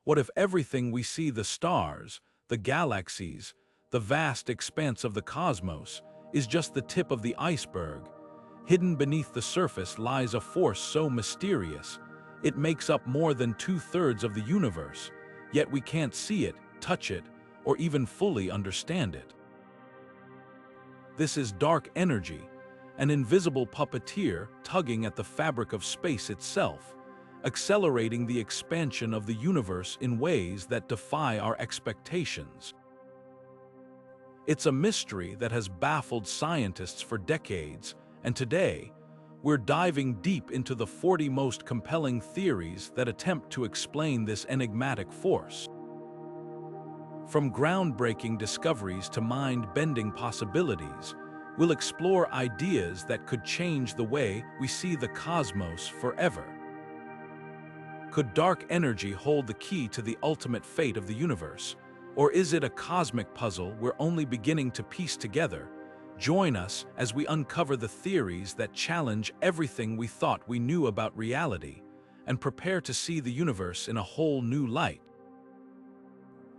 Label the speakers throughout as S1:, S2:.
S1: What if everything we see, the stars, the galaxies, the vast expanse of the cosmos, is just the tip of the iceberg? Hidden beneath the surface lies a force so mysterious, it makes up more than 2/3 of the universe, yet we can't see it, touch it, or even fully understand it. This is dark energy, an invisible puppeteer tugging at the fabric of space itself, accelerating the expansion of the universe in ways that defy our expectations. It's a mystery that has baffled scientists for decades, and today, we're diving deep into the 40 most compelling theories that attempt to explain this enigmatic force. From groundbreaking discoveries to mind-bending possibilities, we'll explore ideas that could change the way we see the cosmos forever. Could dark energy hold the key to the ultimate fate of the universe? Or is it a cosmic puzzle we're only beginning to piece together? Join us as we uncover the theories that challenge everything we thought we knew about reality, and prepare to see the universe in a whole new light.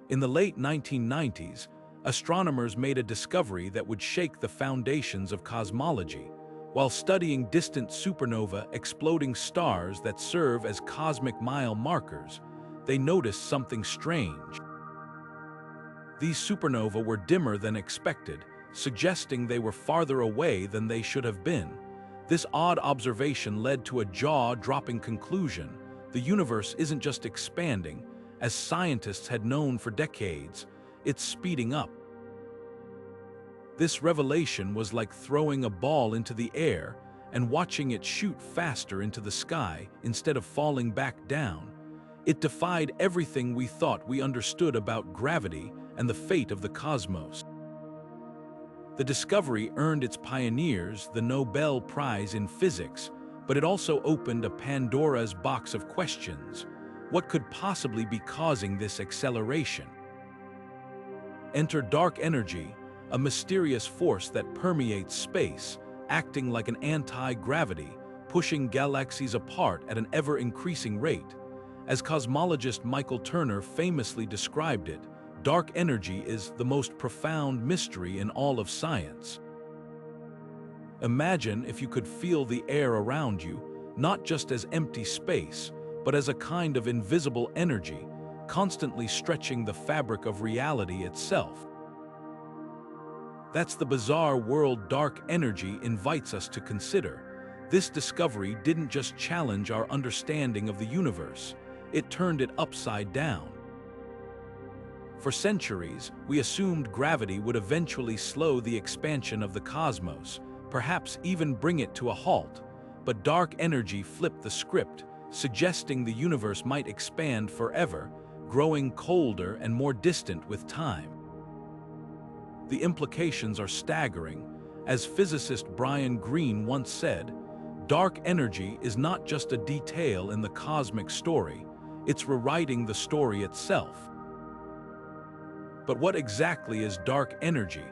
S1: In the late 1990s, astronomers made a discovery that would shake the foundations of cosmology. While studying distant supernova exploding stars that serve as cosmic mile markers, they noticed something strange. These supernovae were dimmer than expected, suggesting they were farther away than they should have been. This odd observation led to a jaw-dropping conclusion: the universe isn't just expanding, as scientists had known for decades, it's speeding up. This revelation was like throwing a ball into the air and watching it shoot faster into the sky instead of falling back down. It defied everything we thought we understood about gravity and the fate of the cosmos. The discovery earned its pioneers the Nobel Prize in Physics, but it also opened a Pandora's box of questions. What could possibly be causing this acceleration? Enter dark energy, a mysterious force that permeates space, acting like an anti-gravity, pushing galaxies apart at an ever-increasing rate. As cosmologist Michael Turner famously described it, dark energy is the most profound mystery in all of science. Imagine if you could feel the air around you, not just as empty space, but as a kind of invisible energy, constantly stretching the fabric of reality itself. That's the bizarre world dark energy invites us to consider. This discovery didn't just challenge our understanding of the universe, it turned it upside down. For centuries, we assumed gravity would eventually slow the expansion of the cosmos, perhaps even bring it to a halt. But dark energy flipped the script, suggesting the universe might expand forever, growing colder and more distant with time. The implications are staggering. As physicist Brian Greene once said, dark energy is not just a detail in the cosmic story, it's rewriting the story itself. But what exactly is dark energy?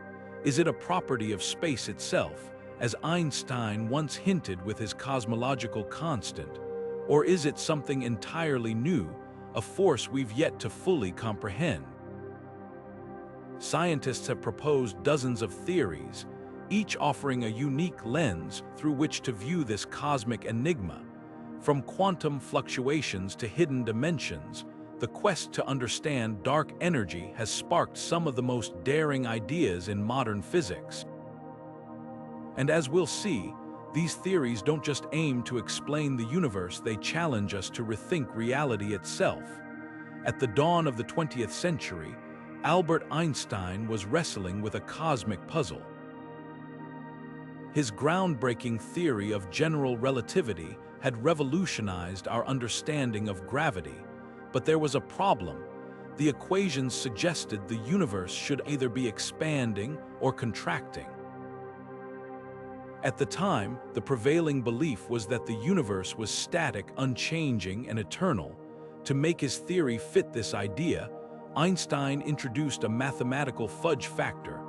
S1: Is it a property of space itself, as Einstein once hinted with his cosmological constant? Or is it something entirely new, a force we've yet to fully comprehend? Scientists have proposed dozens of theories, each offering a unique lens through which to view this cosmic enigma. From quantum fluctuations to hidden dimensions, the quest to understand dark energy has sparked some of the most daring ideas in modern physics. And as we'll see, these theories don't just aim to explain the universe, they challenge us to rethink reality itself. At the dawn of the 20th century, Albert Einstein was wrestling with a cosmic puzzle. His groundbreaking theory of general relativity had revolutionized our understanding of gravity. But there was a problem. The equations suggested the universe should either be expanding or contracting. At the time, the prevailing belief was that the universe was static, unchanging, and eternal. To make his theory fit this idea, Einstein introduced a mathematical fudge factor,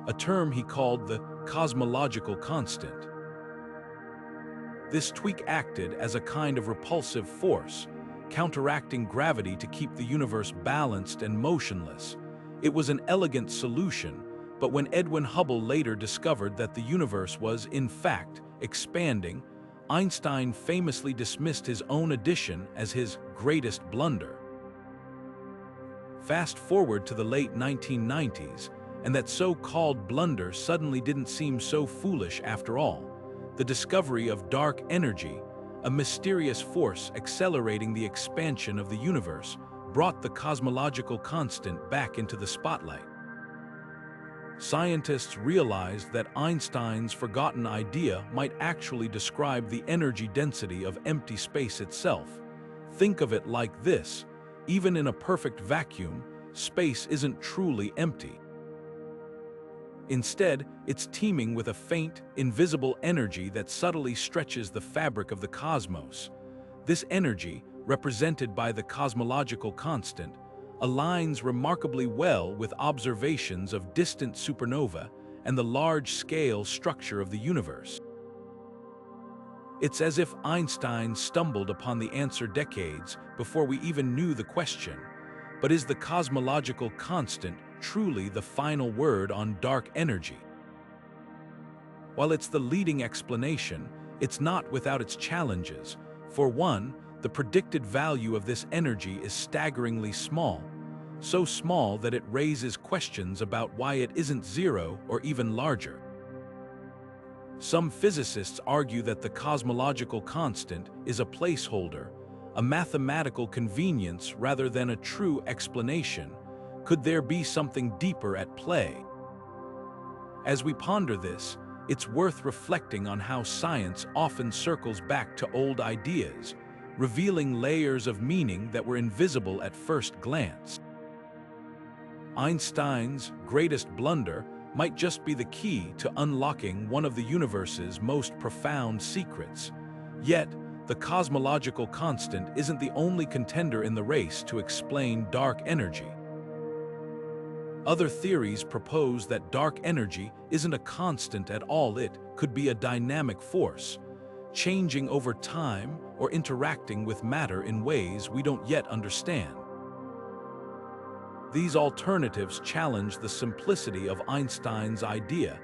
S1: a term he called the cosmological constant. This tweak acted as a kind of repulsive force, counteracting gravity to keep the universe balanced and motionless. It was an elegant solution, but when Edwin Hubble later discovered that the universe was, in fact, expanding, Einstein famously dismissed his own addition as his greatest blunder. Fast forward to the late 1990s, and that so-called blunder suddenly didn't seem so foolish after all. The discovery of dark energy, a mysterious force accelerating the expansion of the universe, brought the cosmological constant back into the spotlight. Scientists realized that Einstein's forgotten idea might actually describe the energy density of empty space itself. Think of it like this: even in a perfect vacuum, space isn't truly empty. Instead, it's teeming with a faint, invisible energy that subtly stretches the fabric of the cosmos. This energy, represented by the cosmological constant, aligns remarkably well with observations of distant supernovae and the large-scale structure of the universe. It's as if Einstein stumbled upon the answer decades before we even knew the question. But is the cosmological constant truly the final word on dark energy? While it's the leading explanation, it's not without its challenges. For one, the predicted value of this energy is staggeringly small, so small that it raises questions about why it isn't zero or even larger. Some physicists argue that the cosmological constant is a placeholder, a mathematical convenience rather than a true explanation. Could there be something deeper at play? As we ponder this, it's worth reflecting on how science often circles back to old ideas, revealing layers of meaning that were invisible at first glance. Einstein's greatest blunder might just be the key to unlocking one of the universe's most profound secrets. Yet, the cosmological constant isn't the only contender in the race to explain dark energy. Other theories propose that dark energy isn't a constant at all. It could be a dynamic force, changing over time or interacting with matter in ways we don't yet understand. These alternatives challenge the simplicity of Einstein's idea,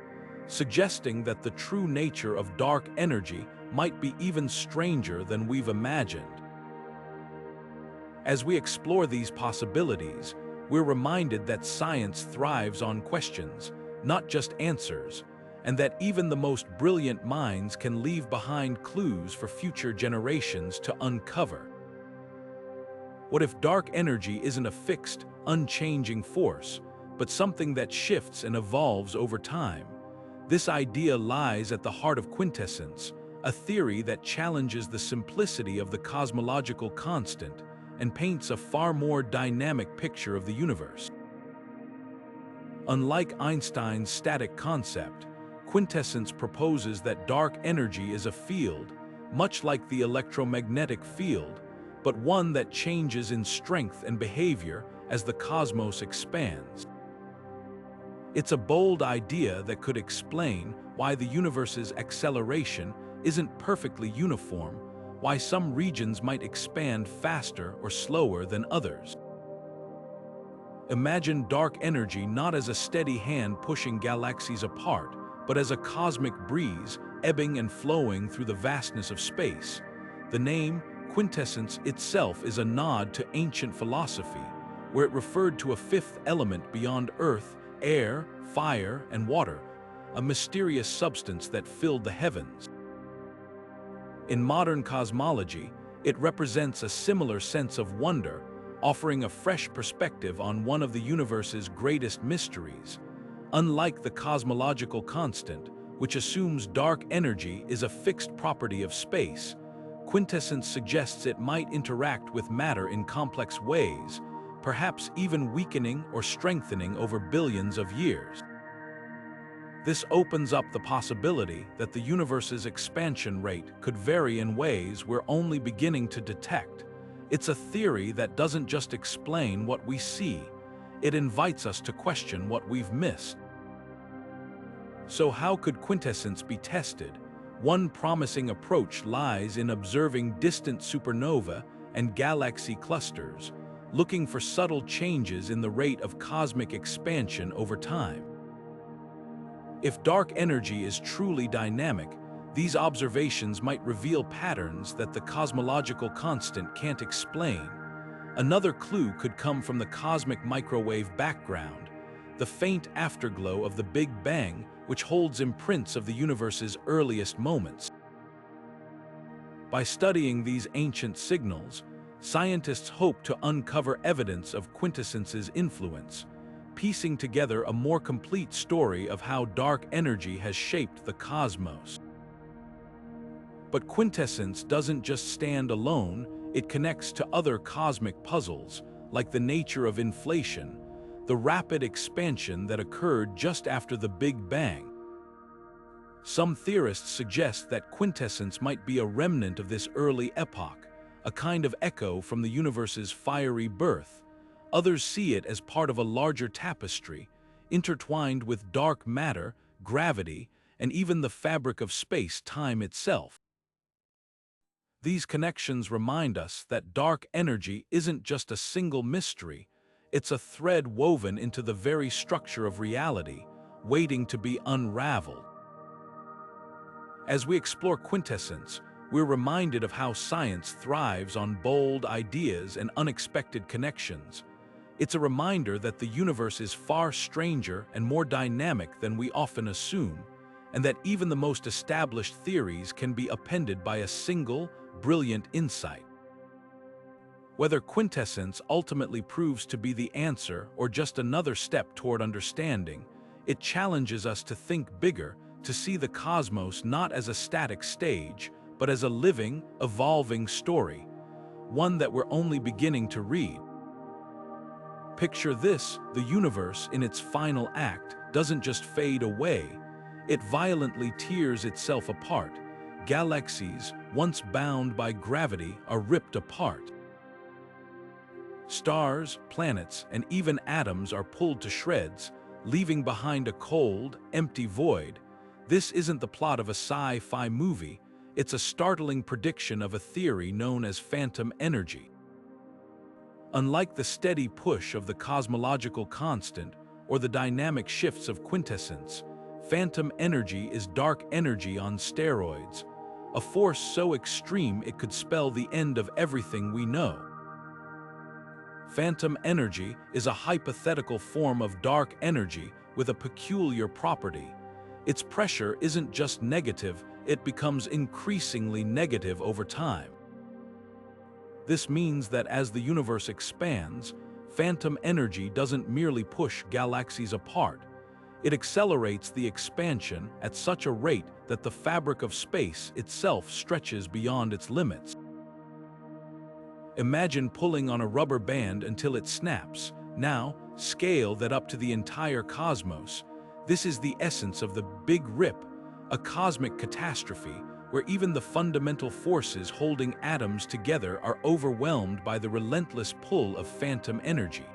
S1: suggesting that the true nature of dark energy might be even stranger than we've imagined. As we explore these possibilities, we're reminded that science thrives on questions, not just answers, and that even the most brilliant minds can leave behind clues for future generations to uncover. What if dark energy isn't a fixed, unchanging force, but something that shifts and evolves over time? This idea lies at the heart of Quintessence, a theory that challenges the simplicity of the cosmological constant and paints a far more dynamic picture of the universe. Unlike Einstein's static concept, Quintessence proposes that dark energy is a field, much like the electromagnetic field, but one that changes in strength and behavior as the cosmos expands. It's a bold idea that could explain why the universe's acceleration isn't perfectly uniform, why some regions might expand faster or slower than others. Imagine dark energy not as a steady hand pushing galaxies apart, but as a cosmic breeze ebbing and flowing through the vastness of space. The name Quintessence itself is a nod to ancient philosophy, where it referred to a fifth element beyond earth, air, fire, and water, a mysterious substance that filled the heavens. In modern cosmology, it represents a similar sense of wonder, offering a fresh perspective on one of the universe's greatest mysteries. Unlike the cosmological constant, which assumes dark energy is a fixed property of space, Quintessence suggests it might interact with matter in complex ways, perhaps even weakening or strengthening over billions of years. This opens up the possibility that the universe's expansion rate could vary in ways we're only beginning to detect. It's a theory that doesn't just explain what we see, it invites us to question what we've missed. So how could Quintessence be tested? One promising approach lies in observing distant supernovae and galaxy clusters, looking for subtle changes in the rate of cosmic expansion over time. If dark energy is truly dynamic, these observations might reveal patterns that the cosmological constant can't explain. Another clue could come from the cosmic microwave background, the faint afterglow of the Big Bang, which holds imprints of the universe's earliest moments. By studying these ancient signals, scientists hope to uncover evidence of Quintessence's influence, piecing together a more complete story of how dark energy has shaped the cosmos. But Quintessence doesn't just stand alone, it connects to other cosmic puzzles, like the nature of inflation, the rapid expansion that occurred just after the Big Bang. Some theorists suggest that Quintessence might be a remnant of this early epoch, a kind of echo from the universe's fiery birth. Others see it as part of a larger tapestry, intertwined with dark matter, gravity, and even the fabric of space-time itself. These connections remind us that dark energy isn't just a single mystery, it's a thread woven into the very structure of reality, waiting to be unraveled. As we explore Quintessence, we're reminded of how science thrives on bold ideas and unexpected connections. It's a reminder that the universe is far stranger and more dynamic than we often assume, and that even the most established theories can be upended by a single, brilliant insight. Whether Quintessence ultimately proves to be the answer or just another step toward understanding, it challenges us to think bigger, to see the cosmos not as a static stage, but as a living, evolving story, one that we're only beginning to read. Picture this: the universe in its final act doesn't just fade away, it violently tears itself apart. Galaxies, once bound by gravity, are ripped apart. Stars, planets, and even atoms are pulled to shreds, leaving behind a cold, empty void. This isn't the plot of a sci-fi movie, it's a startling prediction of a theory known as phantom energy. Unlike the steady push of the cosmological constant or the dynamic shifts of Quintessence, phantom energy is dark energy on steroids, a force so extreme it could spell the end of everything we know. Phantom energy is a hypothetical form of dark energy with a peculiar property. Its pressure isn't just negative, it becomes increasingly negative over time. This means that as the universe expands, phantom energy doesn't merely push galaxies apart, it accelerates the expansion at such a rate that the fabric of space itself stretches beyond its limits. Imagine pulling on a rubber band until it snaps. Now, scale that up to the entire cosmos. This is the essence of the Big Rip, a cosmic catastrophe where even the fundamental forces holding atoms together are overwhelmed by the relentless pull of phantom energy.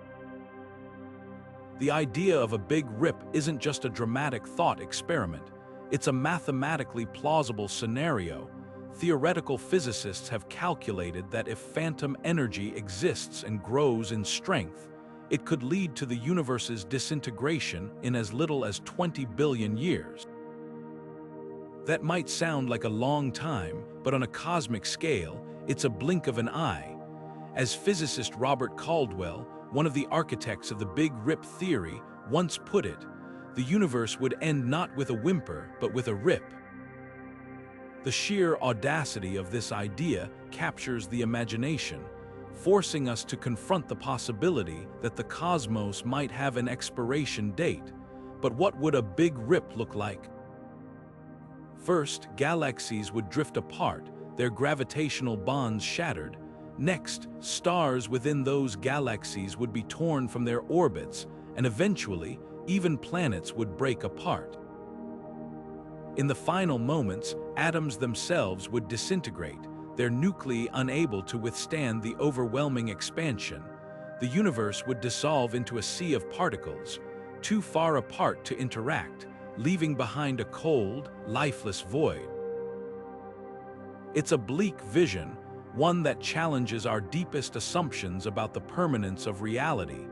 S1: The idea of a Big Rip isn't just a dramatic thought experiment, it's a mathematically plausible scenario. Theoretical physicists have calculated that if phantom energy exists and grows in strength, it could lead to the universe's disintegration in as little as 20 billion years. That might sound like a long time, but on a cosmic scale, it's a blink of an eye. As physicist Robert Caldwell, one of the architects of the Big Rip theory, once put it, the universe would end not with a whimper, but with a rip. The sheer audacity of this idea captures the imagination, forcing us to confront the possibility that the cosmos might have an expiration date. But what would a Big Rip look like? First, galaxies would drift apart, their gravitational bonds shattered. Next, stars within those galaxies would be torn from their orbits, and eventually, even planets would break apart. In the final moments, atoms themselves would disintegrate, their nuclei unable to withstand the overwhelming expansion. The universe would dissolve into a sea of particles, too far apart to interact, leaving behind a cold, lifeless void. It's a bleak vision, one that challenges our deepest assumptions about the permanence of reality.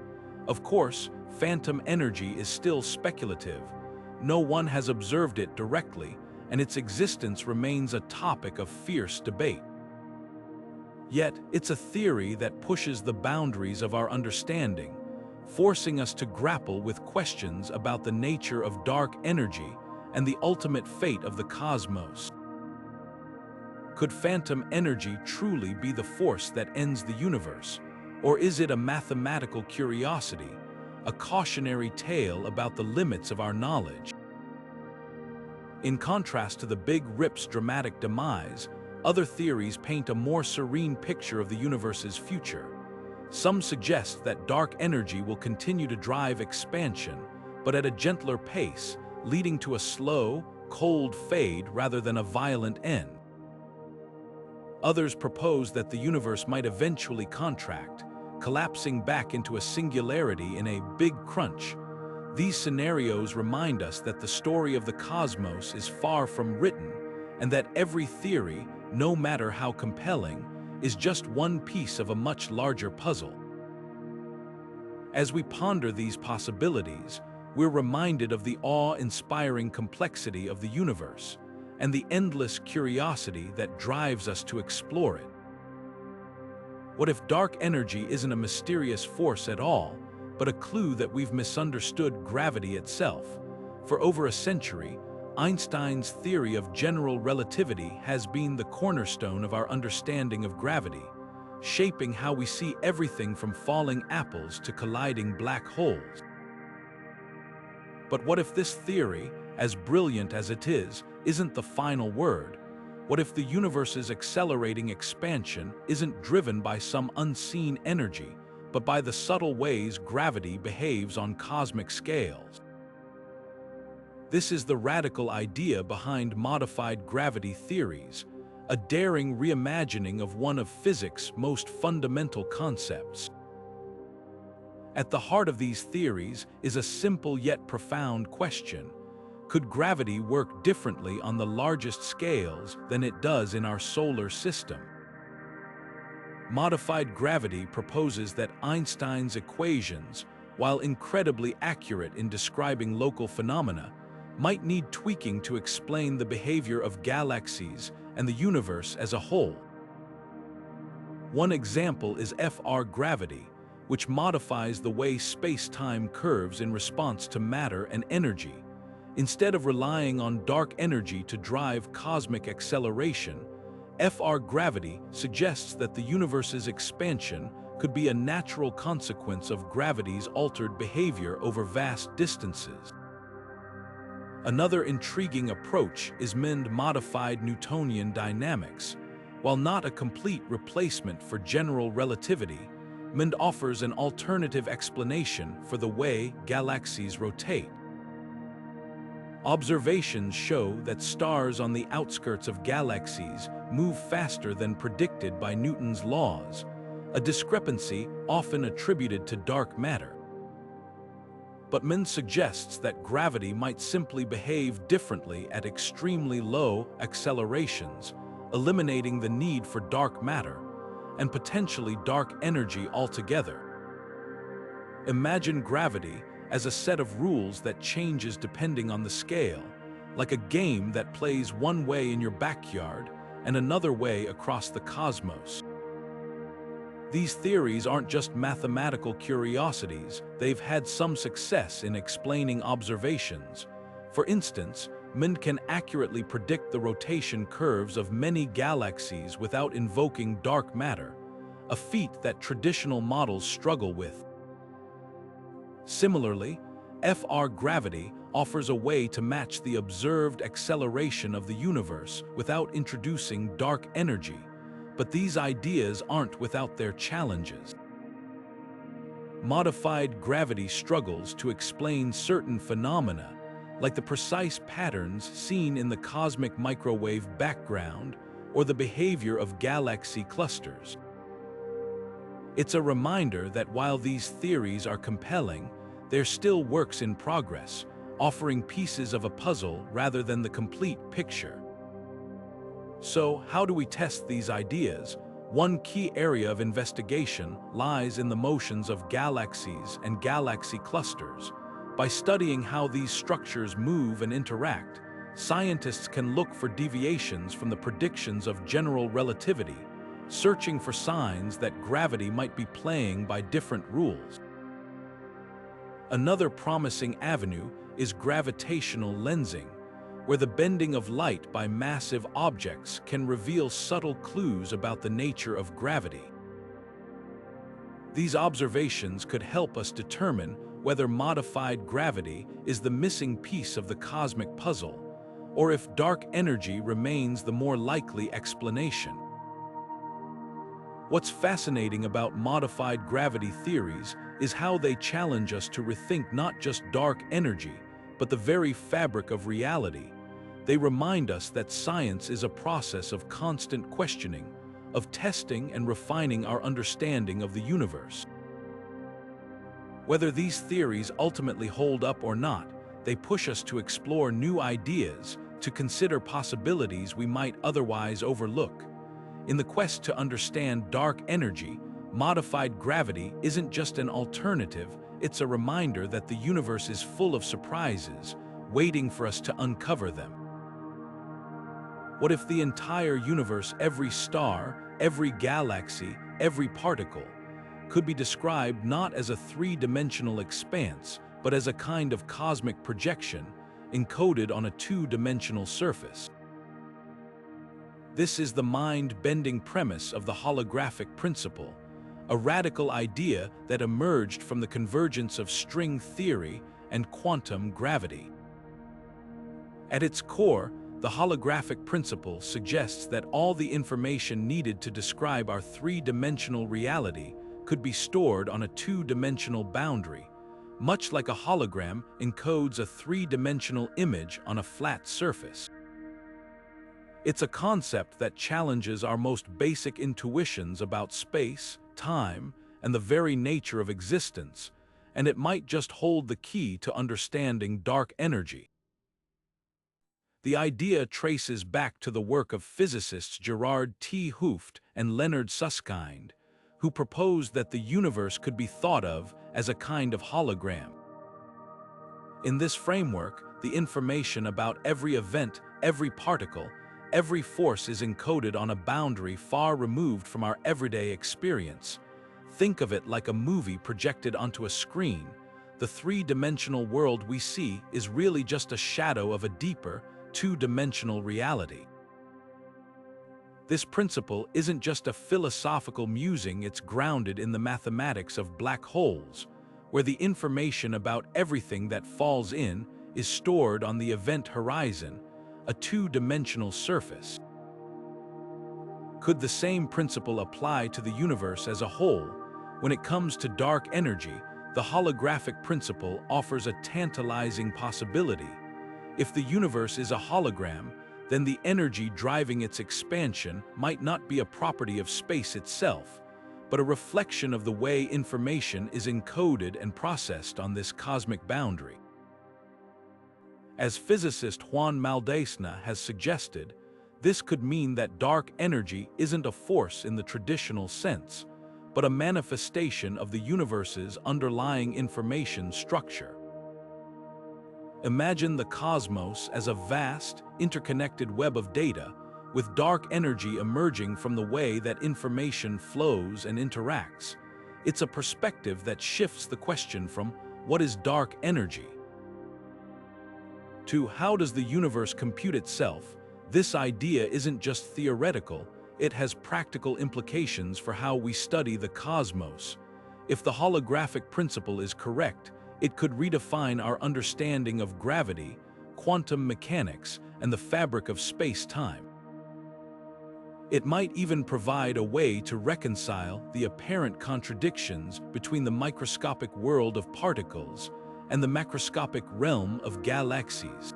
S1: Of course, phantom energy is still speculative. No one has observed it directly, and its existence remains a topic of fierce debate. Yet, it's a theory that pushes the boundaries of our understanding, forcing us to grapple with questions about the nature of dark energy and the ultimate fate of the cosmos. Could phantom energy truly be the force that ends the universe, or is it a mathematical curiosity, a cautionary tale about the limits of our knowledge? In contrast to the Big Rip's dramatic demise, other theories paint a more serene picture of the universe's future. Some suggest that dark energy will continue to drive expansion, but at a gentler pace, leading to a slow, cold fade rather than a violent end. Others propose that the universe might eventually contract, collapsing back into a singularity in a big crunch. These scenarios remind us that the story of the cosmos is far from written, and that every theory, no matter how compelling, is just one piece of a much larger puzzle. As we ponder these possibilities, we're reminded of the awe-inspiring complexity of the universe and the endless curiosity that drives us to explore it. What if dark energy isn't a mysterious force at all, but a clue that we've misunderstood gravity itself? For over a century, Einstein's theory of general relativity has been the cornerstone of our understanding of gravity, shaping how we see everything from falling apples to colliding black holes. But what if this theory, as brilliant as it is, isn't the final word? What if the universe's accelerating expansion isn't driven by some unseen energy, but by the subtle ways gravity behaves on cosmic scales? This is the radical idea behind modified gravity theories, a daring reimagining of one of physics' most fundamental concepts. At the heart of these theories is a simple yet profound question. Could gravity work differently on the largest scales than it does in our solar system? Modified gravity proposes that Einstein's equations, while incredibly accurate in describing local phenomena, might need tweaking to explain the behavior of galaxies and the universe as a whole. One example is FR gravity, which modifies the way space-time curves in response to matter and energy. Instead of relying on dark energy to drive cosmic acceleration, FR gravity suggests that the universe's expansion could be a natural consequence of gravity's altered behavior over vast distances. Another intriguing approach is modified Newtonian dynamics. While not a complete replacement for general relativity, MIND offers an alternative explanation for the way galaxies rotate. Observations show that stars on the outskirts of galaxies move faster than predicted by Newton's laws, a discrepancy often attributed to dark matter. But MIND suggests that gravity might simply behave differently at extremely low accelerations, eliminating the need for dark matter and potentially dark energy altogether. Imagine gravity as a set of rules that changes depending on the scale, like a game that plays one way in your backyard and another way across the cosmos. These theories aren't just mathematical curiosities, they've had some success in explaining observations. For instance, MIND can accurately predict the rotation curves of many galaxies without invoking dark matter, a feat that traditional models struggle with. Similarly, FR gravity offers a way to match the observed acceleration of the universe without introducing dark energy, but these ideas aren't without their challenges. Modified gravity struggles to explain certain phenomena, like the precise patterns seen in the cosmic microwave background or the behavior of galaxy clusters. It's a reminder that while these theories are compelling, they're still works in progress, offering pieces of a puzzle rather than the complete picture. So, how do we test these ideas? One key area of investigation lies in the motions of galaxies and galaxy clusters. By studying how these structures move and interact, scientists can look for deviations from the predictions of general relativity, searching for signs that gravity might be playing by different rules. Another promising avenue is gravitational lensing, where the bending of light by massive objects can reveal subtle clues about the nature of gravity. These observations could help us determine whether modified gravity is the missing piece of the cosmic puzzle, or if dark energy remains the more likely explanation. What's fascinating about modified gravity theories is how they challenge us to rethink not just dark energy, but the very fabric of reality. They remind us that science is a process of constant questioning, of testing and refining our understanding of the universe. Whether these theories ultimately hold up or not, they push us to explore new ideas, to consider possibilities we might otherwise overlook. In the quest to understand dark energy, modified gravity isn't just an alternative, it's a reminder that the universe is full of surprises, waiting for us to uncover them. What if the entire universe, every star, every galaxy, every particle, could be described not as a three-dimensional expanse, but as a kind of cosmic projection encoded on a two-dimensional surface? This is the mind-bending premise of the holographic principle, a radical idea that emerged from the convergence of string theory and quantum gravity. At its core, the holographic principle suggests that all the information needed to describe our three-dimensional reality could be stored on a two-dimensional boundary, much like a hologram encodes a three-dimensional image on a flat surface. It's a concept that challenges our most basic intuitions about space, time, and the very nature of existence, and it might just hold the key to understanding dark energy. The idea traces back to the work of physicists Gerard T. Hooft and Leonard Susskind, who proposed that the universe could be thought of as a kind of hologram. In this framework, the information about every event, every particle, every force is encoded on a boundary far removed from our everyday experience. Think of it like a movie projected onto a screen. The three-dimensional world we see is really just a shadow of a deeper, two-dimensional reality. This principle isn't just a philosophical musing, it's grounded in the mathematics of black holes, where the information about everything that falls in is stored on the event horizon, a two-dimensional surface. Could the same principle apply to the universe as a whole? When it comes to dark energy, the holographic principle offers a tantalizing possibility. If the universe is a hologram, then the energy driving its expansion might not be a property of space itself, but a reflection of the way information is encoded and processed on this cosmic boundary. As physicist Juan Maldacena has suggested, this could mean that dark energy isn't a force in the traditional sense, but a manifestation of the universe's underlying information structure. Imagine the cosmos as a vast, interconnected web of data, with dark energy emerging from the way that information flows and interacts. It's a perspective that shifts the question from what is dark energy to how does the universe compute itself. This idea isn't just theoretical, it has practical implications for how we study the cosmos. If the holographic principle is correct, it could redefine our understanding of gravity, quantum mechanics, and the fabric of space-time. It might even provide a way to reconcile the apparent contradictions between the microscopic world of particles and the macroscopic realm of galaxies.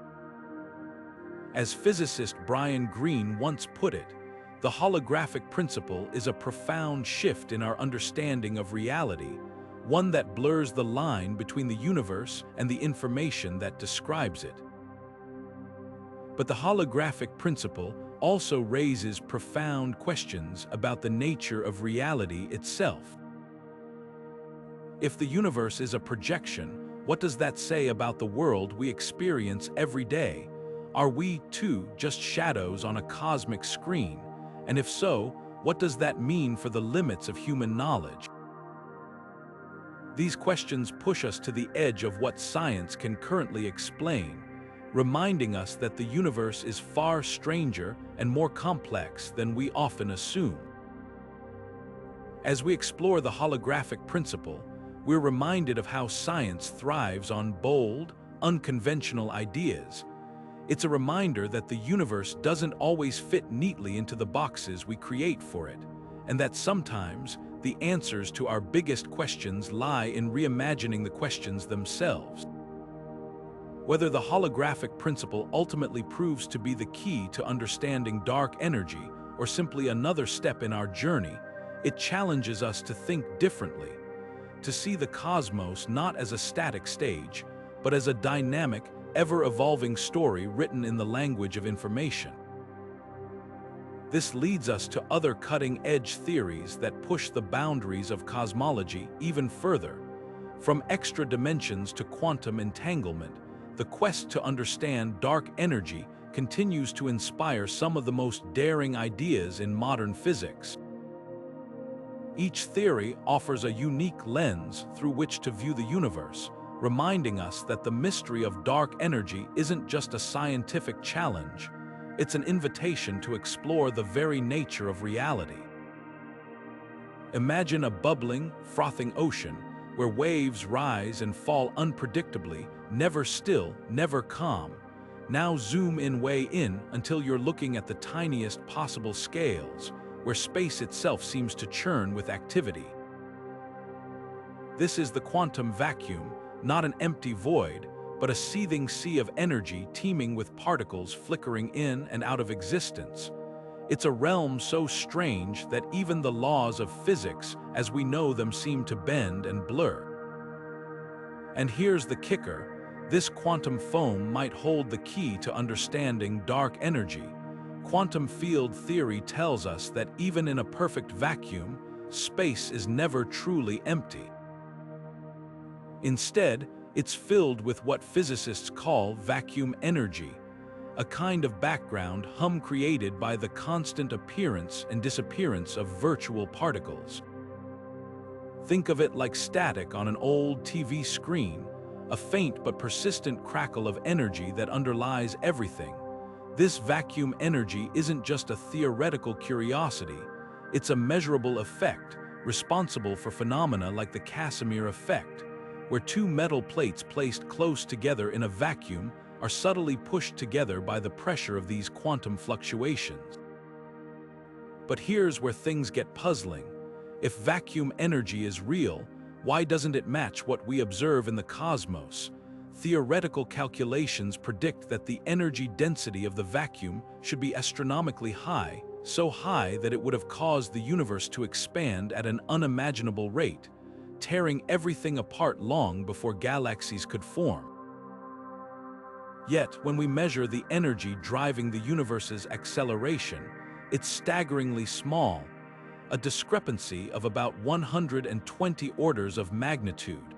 S1: As physicist Brian Greene once put it, the holographic principle is a profound shift in our understanding of reality, one that blurs the line between the universe and the information that describes it. But the holographic principle also raises profound questions about the nature of reality itself. If the universe is a projection, what does that say about the world we experience every day? Are we, too, just shadows on a cosmic screen? And if so, what does that mean for the limits of human knowledge? These questions push us to the edge of what science can currently explain, reminding us that the universe is far stranger and more complex than we often assume. As we explore the holographic principle, we're reminded of how science thrives on bold, unconventional ideas. It's a reminder that the universe doesn't always fit neatly into the boxes we create for it, and that sometimes the answers to our biggest questions lie in reimagining the questions themselves. Whether the holographic principle ultimately proves to be the key to understanding dark energy or simply another step in our journey, it challenges us to think differently, to see the cosmos not as a static stage, but as a dynamic, ever-evolving story written in the language of information. This leads us to other cutting-edge theories that push the boundaries of cosmology even further. From extra dimensions to quantum entanglement, the quest to understand dark energy continues to inspire some of the most daring ideas in modern physics. Each theory offers a unique lens through which to view the universe, reminding us that the mystery of dark energy isn't just a scientific challenge, it's an invitation to explore the very nature of reality. Imagine a bubbling, frothing ocean where waves rise and fall unpredictably, never still, never calm. Now zoom way in until you're looking at the tiniest possible scales, where space itself seems to churn with activity. This is the quantum vacuum, not an empty void, but a seething sea of energy teeming with particles flickering in and out of existence. It's a realm so strange that even the laws of physics, as we know them, seem to bend and blur. And here's the kicker: this quantum foam might hold the key to understanding dark energy. Quantum field theory tells us that even in a perfect vacuum, space is never truly empty. Instead, it's filled with what physicists call vacuum energy, a kind of background hum created by the constant appearance and disappearance of virtual particles. Think of it like static on an old TV screen, a faint but persistent crackle of energy that underlies everything. This vacuum energy isn't just a theoretical curiosity, it's a measurable effect, responsible for phenomena like the Casimir effect, where two metal plates placed close together in a vacuum are subtly pushed together by the pressure of these quantum fluctuations. But here's where things get puzzling. If vacuum energy is real, why doesn't it match what we observe in the cosmos? Theoretical calculations predict that the energy density of the vacuum should be astronomically high, so high that it would have caused the universe to expand at an unimaginable rate, tearing everything apart long before galaxies could form. Yet, when we measure the energy driving the universe's acceleration, it's staggeringly small, a discrepancy of about 120 orders of magnitude.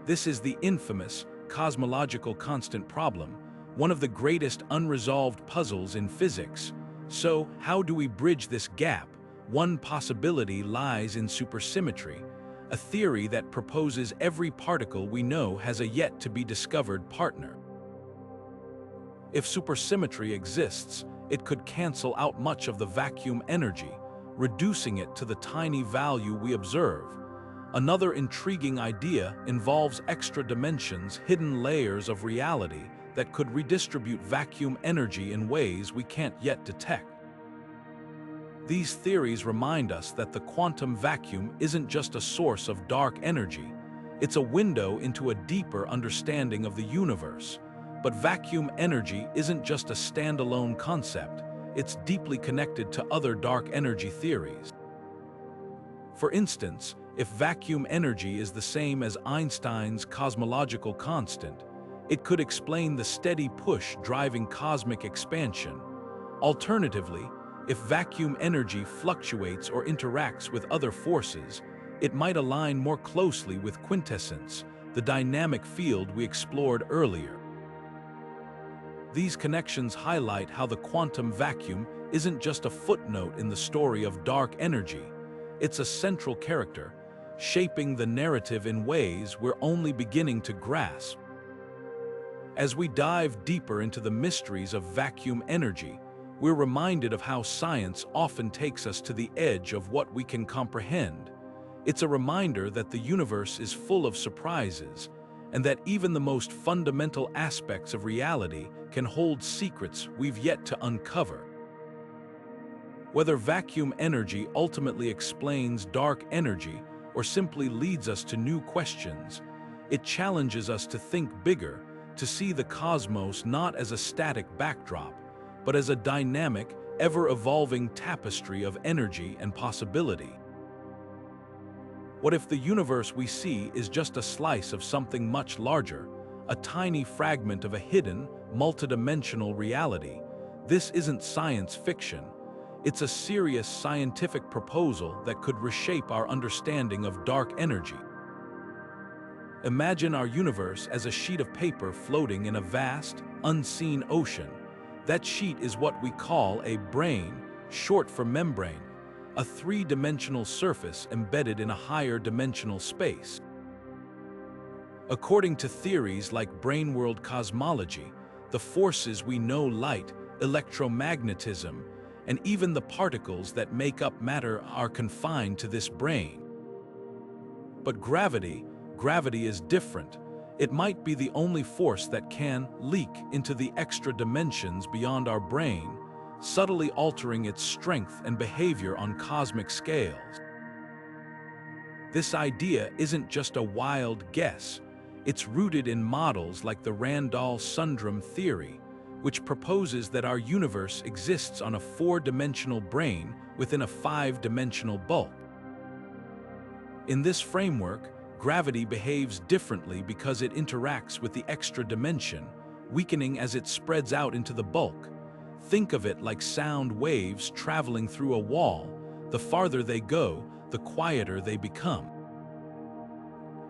S1: This is the infamous cosmological constant problem, one of the greatest unresolved puzzles in physics. So, how do we bridge this gap? One possibility lies in supersymmetry, a theory that proposes every particle we know has a yet-to-be-discovered partner. If supersymmetry exists, it could cancel out much of the vacuum energy, reducing it to the tiny value we observe. Another intriguing idea involves extra dimensions, hidden layers of reality that could redistribute vacuum energy in ways we can't yet detect. These theories remind us that the quantum vacuum isn't just a source of dark energy, it's a window into a deeper understanding of the universe. But vacuum energy isn't just a standalone concept, it's deeply connected to other dark energy theories. For instance, if vacuum energy is the same as Einstein's cosmological constant, it could explain the steady push driving cosmic expansion. Alternatively, if vacuum energy fluctuates or interacts with other forces, it might align more closely with quintessence, the dynamic field we explored earlier. These connections highlight how the quantum vacuum isn't just a footnote in the story of dark energy, it's a central character, shaping the narrative in ways we're only beginning to grasp. As we dive deeper into the mysteries of vacuum energy, we're reminded of how science often takes us to the edge of what we can comprehend. It's a reminder that the universe is full of surprises, and that even the most fundamental aspects of reality can hold secrets we've yet to uncover. Whether vacuum energy ultimately explains dark energy or simply leads us to new questions, it challenges us to think bigger, to see the cosmos not as a static backdrop, but as a dynamic, ever-evolving tapestry of energy and possibility. What if the universe we see is just a slice of something much larger, a tiny fragment of a hidden, multidimensional reality? This isn't science fiction. It's a serious scientific proposal that could reshape our understanding of dark energy. Imagine our universe as a sheet of paper floating in a vast, unseen ocean. That sheet is what we call a brane, short for membrane, a three-dimensional surface embedded in a higher dimensional space. According to theories like brain-world cosmology, the forces we know, light, electromagnetism, and even the particles that make up matter, are confined to this brane. But gravity is different. It might be the only force that can leak into the extra dimensions beyond our brain, subtly altering its strength and behavior on cosmic scales. This idea isn't just a wild guess. It's rooted in models like the Randall-Sundrum theory, which proposes that our universe exists on a four-dimensional brane within a five-dimensional bulk. In this framework, gravity behaves differently because it interacts with the extra dimension, weakening as it spreads out into the bulk. Think of it like sound waves traveling through a wall. The farther they go, the quieter they become.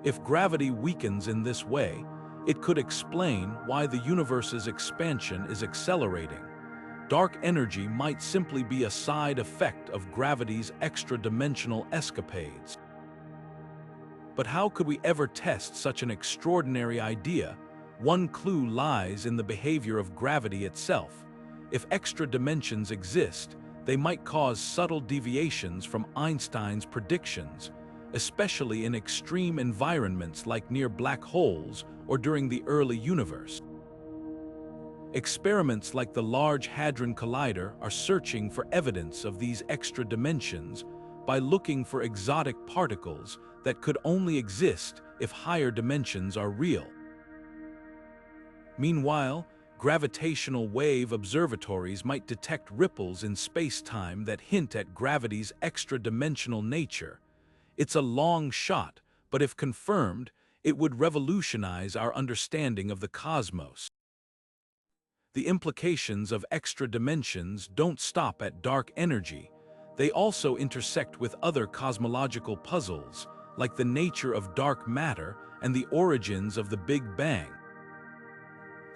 S1: If gravity weakens in this way, it could explain why the universe's expansion is accelerating. Dark energy might simply be a side effect of gravity's extra-dimensional escapades. But how could we ever test such an extraordinary idea? One clue lies in the behavior of gravity itself. If extra dimensions exist, they might cause subtle deviations from Einstein's predictions, especially in extreme environments like near black holes or during the early universe. Experiments like the Large Hadron Collider are searching for evidence of these extra dimensions by looking for exotic particles that could only exist if higher dimensions are real. Meanwhile, gravitational wave observatories might detect ripples in space-time that hint at gravity's extra-dimensional nature. It's a long shot, but if confirmed, it would revolutionize our understanding of the cosmos. The implications of extra dimensions don't stop at dark energy. They also intersect with other cosmological puzzles, like the nature of dark matter and the origins of the Big Bang.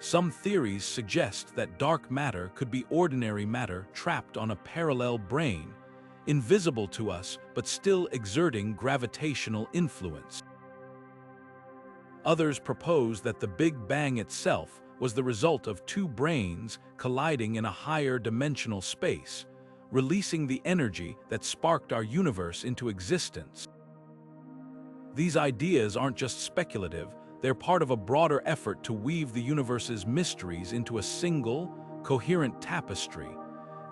S1: Some theories suggest that dark matter could be ordinary matter trapped on a parallel brane, invisible to us but still exerting gravitational influence. Others propose that the Big Bang itself was the result of two branes colliding in a higher dimensional space, releasing the energy that sparked our universe into existence. These ideas aren't just speculative, they're part of a broader effort to weave the universe's mysteries into a single, coherent tapestry.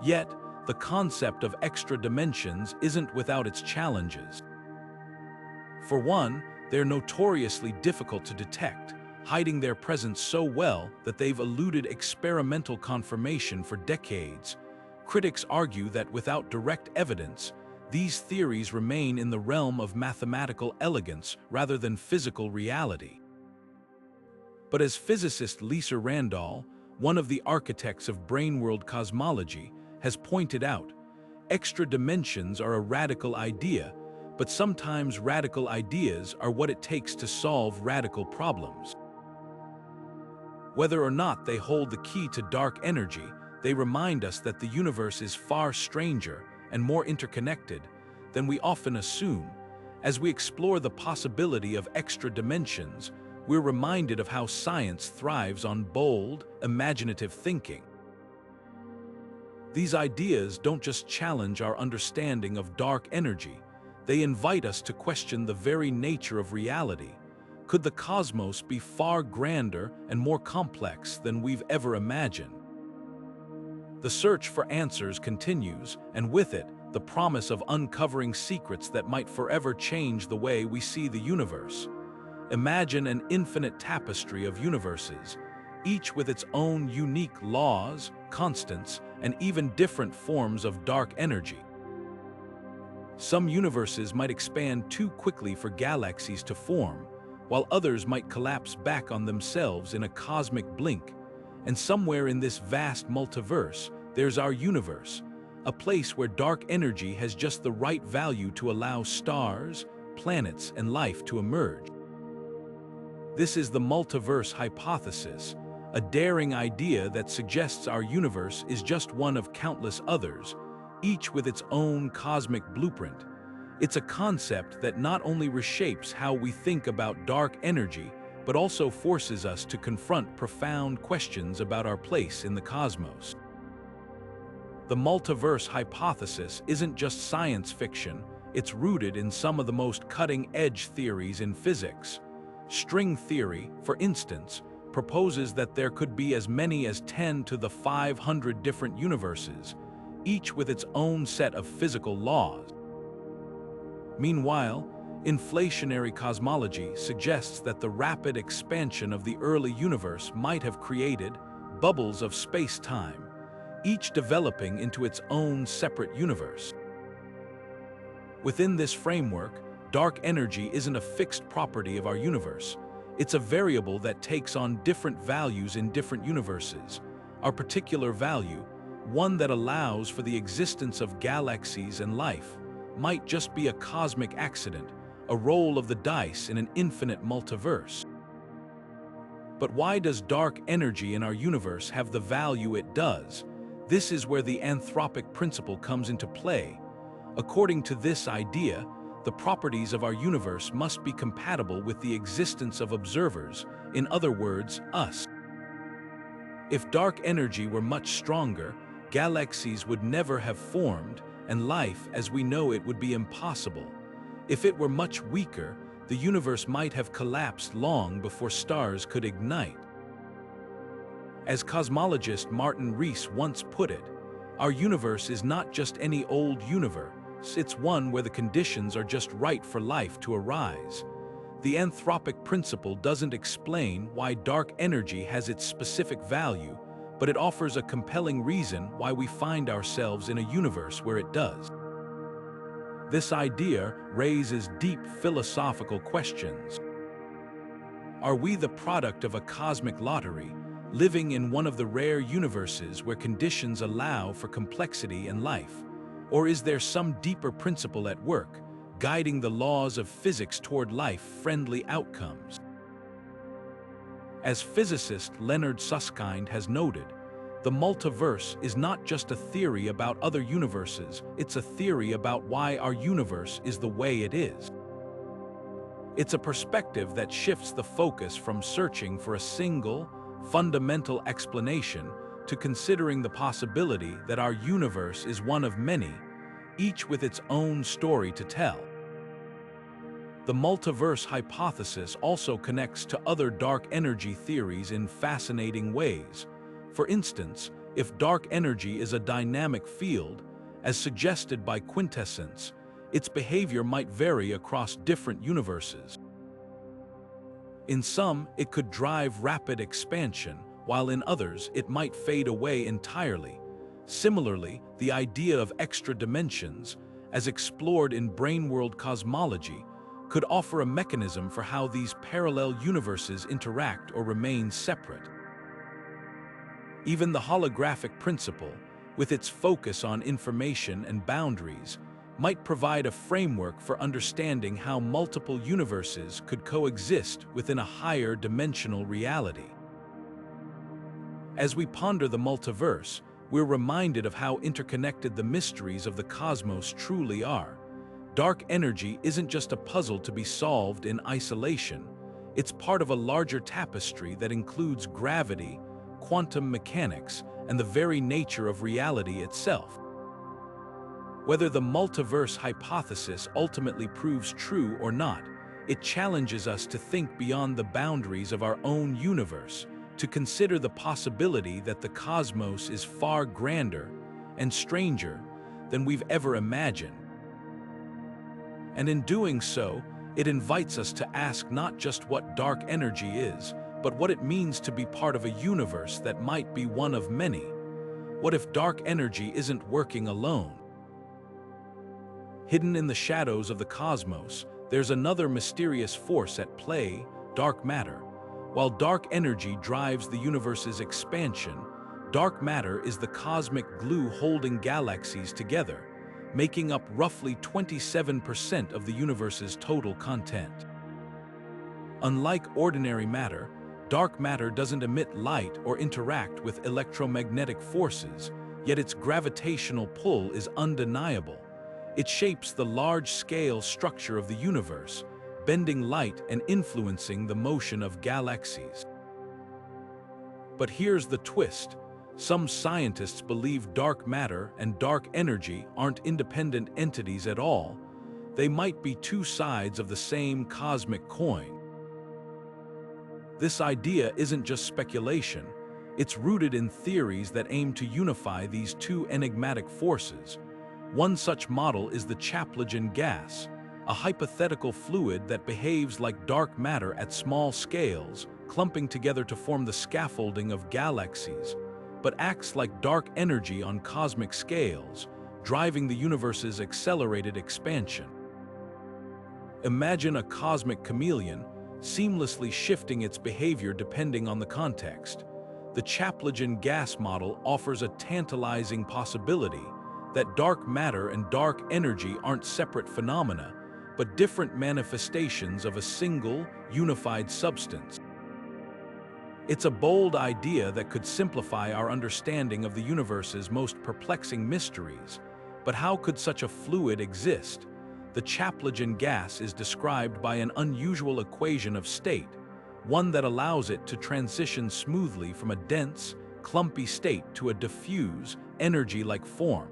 S1: Yet, the concept of extra dimensions isn't without its challenges. For one, they're notoriously difficult to detect, hiding their presence so well that they've eluded experimental confirmation for decades. Critics argue that without direct evidence, these theories remain in the realm of mathematical elegance rather than physical reality. But as physicist Lisa Randall, one of the architects of brain-world cosmology, has pointed out, extra dimensions are a radical idea, but sometimes radical ideas are what it takes to solve radical problems. Whether or not they hold the key to dark energy, they remind us that the universe is far stranger and more interconnected than we often assume. As we explore the possibility of extra dimensions, we're reminded of how science thrives on bold, imaginative thinking. These ideas don't just challenge our understanding of dark energy, they invite us to question the very nature of reality. Could the cosmos be far grander and more complex than we've ever imagined? The search for answers continues, and with it, the promise of uncovering secrets that might forever change the way we see the universe. Imagine an infinite tapestry of universes, each with its own unique laws, constants, and even different forms of dark energy. Some universes might expand too quickly for galaxies to form, while others might collapse back on themselves in a cosmic blink. And somewhere in this vast multiverse, there's our universe, a place where dark energy has just the right value to allow stars, planets, and life to emerge. This is the multiverse hypothesis, a daring idea that suggests our universe is just one of countless others, each with its own cosmic blueprint. It's a concept that not only reshapes how we think about dark energy, but also forces us to confront profound questions about our place in the cosmos. The multiverse hypothesis isn't just science fiction, it's rooted in some of the most cutting-edge theories in physics. String theory, for instance, proposes that there could be as many as 10 to the 500 different universes, each with its own set of physical laws. Meanwhile, inflationary cosmology suggests that the rapid expansion of the early universe might have created bubbles of space-time, each developing into its own separate universe. Within this framework, dark energy isn't a fixed property of our universe. It's a variable that takes on different values in different universes. Our particular value, one that allows for the existence of galaxies and life, might just be a cosmic accident, a roll of the dice in an infinite multiverse. But why does dark energy in our universe have the value it does? This is where the Anthropic principle comes into play. According to this idea, the properties of our universe must be compatible with the existence of observers, in other words, us. If dark energy were much stronger, galaxies would never have formed, and life as we know it would be impossible. If it were much weaker, the universe might have collapsed long before stars could ignite. As cosmologist Martin Rees once put it, our universe is not just any old universe, it's one where the conditions are just right for life to arise. The Anthropic principle doesn't explain why dark energy has its specific value, but it offers a compelling reason why we find ourselves in a universe where it does. This idea raises deep philosophical questions. Are we the product of a cosmic lottery, living in one of the rare universes where conditions allow for complexity and life? Or is there some deeper principle at work, guiding the laws of physics toward life-friendly outcomes? As physicist Leonard Susskind has noted, the multiverse is not just a theory about other universes, it's a theory about why our universe is the way it is. It's a perspective that shifts the focus from searching for a single, fundamental explanation to considering the possibility that our universe is one of many, each with its own story to tell. The multiverse hypothesis also connects to other dark energy theories in fascinating ways. For instance, if dark energy is a dynamic field, as suggested by Quintessence, its behavior might vary across different universes. In some, it could drive rapid expansion, while in others, it might fade away entirely. Similarly, the idea of extra dimensions, as explored in brain-world cosmology, could offer a mechanism for how these parallel universes interact or remain separate. Even the holographic principle, with its focus on information and boundaries, might provide a framework for understanding how multiple universes could coexist within a higher dimensional reality. As we ponder the multiverse, we're reminded of how interconnected the mysteries of the cosmos truly are. Dark energy isn't just a puzzle to be solved in isolation. It's part of a larger tapestry that includes gravity, quantum mechanics, and the very nature of reality itself. Whether the multiverse hypothesis ultimately proves true or not, it challenges us to think beyond the boundaries of our own universe, to consider the possibility that the cosmos is far grander and stranger than we've ever imagined. And in doing so, it invites us to ask not just what dark energy is, but what it means to be part of a universe that might be one of many. What if dark energy isn't working alone? Hidden in the shadows of the cosmos, there's another mysterious force at play: dark matter. While dark energy drives the universe's expansion, dark matter is the cosmic glue holding galaxies together, making up roughly 27% of the universe's total content. Unlike ordinary matter, dark matter doesn't emit light or interact with electromagnetic forces, yet its gravitational pull is undeniable. It shapes the large-scale structure of the universe, bending light and influencing the motion of galaxies. But here's the twist. Some scientists believe dark matter and dark energy aren't independent entities at all. They might be two sides of the same cosmic coin. This idea isn't just speculation. It's rooted in theories that aim to unify these two enigmatic forces. One such model is the Chaplagin gas, a hypothetical fluid that behaves like dark matter at small scales, clumping together to form the scaffolding of galaxies, but acts like dark energy on cosmic scales, driving the universe's accelerated expansion. Imagine a cosmic chameleon, seamlessly shifting its behavior depending on the context. The Chaplagin gas model offers a tantalizing possibility that dark matter and dark energy aren't separate phenomena, but different manifestations of a single, unified substance. It's a bold idea that could simplify our understanding of the universe's most perplexing mysteries. But how could such a fluid exist? The Chaplagin gas is described by an unusual equation of state, one that allows it to transition smoothly from a dense, clumpy state to a diffuse, energy-like form.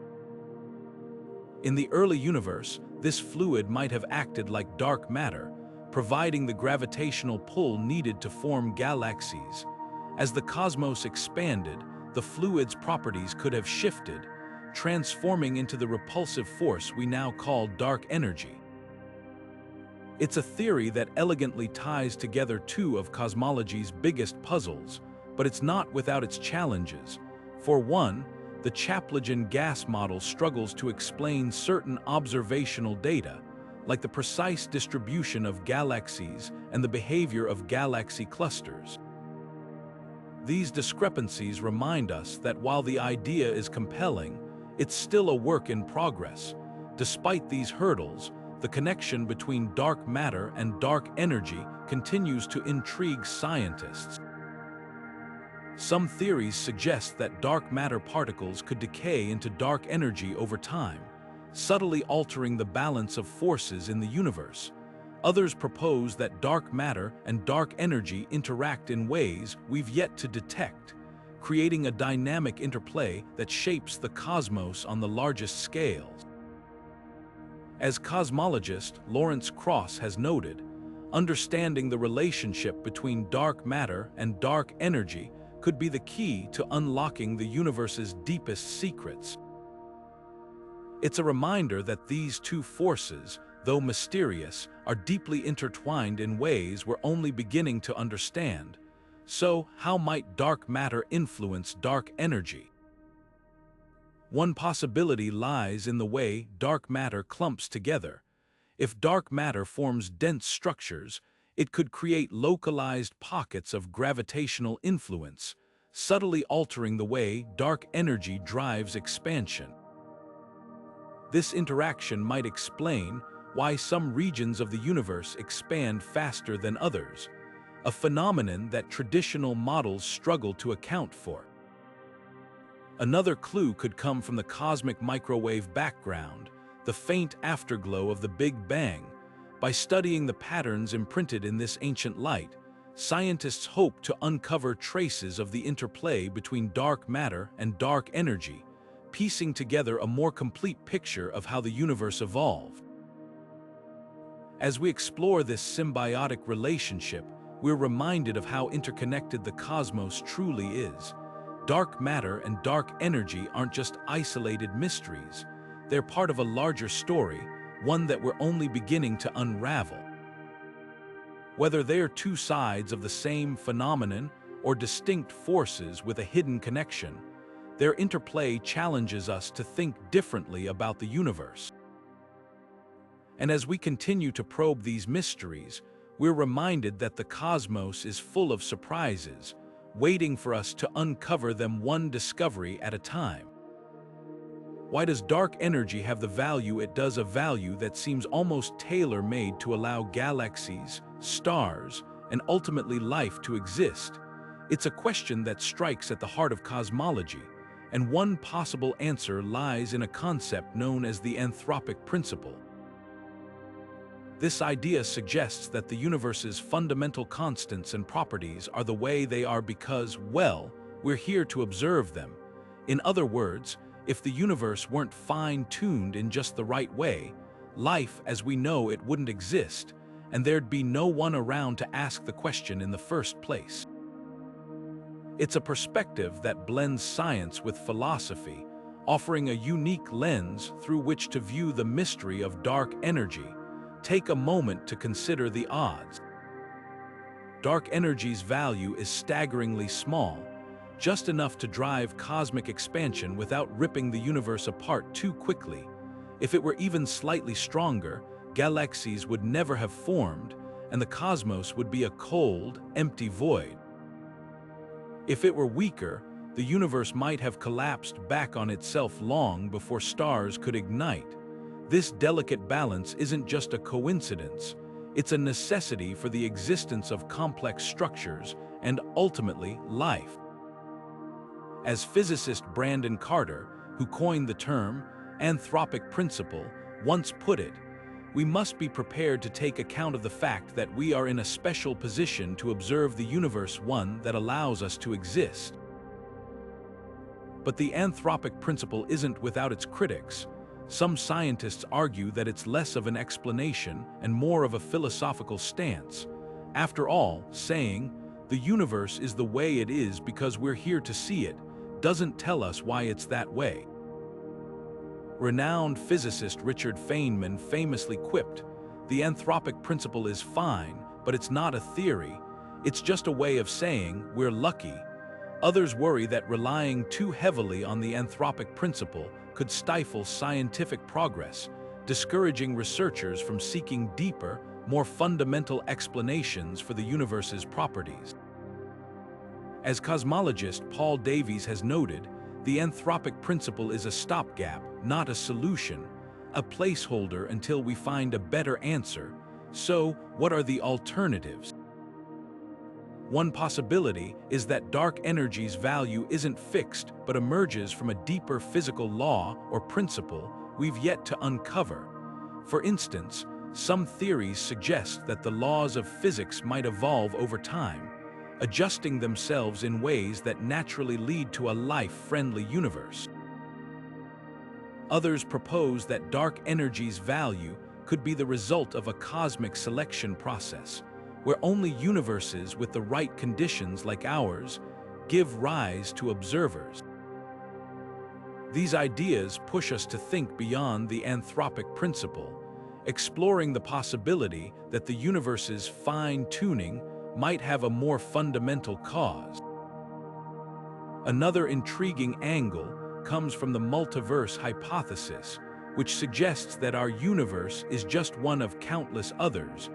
S1: In the early universe, this fluid might have acted like dark matter, providing the gravitational pull needed to form galaxies. As the cosmos expanded, the fluid's properties could have shifted, transforming into the repulsive force we now call dark energy. It's a theory that elegantly ties together two of cosmology's biggest puzzles, but it's not without its challenges. For one, the Chaplagin gas model struggles to explain certain observational data, like the precise distribution of galaxies and the behavior of galaxy clusters. These discrepancies remind us that while the idea is compelling, it's still a work in progress. Despite these hurdles, the connection between dark matter and dark energy continues to intrigue scientists. Some theories suggest that dark matter particles could decay into dark energy over time, subtly altering the balance of forces in the universe. Others propose that dark matter and dark energy interact in ways we've yet to detect, creating a dynamic interplay that shapes the cosmos on the largest scales. As cosmologist Lawrence Krauss has noted, understanding the relationship between dark matter and dark energy could be the key to unlocking the universe's deepest secrets. It's a reminder that these two forces, though mysterious, are deeply intertwined in ways we're only beginning to understand. So, how might dark matter influence dark energy? One possibility lies in the way dark matter clumps together. If dark matter forms dense structures, it could create localized pockets of gravitational influence, subtly altering the way dark energy drives expansion. This interaction might explain why some regions of the universe expand faster than others, a phenomenon that traditional models struggle to account for. Another clue could come from the cosmic microwave background, the faint afterglow of the Big Bang. By studying the patterns imprinted in this ancient light, scientists hope to uncover traces of the interplay between dark matter and dark energy, piecing together a more complete picture of how the universe evolved. As we explore this symbiotic relationship, we're reminded of how interconnected the cosmos truly is. Dark matter and dark energy aren't just isolated mysteries. They're part of a larger story, one that we're only beginning to unravel. Whether they're two sides of the same phenomenon or distinct forces with a hidden connection, their interplay challenges us to think differently about the universe. And as we continue to probe these mysteries, we're reminded that the cosmos is full of surprises, waiting for us to uncover them one discovery at a time. Why does dark energy have the value it does, a value that seems almost tailor-made to allow galaxies, stars, and ultimately life to exist? It's a question that strikes at the heart of cosmology, and one possible answer lies in a concept known as the Anthropic principle. This idea suggests that the universe's fundamental constants and properties are the way they are because, well, we're here to observe them. In other words, if the universe weren't fine-tuned in just the right way, life as we know it wouldn't exist, and there'd be no one around to ask the question in the first place. It's a perspective that blends science with philosophy, offering a unique lens through which to view the mystery of dark energy. Take a moment to consider the odds. Dark energy's value is staggeringly small, just enough to drive cosmic expansion without ripping the universe apart too quickly. If it were even slightly stronger, galaxies would never have formed, and the cosmos would be a cold, empty void. If it were weaker, the universe might have collapsed back on itself long before stars could ignite. This delicate balance isn't just a coincidence, it's a necessity for the existence of complex structures and, ultimately, life. As physicist Brandon Carter, who coined the term Anthropic principle, once put it, we must be prepared to take account of the fact that we are in a special position to observe the universe, one that allows us to exist. But the Anthropic principle isn't without its critics. Some scientists argue that it's less of an explanation and more of a philosophical stance. After all, saying, "The universe is the way it is because we're here to see it," doesn't tell us why it's that way. Renowned physicist Richard Feynman famously quipped, "The Anthropic principle is fine, but it's not a theory. It's just a way of saying we're lucky." Others worry that relying too heavily on the Anthropic principle could stifle scientific progress, discouraging researchers from seeking deeper, more fundamental explanations for the universe's properties. As cosmologist Paul Davies has noted, the Anthropic principle is a stopgap, not a solution, a placeholder until we find a better answer. So, what are the alternatives? One possibility is that dark energy's value isn't fixed but emerges from a deeper physical law or principle we've yet to uncover. For instance, some theories suggest that the laws of physics might evolve over time, adjusting themselves in ways that naturally lead to a life-friendly universe. Others propose that dark energy's value could be the result of a cosmic selection process, where only universes with the right conditions like ours give rise to observers. These ideas push us to think beyond the Anthropic principle, exploring the possibility that the universe's fine-tuning might have a more fundamental cause. Another intriguing angle comes from the multiverse hypothesis, which suggests that our universe is just one of countless others,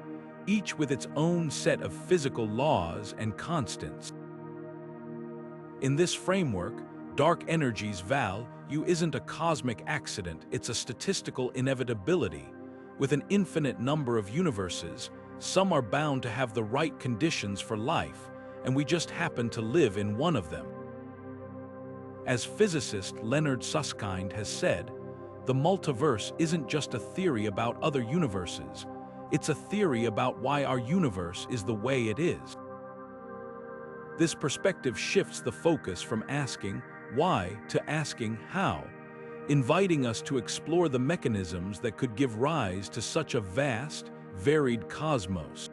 S1: each with its own set of physical laws and constants. In this framework, dark energy's value isn't a cosmic accident, it's a statistical inevitability. With an infinite number of universes, some are bound to have the right conditions for life, and we just happen to live in one of them. As physicist Leonard Susskind has said, the multiverse isn't just a theory about other universes, it's a theory about why our universe is the way it is. This perspective shifts the focus from asking why to asking how, inviting us to explore the mechanisms that could give rise to such a vast, varied cosmos.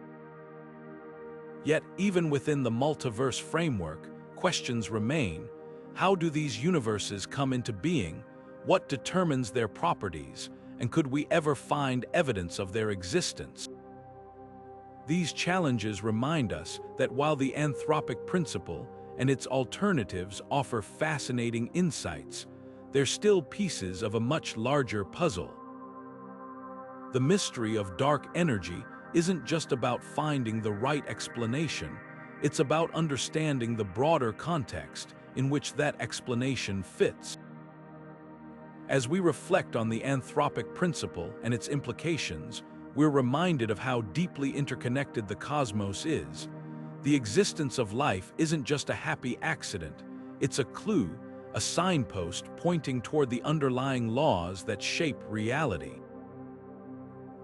S1: Yet, even within the multiverse framework, questions remain. How do these universes come into being? What determines their properties? And could we ever find evidence of their existence? These challenges remind us that while the Anthropic principle and its alternatives offer fascinating insights, they're still pieces of a much larger puzzle. The mystery of dark energy isn't just about finding the right explanation, it's about understanding the broader context in which that explanation fits. As we reflect on the Anthropic principle and its implications, we're reminded of how deeply interconnected the cosmos is. The existence of life isn't just a happy accident, it's a clue, a signpost pointing toward the underlying laws that shape reality.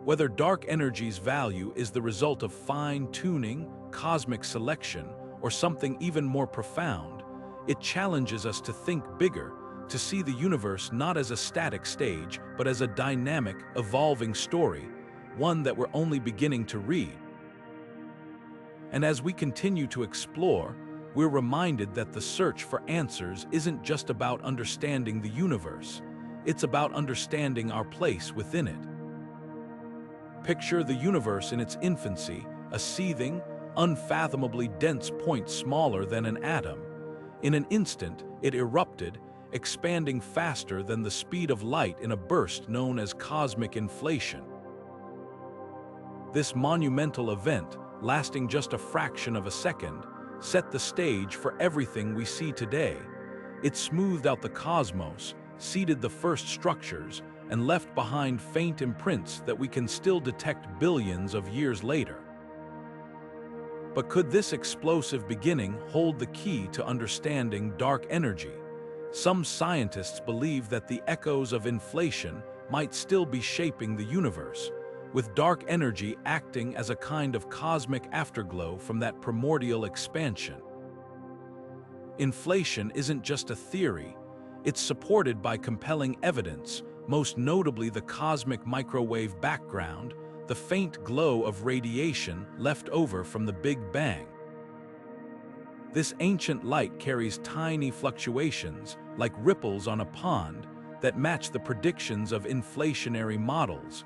S1: Whether dark energy's value is the result of fine-tuning, cosmic selection, or something even more profound, it challenges us to think bigger, to see the universe not as a static stage, but as a dynamic, evolving story, one that we're only beginning to read. And as we continue to explore, we're reminded that the search for answers isn't just about understanding the universe, it's about understanding our place within it. Picture the universe in its infancy, a seething, unfathomably dense point smaller than an atom. In an instant, it erupted, expanding faster than the speed of light in a burst known as cosmic inflation. This monumental event, lasting just a fraction of a second, set the stage for everything we see today. It smoothed out the cosmos, seeded the first structures, and left behind faint imprints that we can still detect billions of years later. But could this explosive beginning hold the key to understanding dark energy? Some scientists believe that the echoes of inflation might still be shaping the universe, with dark energy acting as a kind of cosmic afterglow from that primordial expansion. Inflation isn't just a theory, it's supported by compelling evidence, most notably the cosmic microwave background, the faint glow of radiation left over from the Big Bang. This ancient light carries tiny fluctuations, like ripples on a pond, that match the predictions of inflationary models.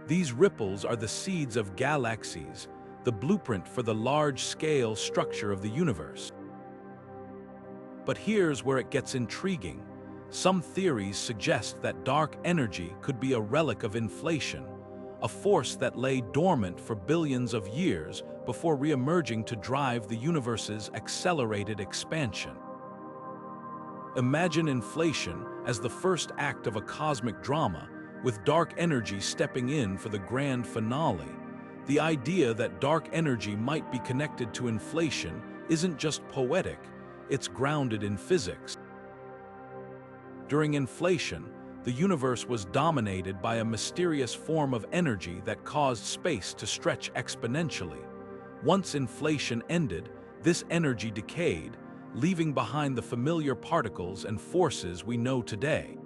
S1: These ripples are the seeds of galaxies, the blueprint for the large-scale structure of the universe. But here's where it gets intriguing. Some theories suggest that dark energy could be a relic of inflation, a force that lay dormant for billions of years before re-emerging to drive the universe's accelerated expansion. Imagine inflation as the first act of a cosmic drama, with dark energy stepping in for the grand finale. The idea that dark energy might be connected to inflation isn't just poetic, it's grounded in physics. During inflation, the universe was dominated by a mysterious form of energy that caused space to stretch exponentially. Once inflation ended, this energy decayed, leaving behind the familiar particles and forces we know today.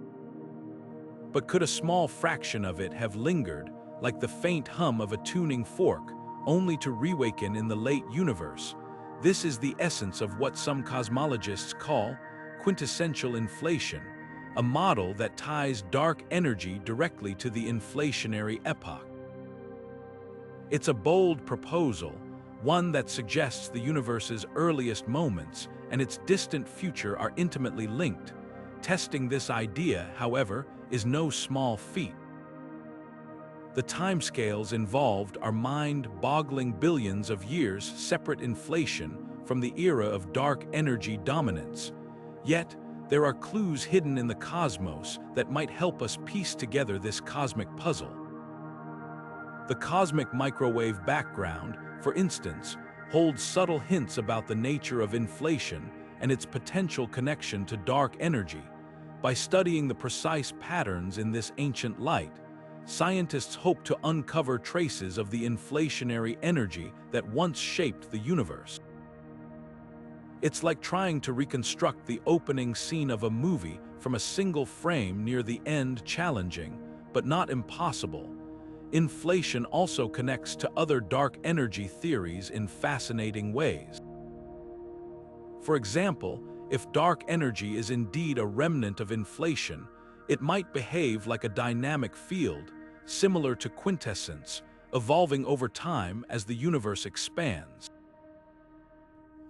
S1: But could a small fraction of it have lingered, like the faint hum of a tuning fork, only to reawaken in the late universe? This is the essence of what some cosmologists call quintessential inflation, a model that ties dark energy directly to the inflationary epoch. It's a bold proposal, one that suggests the universe's earliest moments and its distant future are intimately linked. Testing this idea, however, is no small feat. The timescales involved are mind-boggling, billions of years separate inflation from the era of dark energy dominance, Yet, there are clues hidden in the cosmos that might help us piece together this cosmic puzzle. The cosmic microwave background, for instance, holds subtle hints about the nature of inflation and its potential connection to dark energy. By studying the precise patterns in this ancient light, scientists hope to uncover traces of the inflationary energy that once shaped the universe. It's like trying to reconstruct the opening scene of a movie from a single frame near the end. Challenging, but not impossible. Inflation also connects to other dark energy theories in fascinating ways. For example, if dark energy is indeed a remnant of inflation, it might behave like a dynamic field, similar to quintessence, evolving over time as the universe expands.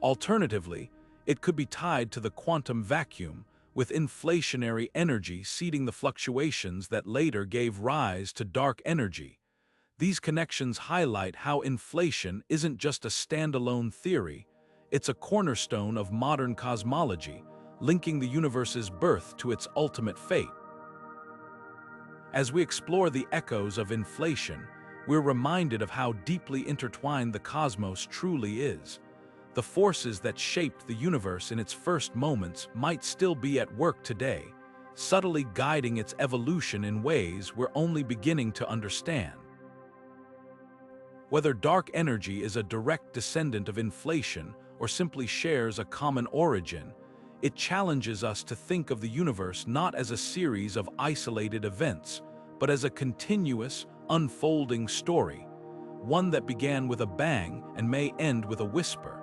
S1: Alternatively, it could be tied to the quantum vacuum, with inflationary energy seeding the fluctuations that later gave rise to dark energy. These connections highlight how inflation isn't just a standalone theory, it's a cornerstone of modern cosmology, linking the universe's birth to its ultimate fate. As we explore the echoes of inflation, we're reminded of how deeply intertwined the cosmos truly is. The forces that shaped the universe in its first moments might still be at work today, subtly guiding its evolution in ways we're only beginning to understand. Whether dark energy is a direct descendant of inflation or simply shares a common origin, it challenges us to think of the universe not as a series of isolated events, but as a continuous, unfolding story, one that began with a bang and may end with a whisper.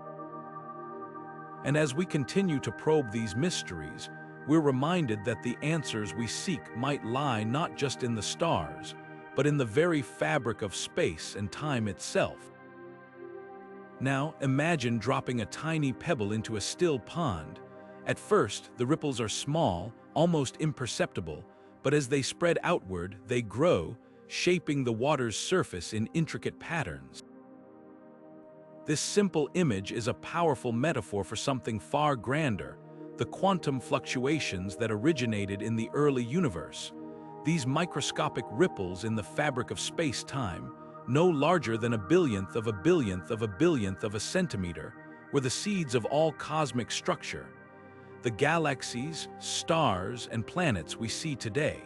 S1: And as we continue to probe these mysteries, we're reminded that the answers we seek might lie not just in the stars, but in the very fabric of space and time itself. Now, imagine dropping a tiny pebble into a still pond. At first, the ripples are small, almost imperceptible, but as they spread outward, they grow, shaping the water's surface in intricate patterns. This simple image is a powerful metaphor for something far grander, the quantum fluctuations that originated in the early universe. These microscopic ripples in the fabric of space-time, no larger than a billionth of a billionth of a billionth of a centimeter, were the seeds of all cosmic structure, the galaxies, stars, and planets we see today.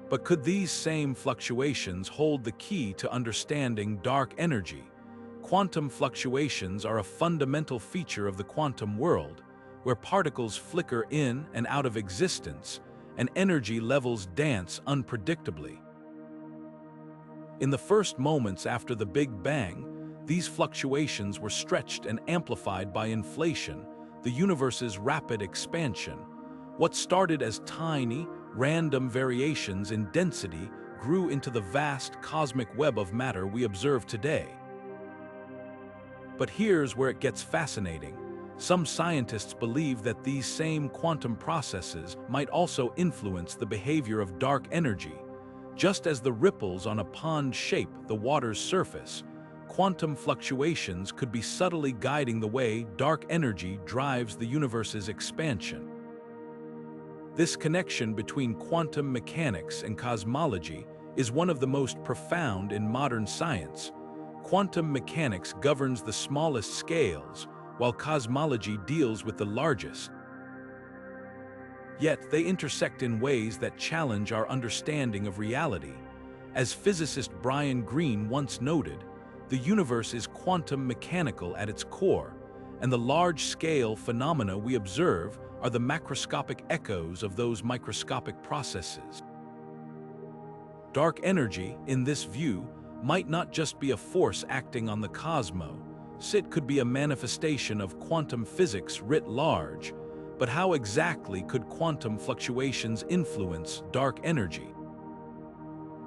S1: But could these same fluctuations hold the key to understanding dark energy? Quantum fluctuations are a fundamental feature of the quantum world, where particles flicker in and out of existence, and energy levels dance unpredictably. In the first moments after the Big Bang, these fluctuations were stretched and amplified by inflation, the universe's rapid expansion. What started as tiny, random variations in density grew into the vast cosmic web of matter we observe today. But here's where it gets fascinating. Some scientists believe that these same quantum processes might also influence the behavior of dark energy. Just as the ripples on a pond shape the water's surface, quantum fluctuations could be subtly guiding the way dark energy drives the universe's expansion. This connection between quantum mechanics and cosmology is one of the most profound in modern science. Quantum mechanics governs the smallest scales, while cosmology deals with the largest. Yet they intersect in ways that challenge our understanding of reality. As physicist Brian Greene once noted, the universe is quantum mechanical at its core, and the large-scale phenomena we observe are the macroscopic echoes of those microscopic processes. Dark energy, in this view, might not just be a force acting on the cosmos. It could be a manifestation of quantum physics writ large. But how exactly could quantum fluctuations influence dark energy?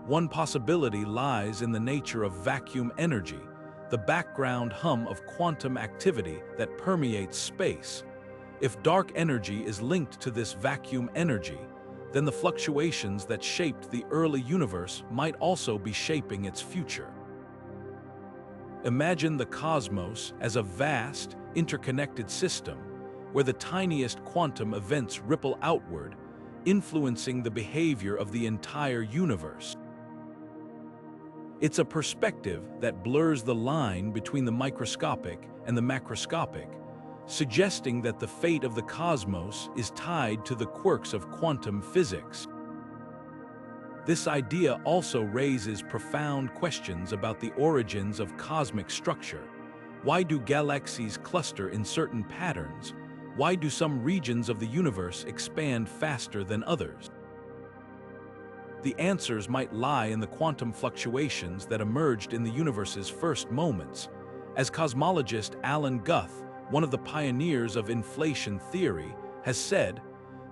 S1: One possibility lies in the nature of vacuum energy, the background hum of quantum activity that permeates space. If dark energy is linked to this vacuum energy, then the fluctuations that shaped the early universe might also be shaping its future. Imagine the cosmos as a vast, interconnected system, where the tiniest quantum events ripple outward, influencing the behavior of the entire universe. It's a perspective that blurs the line between the microscopic and the macroscopic, suggesting that the fate of the cosmos is tied to the quirks of quantum physics. This idea also raises profound questions about the origins of cosmic structure. Why do galaxies cluster in certain patterns? Why do some regions of the universe expand faster than others? The answers might lie in the quantum fluctuations that emerged in the universe's first moments. As cosmologist Alan Guth, one of the pioneers of inflation theory, has said,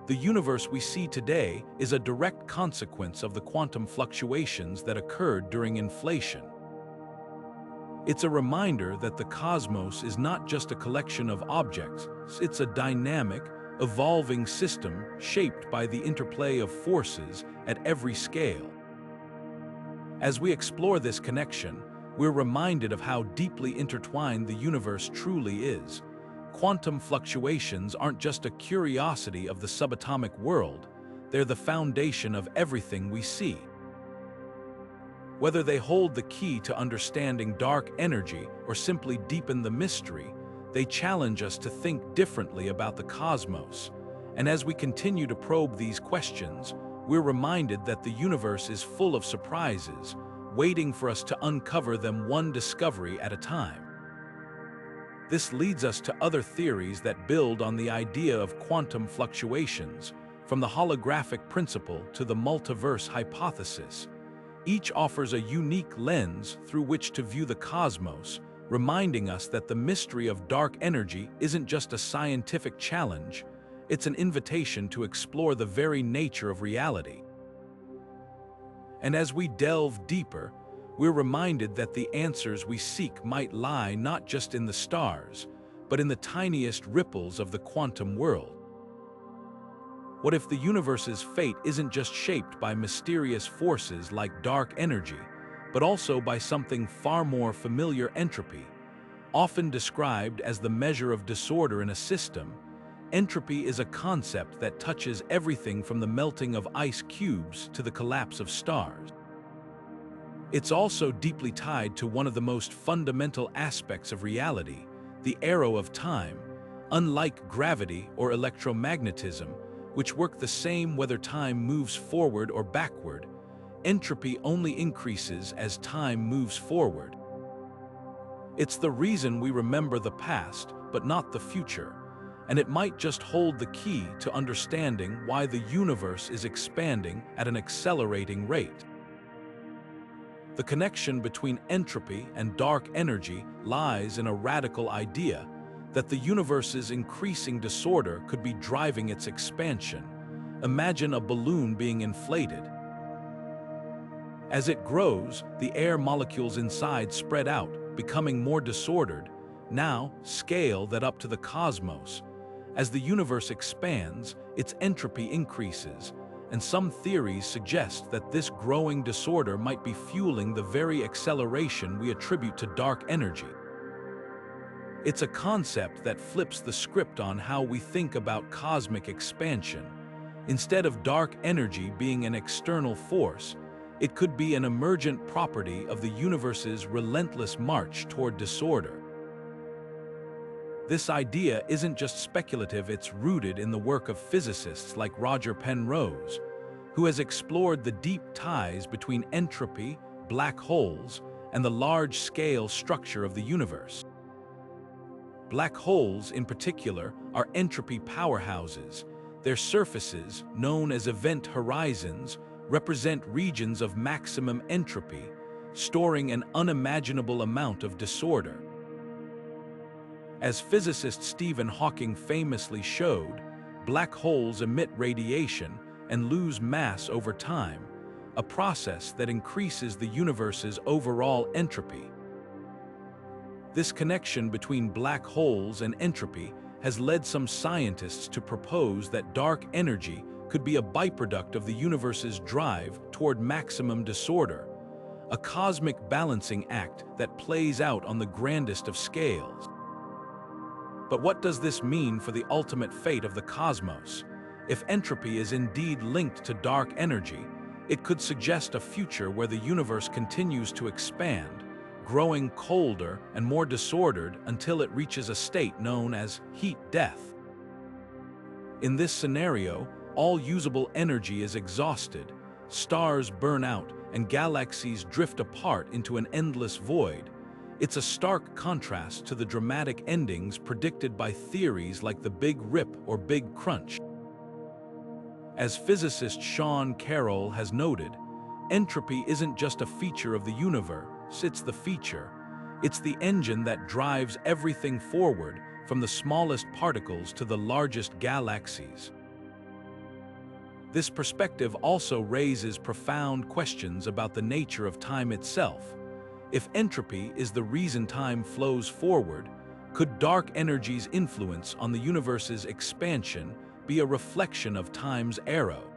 S1: the universe we see today is a direct consequence of the quantum fluctuations that occurred during inflation. It's a reminder that the cosmos is not just a collection of objects, it's a dynamic, evolving system shaped by the interplay of forces at every scale. As we explore this connection, we're reminded of how deeply intertwined the universe truly is. Quantum fluctuations aren't just a curiosity of the subatomic world, they're the foundation of everything we see. Whether they hold the key to understanding dark energy or simply deepen the mystery, they challenge us to think differently about the cosmos. And as we continue to probe these questions, we're reminded that the universe is full of surprises, waiting for us to uncover them one discovery at a time. This leads us to other theories that build on the idea of quantum fluctuations, from the holographic principle to the multiverse hypothesis. Each offers a unique lens through which to view the cosmos, reminding us that the mystery of dark energy isn't just a scientific challenge, it's an invitation to explore the very nature of reality. And as we delve deeper, we're reminded that the answers we seek might lie not just in the stars, but in the tiniest ripples of the quantum world. What if the universe's fate isn't just shaped by mysterious forces like dark energy, but also by something far more familiar: entropy? Often described as the measure of disorder in a system, entropy is a concept that touches everything from the melting of ice cubes to the collapse of stars. It's also deeply tied to one of the most fundamental aspects of reality, the arrow of time. Unlike gravity or electromagnetism, which work the same whether time moves forward or backward, entropy only increases as time moves forward. It's the reason we remember the past, but not the future, and it might just hold the key to understanding why the universe is expanding at an accelerating rate. The connection between entropy and dark energy lies in a radical idea that the universe's increasing disorder could be driving its expansion. Imagine a balloon being inflated. As it grows, the air molecules inside spread out, becoming more disordered. Now, scale that up to the cosmos. As the universe expands, its entropy increases, and some theories suggest that this growing disorder might be fueling the very acceleration we attribute to dark energy. It's a concept that flips the script on how we think about cosmic expansion. Instead of dark energy being an external force, it could be an emergent property of the universe's relentless march toward disorder. This idea isn't just speculative, it's rooted in the work of physicists like Roger Penrose, who has explored the deep ties between entropy, black holes, and the large-scale structure of the universe. Black holes, in particular, are entropy powerhouses. Their surfaces, known as event horizons, represent regions of maximum entropy, storing an unimaginable amount of disorder. As physicist Stephen Hawking famously showed, black holes emit radiation and lose mass over time, a process that increases the universe's overall entropy. This connection between black holes and entropy has led some scientists to propose that dark energy could be a byproduct of the universe's drive toward maximum disorder, a cosmic balancing act that plays out on the grandest of scales. But what does this mean for the ultimate fate of the cosmos? If entropy is indeed linked to dark energy, it could suggest a future where the universe continues to expand, growing colder and more disordered until it reaches a state known as heat death. In this scenario, all usable energy is exhausted, stars burn out, and galaxies drift apart into an endless void. It's a stark contrast to the dramatic endings predicted by theories like the Big Rip or Big Crunch. As physicist Sean Carroll has noted, entropy isn't just a feature of the universe, it's the feature. It's the engine that drives everything forward, from the smallest particles to the largest galaxies. This perspective also raises profound questions about the nature of time itself. If entropy is the reason time flows forward, could dark energy's influence on the universe's expansion be a reflection of time's arrow?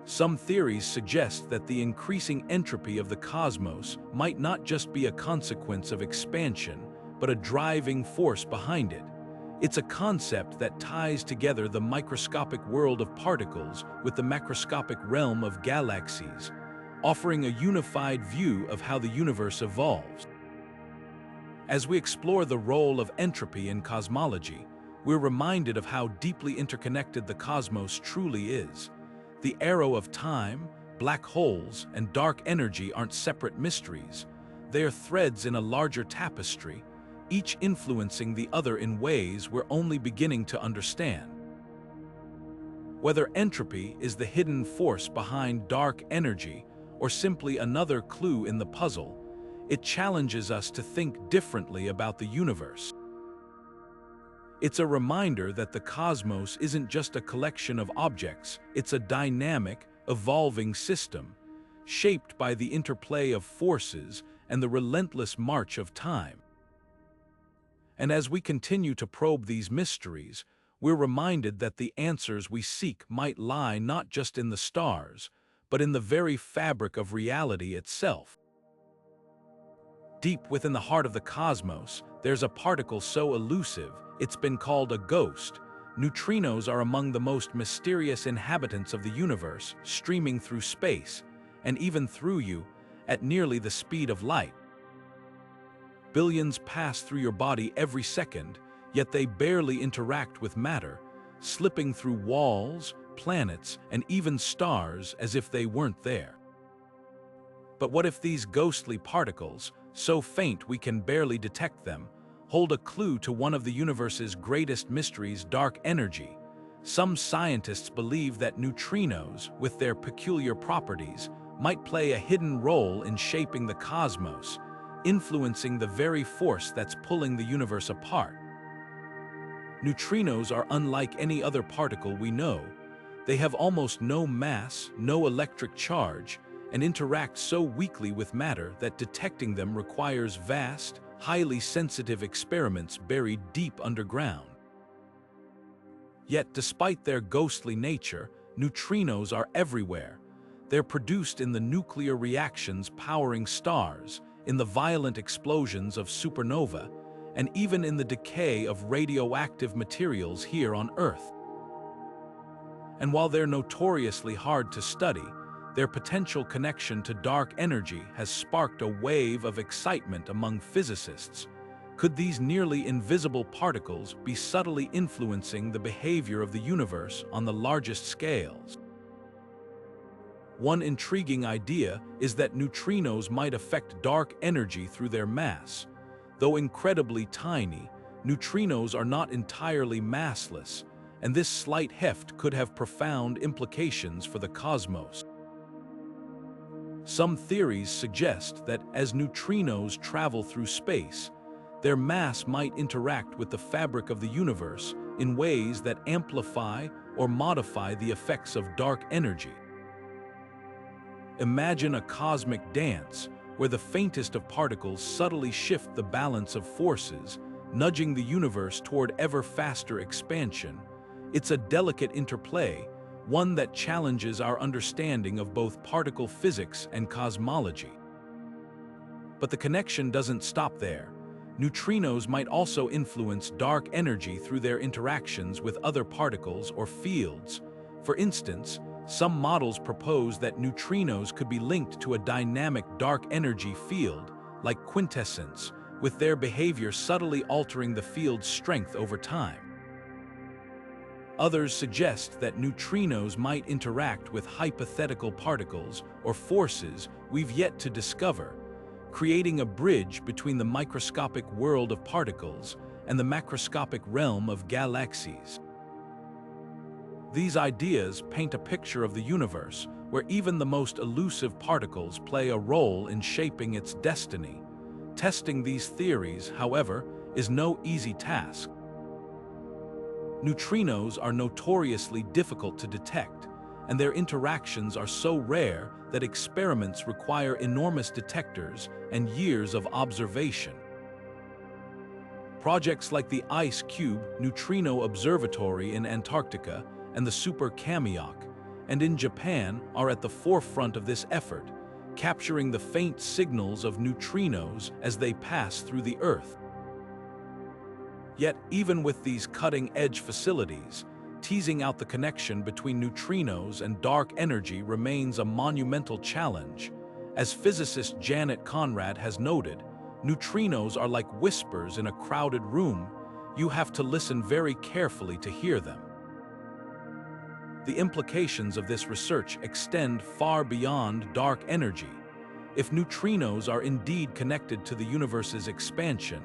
S1: Some theories suggest that the increasing entropy of the cosmos might not just be a consequence of expansion, but a driving force behind it. It's a concept that ties together the microscopic world of particles with the macroscopic realm of galaxies, offering a unified view of how the universe evolves. As we explore the role of entropy in cosmology, we're reminded of how deeply interconnected the cosmos truly is. The arrow of time, black holes, and dark energy aren't separate mysteries. They are threads in a larger tapestry, each influencing the other in ways we're only beginning to understand. Whether entropy is the hidden force behind dark energy or simply another clue in the puzzle, it challenges us to think differently about the universe. It's a reminder that the cosmos isn't just a collection of objects, it's a dynamic, evolving system, shaped by the interplay of forces and the relentless march of time. And as we continue to probe these mysteries, we're reminded that the answers we seek might lie not just in the stars, but in the very fabric of reality itself. Deep within the heart of the cosmos, there's a particle so elusive, it's been called a ghost. Neutrinos are among the most mysterious inhabitants of the universe, streaming through space, and even through you, at nearly the speed of light. Billions pass through your body every second, yet they barely interact with matter, slipping through walls, planets, and even stars as if they weren't there. But what if these ghostly particles, so faint we can barely detect them, hold a clue to one of the universe's greatest mysteries, dark energy? Some scientists believe that neutrinos, with their peculiar properties, might play a hidden role in shaping the cosmos, influencing the very force that's pulling the universe apart. Neutrinos are unlike any other particle we know. They have almost no mass, no electric charge, and interact so weakly with matter that detecting them requires vast, highly sensitive experiments buried deep underground. Yet, despite their ghostly nature, neutrinos are everywhere. They're produced in the nuclear reactions powering stars, in the violent explosions of supernovae, and even in the decay of radioactive materials here on Earth. And while they're notoriously hard to study, their potential connection to dark energy has sparked a wave of excitement among physicists. Could these nearly invisible particles be subtly influencing the behavior of the universe on the largest scales? One intriguing idea is that neutrinos might affect dark energy through their mass. Though incredibly tiny, neutrinos are not entirely massless, and this slight heft could have profound implications for the cosmos. Some theories suggest that as neutrinos travel through space, their mass might interact with the fabric of the universe in ways that amplify or modify the effects of dark energy. Imagine a cosmic dance where the faintest of particles subtly shift the balance of forces, nudging the universe toward ever faster expansion. It's a delicate interplay, one that challenges our understanding of both particle physics and cosmology. But the connection doesn't stop there. Neutrinos might also influence dark energy through their interactions with other particles or fields. For instance, some models propose that neutrinos could be linked to a dynamic dark energy field, like Quintessence, with their behavior subtly altering the field's strength over time. Others suggest that neutrinos might interact with hypothetical particles or forces we've yet to discover, creating a bridge between the microscopic world of particles and the macroscopic realm of galaxies. These ideas paint a picture of the universe where even the most elusive particles play a role in shaping its destiny. Testing these theories, however, is no easy task. Neutrinos are notoriously difficult to detect, and their interactions are so rare that experiments require enormous detectors and years of observation. Projects like the Ice Cube Neutrino Observatory in Antarctica and the Super Kamiok, and in Japan, are at the forefront of this effort, capturing the faint signals of neutrinos as they pass through the Earth. Yet, even with these cutting-edge facilities, teasing out the connection between neutrinos and dark energy remains a monumental challenge. As physicist Janet Conrad has noted, neutrinos are like whispers in a crowded room. You have to listen very carefully to hear them. The implications of this research extend far beyond dark energy. If neutrinos are indeed connected to the universe's expansion,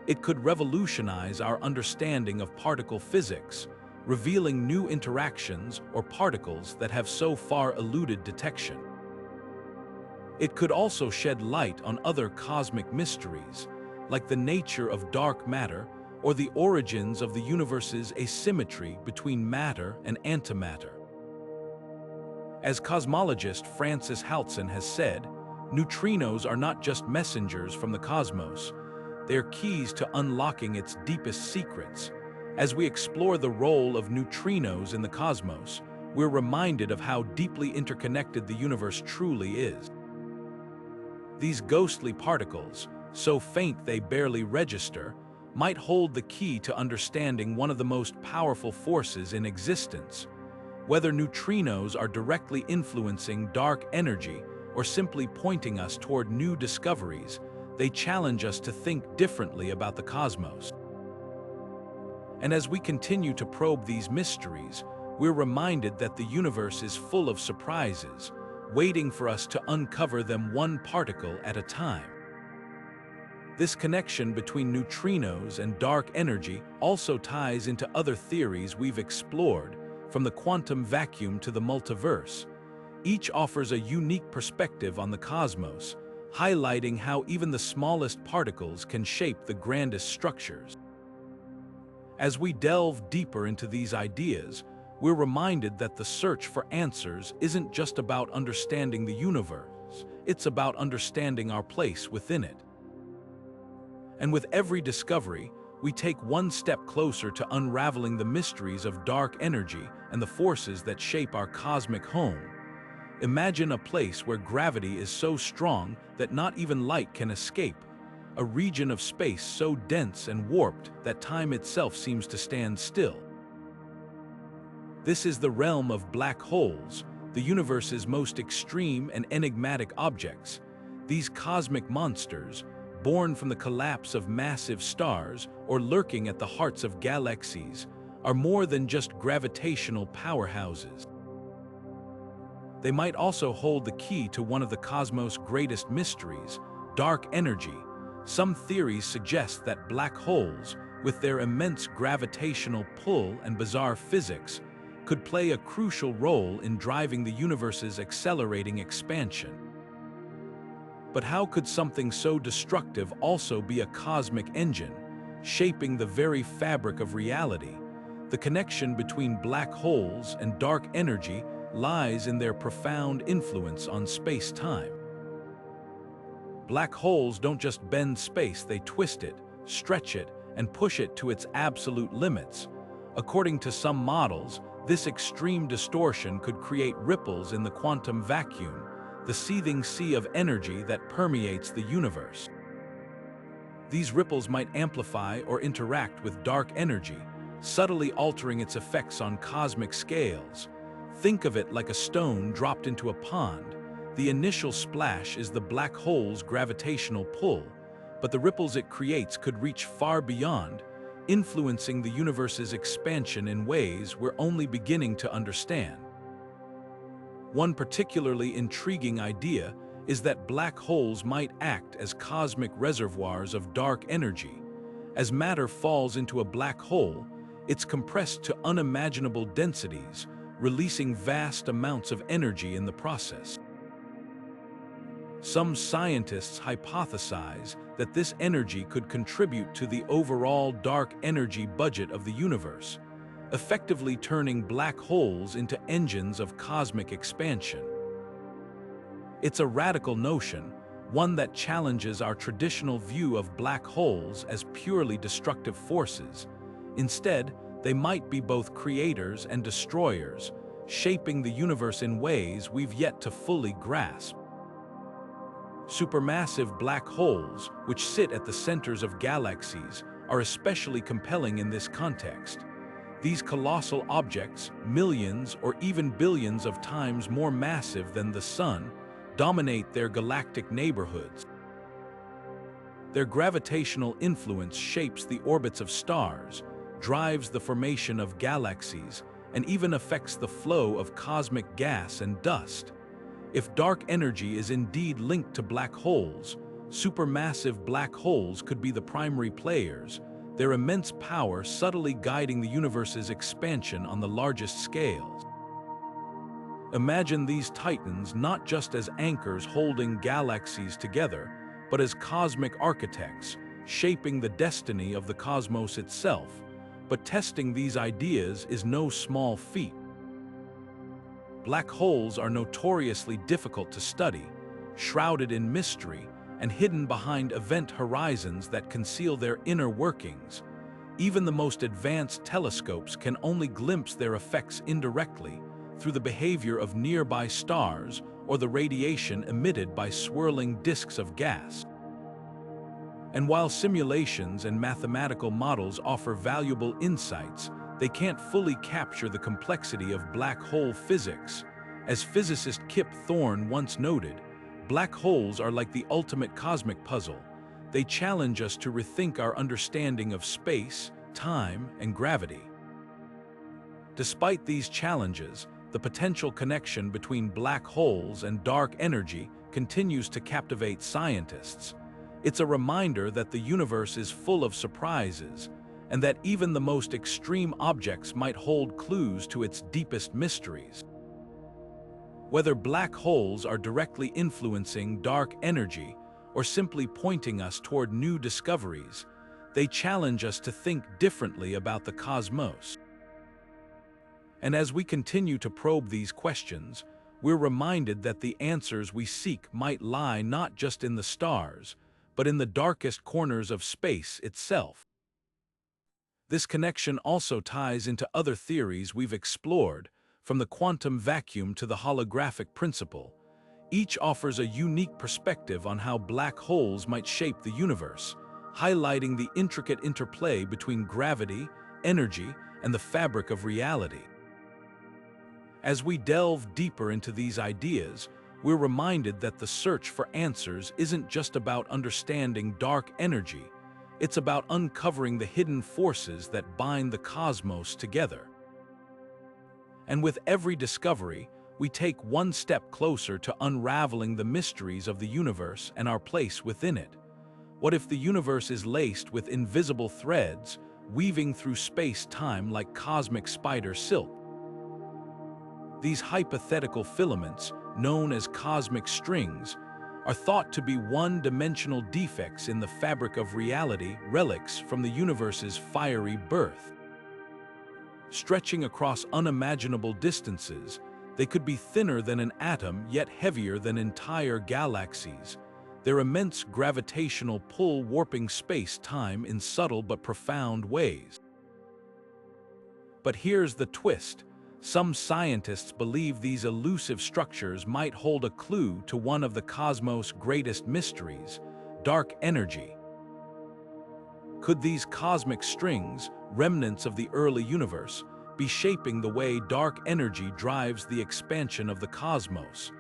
S1: it could revolutionize our understanding of particle physics, revealing new interactions or particles that have so far eluded detection. It could also shed light on other cosmic mysteries, like the nature of dark matter or the origins of the universe's asymmetry between matter and antimatter. As cosmologist Francis Haltson has said, neutrinos are not just messengers from the cosmos, they're keys to unlocking its deepest secrets. As we explore the role of neutrinos in the cosmos, we're reminded of how deeply interconnected the universe truly is. These ghostly particles, so faint they barely register, might hold the key to understanding one of the most powerful forces in existence. Whether neutrinos are directly influencing dark energy or simply pointing us toward new discoveries, they challenge us to think differently about the cosmos. And as we continue to probe these mysteries, we're reminded that the universe is full of surprises, waiting for us to uncover them one particle at a time. This connection between neutrinos and dark energy also ties into other theories we've explored, from the quantum vacuum to the multiverse. Each offers a unique perspective on the cosmos, highlighting how even the smallest particles can shape the grandest structures. As we delve deeper into these ideas, we're reminded that the search for answers isn't just about understanding the universe, it's about understanding our place within it. And with every discovery, we take one step closer to unraveling the mysteries of dark energy and the forces that shape our cosmic home. Imagine a place where gravity is so strong that not even light can escape, a region of space so dense and warped that time itself seems to stand still. This is the realm of black holes, the universe's most extreme and enigmatic objects. These cosmic monsters, born from the collapse of massive stars or lurking at the hearts of galaxies, are more than just gravitational powerhouses. They might also hold the key to one of the cosmos' greatest mysteries, dark energy. Some theories suggest that black holes, with their immense gravitational pull and bizarre physics, could play a crucial role in driving the universe's accelerating expansion. But how could something so destructive also be a cosmic engine, shaping the very fabric of reality? The connection between black holes and dark energy lies in their profound influence on space-time. Black holes don't just bend space, they twist it, stretch it, and push it to its absolute limits. According to some models, this extreme distortion could create ripples in the quantum vacuum, the seething sea of energy that permeates the universe. These ripples might amplify or interact with dark energy, subtly altering its effects on cosmic scales. Think of it like a stone dropped into a pond. The initial splash is the black hole's gravitational pull, but the ripples it creates could reach far beyond, influencing the universe's expansion in ways we're only beginning to understand. One particularly intriguing idea is that black holes might act as cosmic reservoirs of dark energy. As matter falls into a black hole, it's compressed to unimaginable densities, releasing vast amounts of energy in the process. Some scientists hypothesize that this energy could contribute to the overall dark energy budget of the universe, effectively turning black holes into engines of cosmic expansion. It's a radical notion, one that challenges our traditional view of black holes as purely destructive forces. Instead, they might be both creators and destroyers, shaping the universe in ways we've yet to fully grasp. Supermassive black holes, which sit at the centers of galaxies, are especially compelling in this context. These colossal objects, millions or even billions of times more massive than the Sun, dominate their galactic neighborhoods. Their gravitational influence shapes the orbits of stars, drives the formation of galaxies, and even affects the flow of cosmic gas and dust. If dark energy is indeed linked to black holes, supermassive black holes could be the primary players, their immense power subtly guiding the universe's expansion on the largest scales. Imagine these titans not just as anchors holding galaxies together, but as cosmic architects, shaping the destiny of the cosmos itself. But testing these ideas is no small feat. Black holes are notoriously difficult to study, shrouded in mystery, and hidden behind event horizons that conceal their inner workings. Even the most advanced telescopes can only glimpse their effects indirectly, through the behavior of nearby stars or the radiation emitted by swirling disks of gas. And while simulations and mathematical models offer valuable insights, they can't fully capture the complexity of black hole physics. As physicist Kip Thorne once noted, black holes are like the ultimate cosmic puzzle. They challenge us to rethink our understanding of space, time, and gravity. Despite these challenges, the potential connection between black holes and dark energy continues to captivate scientists. It's a reminder that the universe is full of surprises, and that even the most extreme objects might hold clues to its deepest mysteries. Whether black holes are directly influencing dark energy or simply pointing us toward new discoveries, they challenge us to think differently about the cosmos. And as we continue to probe these questions, we're reminded that the answers we seek might lie not just in the stars, but in the darkest corners of space itself. This connection also ties into other theories we've explored, from the quantum vacuum to the holographic principle. Each offers a unique perspective on how black holes might shape the universe, highlighting the intricate interplay between gravity, energy, and the fabric of reality. As we delve deeper into these ideas, we're reminded that the search for answers isn't just about understanding dark energy. It's about uncovering the hidden forces that bind the cosmos together. And with every discovery, we take one step closer to unraveling the mysteries of the universe and our place within it. What if the universe is laced with invisible threads, weaving through space-time like cosmic spider silk? These hypothetical filaments, known as cosmic strings, are thought to be one-dimensional defects in the fabric of reality, relics from the universe's fiery birth. Stretching across unimaginable distances, they could be thinner than an atom yet heavier than entire galaxies, their immense gravitational pull warping space-time in subtle but profound ways. But here's the twist. Some scientists believe these elusive structures might hold a clue to one of the cosmos' greatest mysteries, dark energy. Could these cosmic strings, remnants of the early universe, be shaping the way dark energy drives the expansion of the cosmos?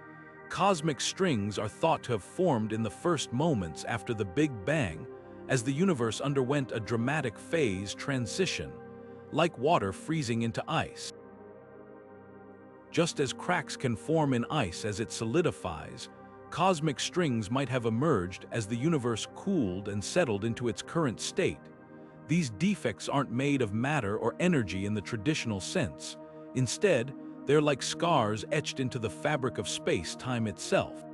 S1: Cosmic strings are thought to have formed in the first moments after the Big Bang, as the universe underwent a dramatic phase transition, like water freezing into ice. Just as cracks can form in ice as it solidifies, cosmic strings might have emerged as the universe cooled and settled into its current state. These defects aren't made of matter or energy in the traditional sense. Instead, they're like scars etched into the fabric of space-time itself.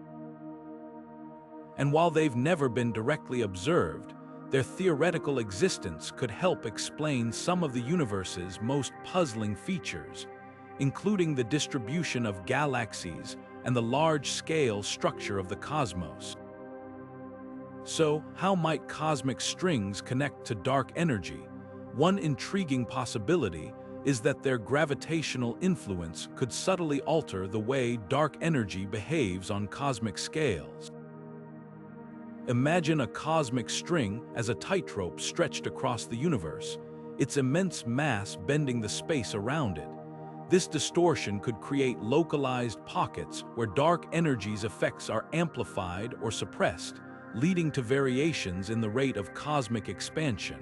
S1: And while they've never been directly observed, their theoretical existence could help explain some of the universe's most puzzling features, including the distribution of galaxies and the large-scale structure of the cosmos. So, how might cosmic strings connect to dark energy? One intriguing possibility is that their gravitational influence could subtly alter the way dark energy behaves on cosmic scales. Imagine a cosmic string as a tightrope stretched across the universe, its immense mass bending the space around it. This distortion could create localized pockets where dark energy's effects are amplified or suppressed, leading to variations in the rate of cosmic expansion.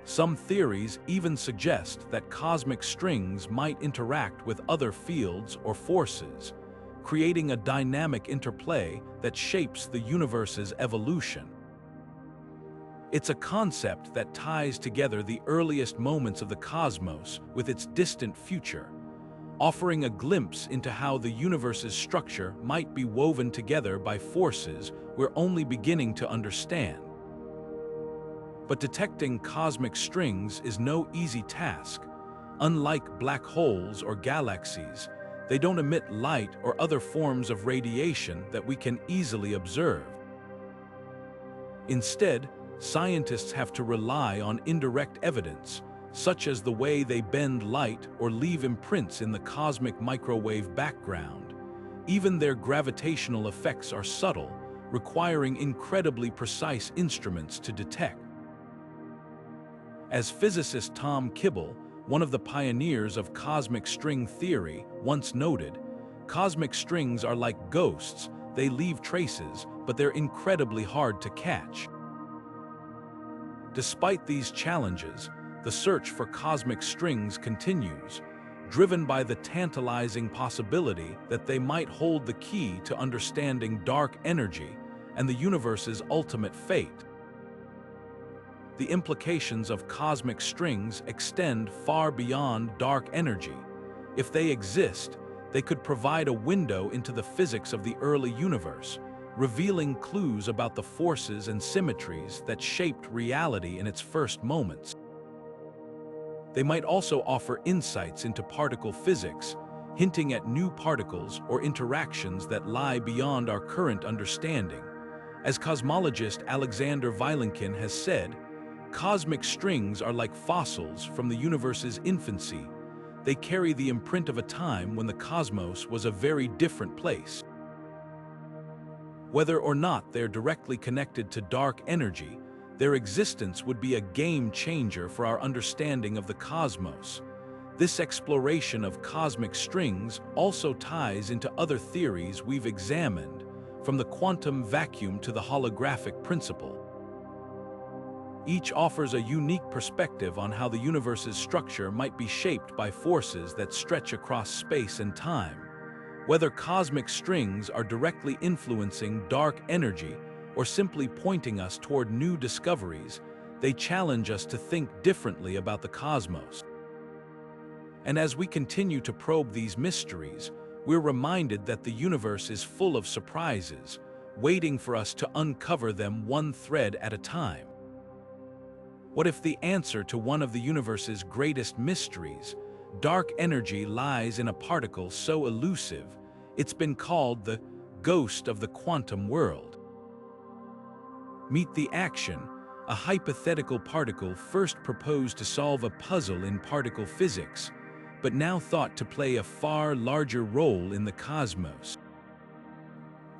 S1: Some theories even suggest that cosmic strings might interact with other fields or forces, creating a dynamic interplay that shapes the universe's evolution. It's a concept that ties together the earliest moments of the cosmos with its distant future, offering a glimpse into how the universe's structure might be woven together by forces we're only beginning to understand. But detecting cosmic strings is no easy task. Unlike black holes or galaxies, they don't emit light or other forms of radiation that we can easily observe. Instead, scientists have to rely on indirect evidence, such as the way they bend light or leave imprints in the cosmic microwave background. Even their gravitational effects are subtle, requiring incredibly precise instruments to detect. As physicist Tom Kibble, one of the pioneers of cosmic string theory, once noted, cosmic strings are like ghosts. They leave traces, but they're incredibly hard to catch. Despite these challenges, the search for cosmic strings continues, driven by the tantalizing possibility that they might hold the key to understanding dark energy and the universe's ultimate fate. The implications of cosmic strings extend far beyond dark energy. If they exist, they could provide a window into the physics of the early universe, revealing clues about the forces and symmetries that shaped reality in its first moments. They might also offer insights into particle physics, hinting at new particles or interactions that lie beyond our current understanding. As cosmologist Alexander Vilenkin has said, cosmic strings are like fossils from the universe's infancy. They carry the imprint of a time when the cosmos was a very different place. Whether or not they're directly connected to dark energy, their existence would be a game changer for our understanding of the cosmos. This exploration of cosmic strings also ties into other theories we've examined, from the quantum vacuum to the holographic principle. Each offers a unique perspective on how the universe's structure might be shaped by forces that stretch across space and time. Whether cosmic strings are directly influencing dark energy or simply pointing us toward new discoveries, they challenge us to think differently about the cosmos. And as we continue to probe these mysteries, we're reminded that the universe is full of surprises, waiting for us to uncover them one thread at a time. What if the answer to one of the universe's greatest mysteries, dark energy, lies in a particle so elusive, it's been called the ghost of the quantum world? Meet the action, a hypothetical particle first proposed to solve a puzzle in particle physics, but now thought to play a far larger role in the cosmos.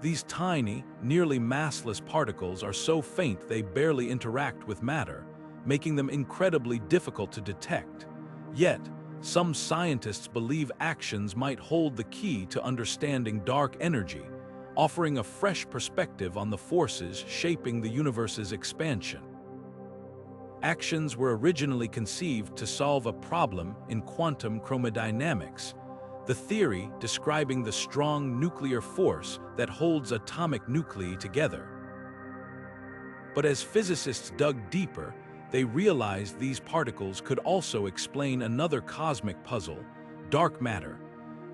S1: These tiny, nearly massless particles are so faint they barely interact with matter, making them incredibly difficult to detect. Yet, some scientists believe actions might hold the key to understanding dark energy, offering a fresh perspective on the forces shaping the universe's expansion. Actions were originally conceived to solve a problem in quantum chromodynamics, the theory describing the strong nuclear force that holds atomic nuclei together. But as physicists dug deeper, they realized these particles could also explain another cosmic puzzle, dark matter.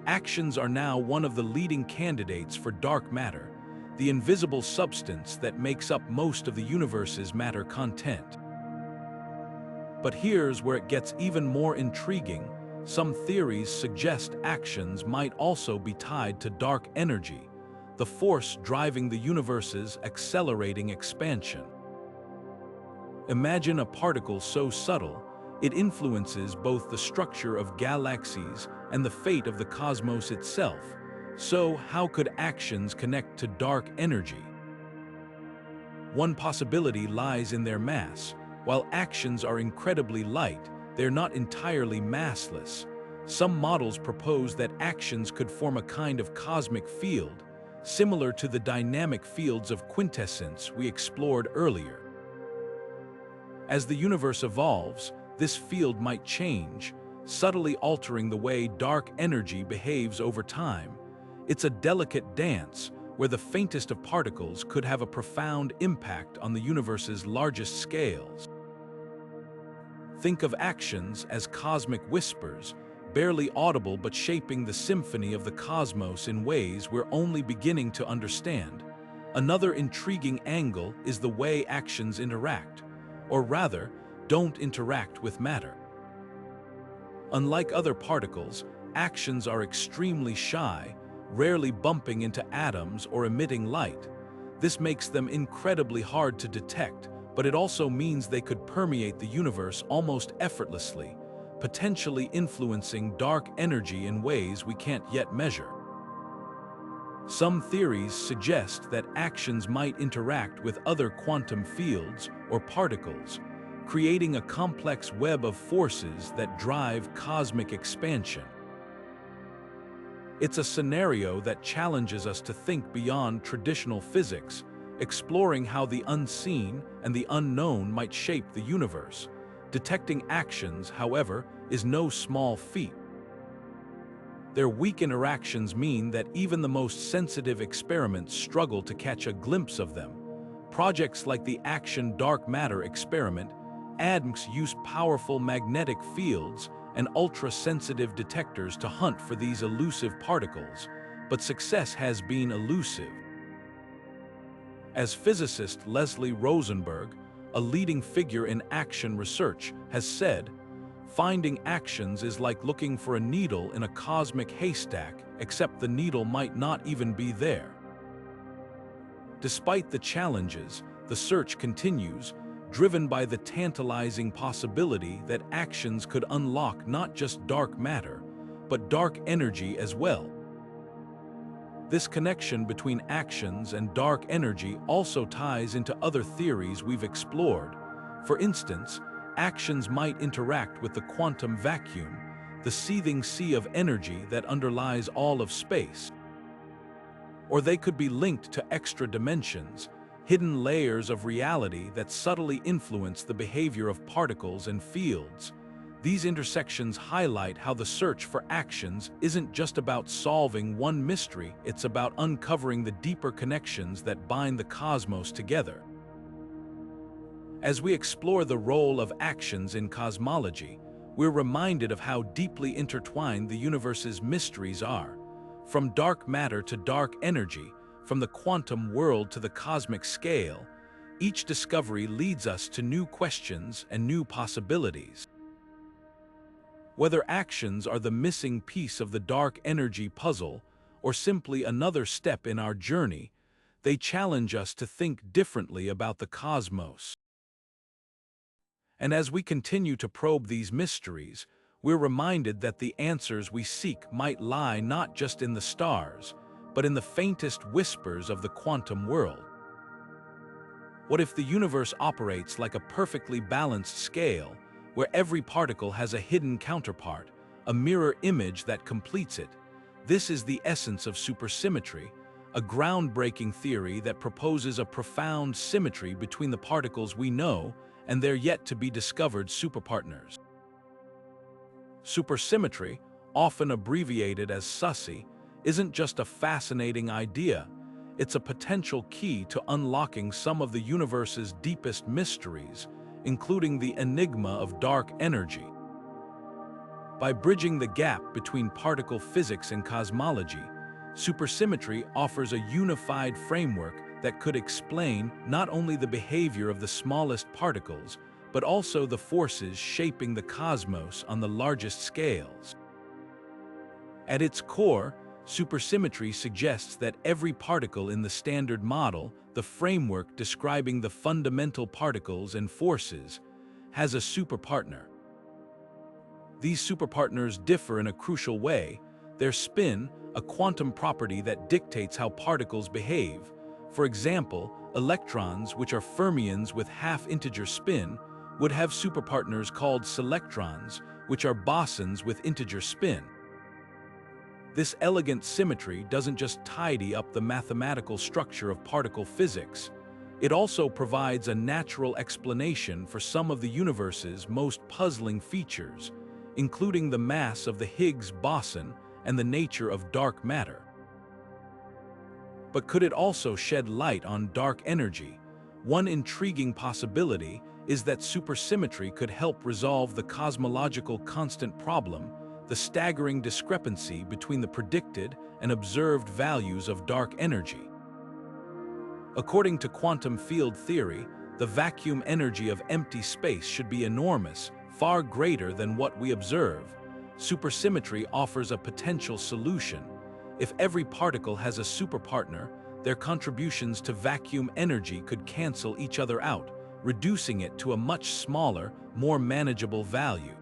S1: Actions are now one of the leading candidates for dark matter, the invisible substance that makes up most of the universe's matter content. But here's where it gets even more intriguing. Some theories suggest actions might also be tied to dark energy, the force driving the universe's accelerating expansion. Imagine a particle so subtle, it influences both the structure of galaxies and the fate of the cosmos itself. So, how could actions connect to dark energy? One possibility lies in their mass. While actions are incredibly light, they're not entirely massless. Some models propose that actions could form a kind of cosmic field, similar to the dynamic fields of quintessence we explored earlier. As the universe evolves, this field might change, subtly altering the way dark energy behaves over time. It's a delicate dance where the faintest of particles could have a profound impact on the universe's largest scales. Think of actions as cosmic whispers, barely audible but shaping the symphony of the cosmos in ways we're only beginning to understand. Another intriguing angle is the way actions interact, or rather, don't interact with matter. Unlike other particles, actions are extremely shy, rarely bumping into atoms or emitting light. This makes them incredibly hard to detect, but it also means they could permeate the universe almost effortlessly, potentially influencing dark energy in ways we can't yet measure. Some theories suggest that actions might interact with other quantum fields or particles, creating a complex web of forces that drive cosmic expansion. It's a scenario that challenges us to think beyond traditional physics, exploring how the unseen and the unknown might shape the universe. Detecting actions, however, is no small feat. Their weak interactions mean that even the most sensitive experiments struggle to catch a glimpse of them. Projects like the Action Dark Matter experiment, ADMS, use powerful magnetic fields and ultra-sensitive detectors to hunt for these elusive particles, but success has been elusive. As physicist Leslie Rosenberg, a leading figure in action research, has said, finding actions is like looking for a needle in a cosmic haystack, except the needle might not even be there. Despite the challenges, the search continues, driven by the tantalizing possibility that actions could unlock not just dark matter, but dark energy as well. This connection between actions and dark energy also ties into other theories we've explored. For instance, actions might interact with the quantum vacuum, the seething sea of energy that underlies all of space. Or they could be linked to extra dimensions, hidden layers of reality that subtly influence the behavior of particles and fields. These intersections highlight how the search for actions isn't just about solving one mystery, it's about uncovering the deeper connections that bind the cosmos together. As we explore the role of actions in cosmology, we're reminded of how deeply intertwined the universe's mysteries are. From dark matter to dark energy, from the quantum world to the cosmic scale, each discovery leads us to new questions and new possibilities. Whether actions are the missing piece of the dark energy puzzle or simply another step in our journey, they challenge us to think differently about the cosmos. And as we continue to probe these mysteries, we're reminded that the answers we seek might lie not just in the stars, but but in the faintest whispers of the quantum world. What if the universe operates like a perfectly balanced scale, where every particle has a hidden counterpart, a mirror image that completes it? This is the essence of supersymmetry, a groundbreaking theory that proposes a profound symmetry between the particles we know and their yet-to-be-discovered superpartners. Supersymmetry, often abbreviated as SUSY, isn't just a fascinating idea, it's a potential key to unlocking some of the universe's deepest mysteries, including the enigma of dark energy. By bridging the gap between particle physics and cosmology, supersymmetry offers a unified framework that could explain not only the behavior of the smallest particles, but also the forces shaping the cosmos on the largest scales. At its core, supersymmetry suggests that every particle in the Standard Model, the framework describing the fundamental particles and forces, has a superpartner. These superpartners differ in a crucial way: their spin, a quantum property that dictates how particles behave. For example, electrons, which are fermions with half-integer spin, would have superpartners called selectrons, which are bosons with integer spin. This elegant symmetry doesn't just tidy up the mathematical structure of particle physics, it also provides a natural explanation for some of the universe's most puzzling features, including the mass of the Higgs boson and the nature of dark matter. But could it also shed light on dark energy? One intriguing possibility is that supersymmetry could help resolve the cosmological constant problem, the staggering discrepancy between the predicted and observed values of dark energy. According to quantum field theory, the vacuum energy of empty space should be enormous, far greater than what we observe. Supersymmetry offers a potential solution. If every particle has a superpartner, their contributions to vacuum energy could cancel each other out, reducing it to a much smaller, more manageable value.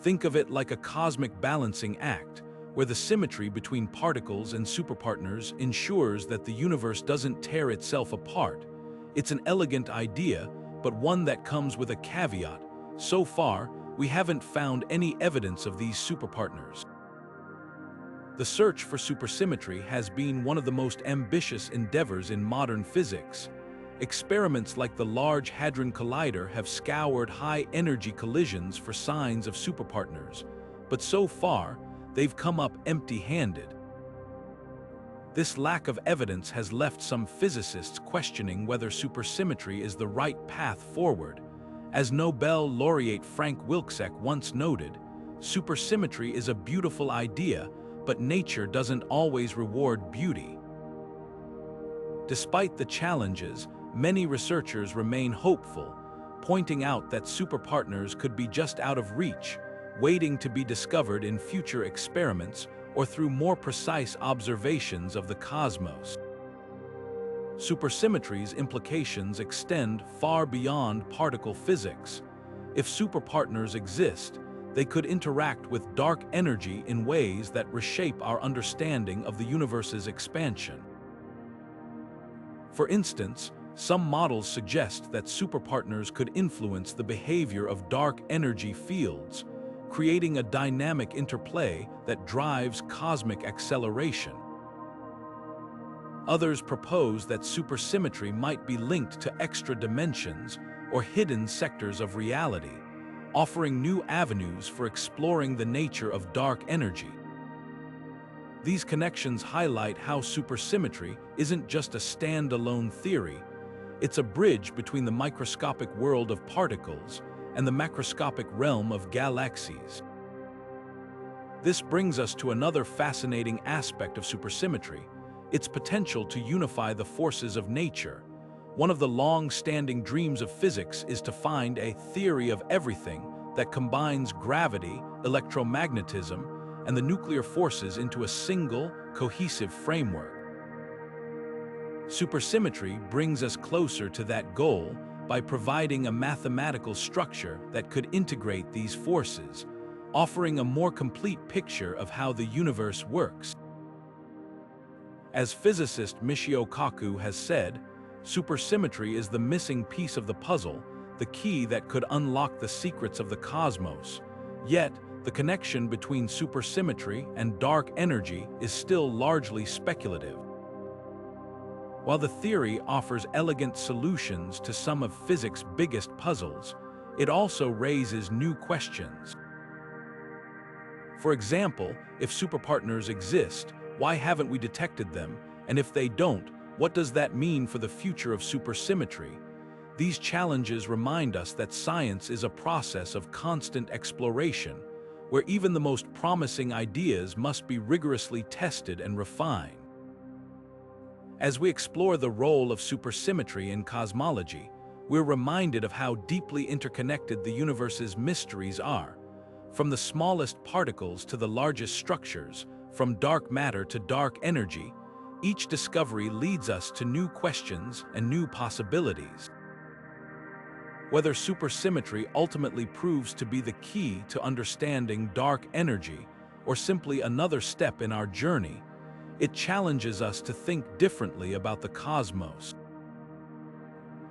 S1: Think of it like a cosmic balancing act, where the symmetry between particles and superpartners ensures that the universe doesn't tear itself apart. It's an elegant idea, but one that comes with a caveat. So far, we haven't found any evidence of these superpartners. The search for supersymmetry has been one of the most ambitious endeavors in modern physics. Experiments like the Large Hadron Collider have scoured high-energy collisions for signs of superpartners, but so far, they've come up empty-handed. This lack of evidence has left some physicists questioning whether supersymmetry is the right path forward. As Nobel laureate Frank Wilczek once noted, supersymmetry is a beautiful idea, but nature doesn't always reward beauty. Despite the challenges, many researchers remain hopeful, pointing out that superpartners could be just out of reach, waiting to be discovered in future experiments or through more precise observations of the cosmos. Supersymmetry's implications extend far beyond particle physics. If superpartners exist, they could interact with dark energy in ways that reshape our understanding of the universe's expansion. For instance, some models suggest that superpartners could influence the behavior of dark energy fields, creating a dynamic interplay that drives cosmic acceleration. Others propose that supersymmetry might be linked to extra dimensions or hidden sectors of reality, offering new avenues for exploring the nature of dark energy. These connections highlight how supersymmetry isn't just a standalone theory, it's a bridge between the microscopic world of particles and the macroscopic realm of galaxies. This brings us to another fascinating aspect of supersymmetry, its potential to unify the forces of nature. One of the long-standing dreams of physics is to find a theory of everything that combines gravity, electromagnetism, and the nuclear forces into a single, cohesive framework. Supersymmetry brings us closer to that goal by providing a mathematical structure that could integrate these forces, offering a more complete picture of how the universe works. As physicist Michio Kaku has said, supersymmetry is the missing piece of the puzzle, the key that could unlock the secrets of the cosmos. Yet, the connection between supersymmetry and dark energy is still largely speculative. While the theory offers elegant solutions to some of physics' biggest puzzles, it also raises new questions. For example, if superpartners exist, why haven't we detected them? And if they don't, what does that mean for the future of supersymmetry? These challenges remind us that science is a process of constant exploration, where even the most promising ideas must be rigorously tested and refined. As we explore the role of supersymmetry in cosmology, we're reminded of how deeply interconnected the universe's mysteries are. From the smallest particles to the largest structures, from dark matter to dark energy, each discovery leads us to new questions and new possibilities. Whether supersymmetry ultimately proves to be the key to understanding dark energy or simply another step in our journey, it challenges us to think differently about the cosmos.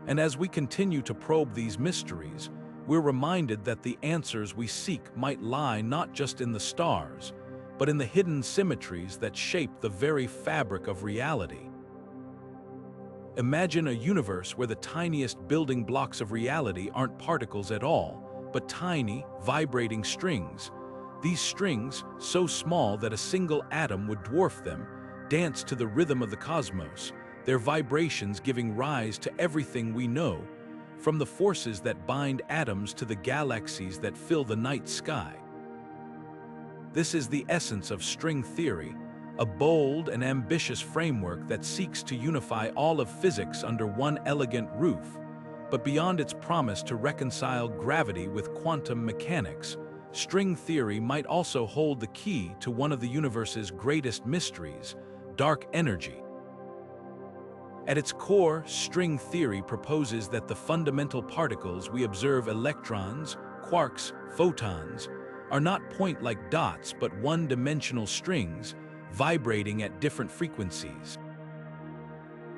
S1: And as we continue to probe these mysteries, we're reminded that the answers we seek might lie not just in the stars, but in the hidden symmetries that shape the very fabric of reality. Imagine a universe where the tiniest building blocks of reality aren't particles at all, but tiny, vibrating strings. These strings, so small that a single atom would dwarf them, dance to the rhythm of the cosmos, their vibrations giving rise to everything we know, from the forces that bind atoms to the galaxies that fill the night sky. This is the essence of string theory, a bold and ambitious framework that seeks to unify all of physics under one elegant roof. But beyond its promise to reconcile gravity with quantum mechanics, string theory might also hold the key to one of the universe's greatest mysteries, dark energy. At its core, string theory proposes that the fundamental particles we observe, electrons, quarks, photons, are not point-like dots but one-dimensional strings vibrating at different frequencies.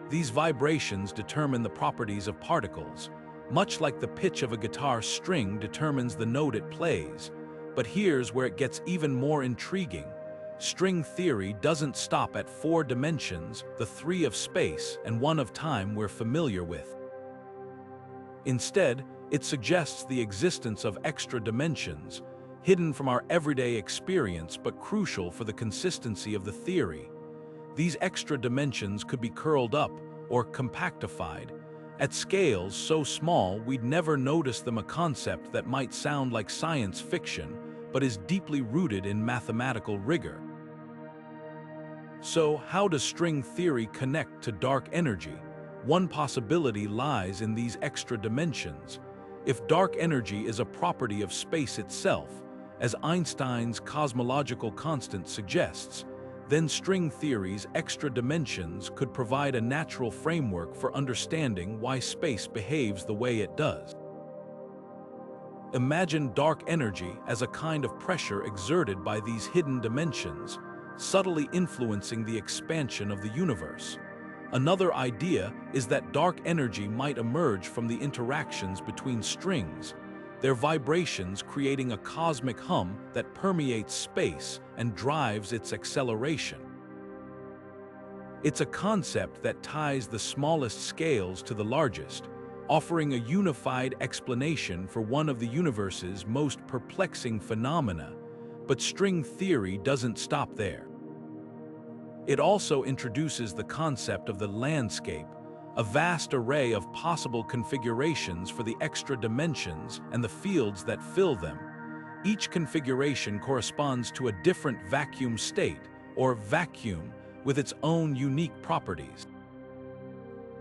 S1: These vibrations determine the properties of particles, much like the pitch of a guitar string determines the note it plays. But here's where it gets even more intriguing. String theory doesn't stop at 4 dimensions, the 3 of space and 1 of time we're familiar with. Instead, it suggests the existence of extra dimensions, hidden from our everyday experience but crucial for the consistency of the theory. These extra dimensions could be curled up or compactified, at scales so small we'd never notice them, a concept that might sound like science fiction but is deeply rooted in mathematical rigor. So, how does string theory connect to dark energy? One possibility lies in these extra dimensions. If dark energy is a property of space itself, as Einstein's cosmological constant suggests, then string theory's extra dimensions could provide a natural framework for understanding why space behaves the way it does. Imagine dark energy as a kind of pressure exerted by these hidden dimensions, subtly influencing the expansion of the universe. Another idea is that dark energy might emerge from the interactions between strings, their vibrations creating a cosmic hum that permeates space and drives its acceleration. It's a concept that ties the smallest scales to the largest, offering a unified explanation for one of the universe's most perplexing phenomena. But string theory doesn't stop there. It also introduces the concept of the landscape, a vast array of possible configurations for the extra dimensions and the fields that fill them. Each configuration corresponds to a different vacuum state, or vacuum, with its own unique properties.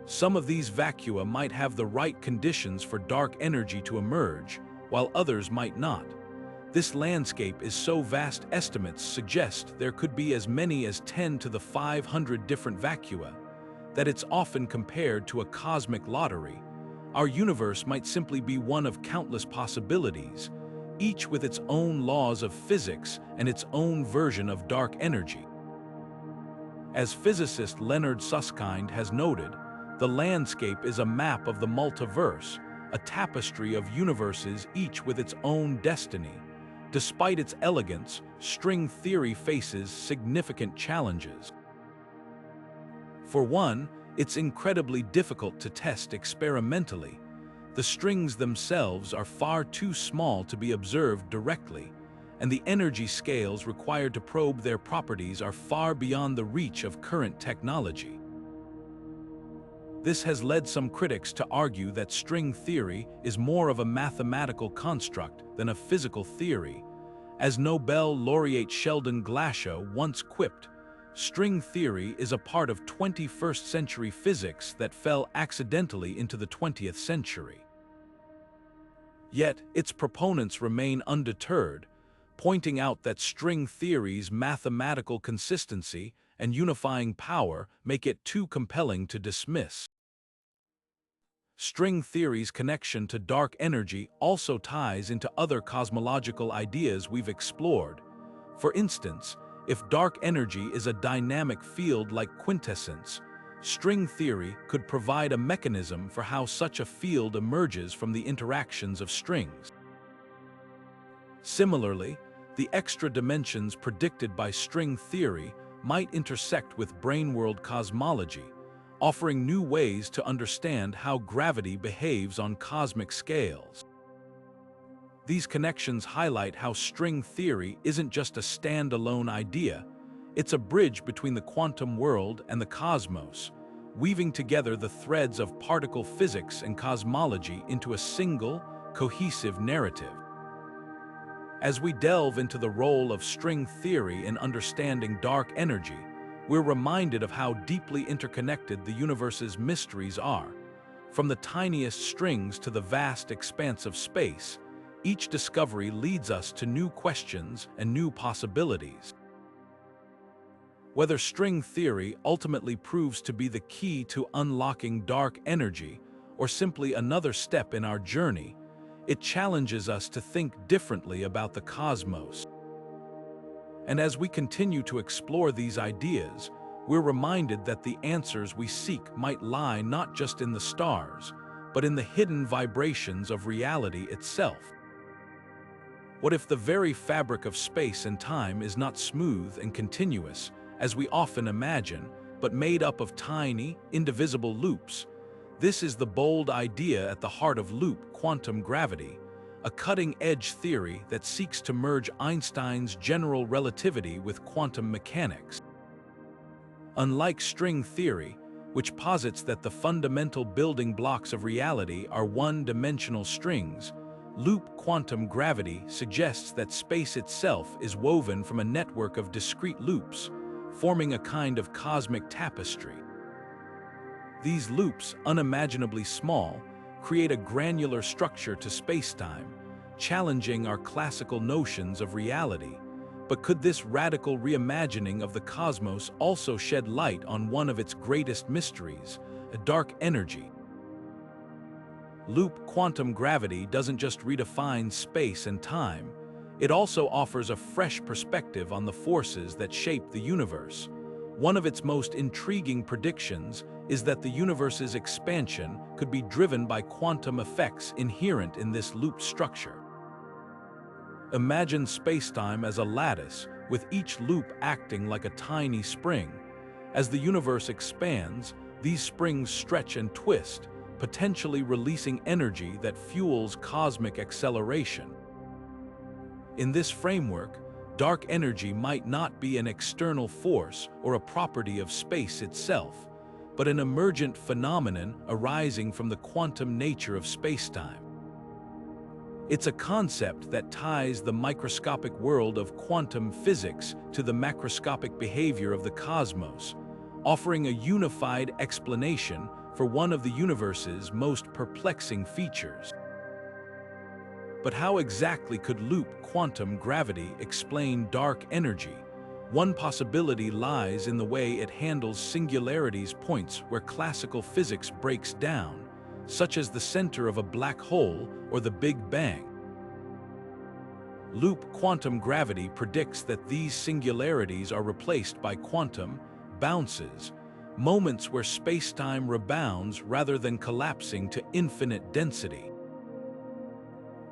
S1: Some of these vacua might have the right conditions for dark energy to emerge, while others might not. This landscape is so vast, estimates suggest there could be as many as 10 to the 500 different vacua, that it's often compared to a cosmic lottery. Our universe might simply be one of countless possibilities, each with its own laws of physics and its own version of dark energy. As physicist Leonard Susskind has noted, the landscape is a map of the multiverse, a tapestry of universes each with its own destiny. Despite its elegance, string theory faces significant challenges. For one, it's incredibly difficult to test experimentally. The strings themselves are far too small to be observed directly, and the energy scales required to probe their properties are far beyond the reach of current technology. This has led some critics to argue that string theory is more of a mathematical construct than a physical theory. As Nobel laureate Sheldon Glashow once quipped, string theory is a part of 21st century physics that fell accidentally into the 20th century. Yet, its proponents remain undeterred, pointing out that string theory's mathematical consistency and unifying power make it too compelling to dismiss. String theory's connection to dark energy also ties into other cosmological ideas we've explored. For instance, if dark energy is a dynamic field like quintessence, string theory could provide a mechanism for how such a field emerges from the interactions of strings. Similarly, the extra dimensions predicted by string theory might intersect with brainworld cosmology, offering new ways to understand how gravity behaves on cosmic scales. These connections highlight how string theory isn't just a standalone idea, it's a bridge between the quantum world and the cosmos, weaving together the threads of particle physics and cosmology into a single, cohesive narrative. As we delve into the role of string theory in understanding dark energy, we're reminded of how deeply interconnected the universe's mysteries are. From the tiniest strings to the vast expanse of space, each discovery leads us to new questions and new possibilities. Whether string theory ultimately proves to be the key to unlocking dark energy or simply another step in our journey, it challenges us to think differently about the cosmos. And as we continue to explore these ideas, we're reminded that the answers we seek might lie not just in the stars, but in the hidden vibrations of reality itself. What if the very fabric of space and time is not smooth and continuous, as we often imagine, but made up of tiny, indivisible loops? This is the bold idea at the heart of loop quantum gravity, a cutting-edge theory that seeks to merge Einstein's general relativity with quantum mechanics. Unlike string theory, which posits that the fundamental building blocks of reality are one-dimensional strings, loop quantum gravity suggests that space itself is woven from a network of discrete loops, forming a kind of cosmic tapestry. These loops, unimaginably small, create a granular structure to spacetime, challenging our classical notions of reality. But could this radical reimagining of the cosmos also shed light on one of its greatest mysteries, a dark energy? Loop quantum gravity doesn't just redefine space and time, it also offers a fresh perspective on the forces that shape the universe. One of its most intriguing predictions is that the universe's expansion could be driven by quantum effects inherent in this loop structure. Imagine spacetime as a lattice, with each loop acting like a tiny spring. As the universe expands, these springs stretch and twist, potentially releasing energy that fuels cosmic acceleration. In this framework, dark energy might not be an external force or a property of space itself, but an emergent phenomenon arising from the quantum nature of spacetime. It's a concept that ties the microscopic world of quantum physics to the macroscopic behavior of the cosmos, offering a unified explanation for one of the universe's most perplexing features. But how exactly could loop quantum gravity explain dark energy? One possibility lies in the way it handles singularities, points where classical physics breaks down, such as the center of a black hole or the Big Bang. Loop quantum gravity predicts that these singularities are replaced by quantum, bounces, moments where space-time rebounds rather than collapsing to infinite density.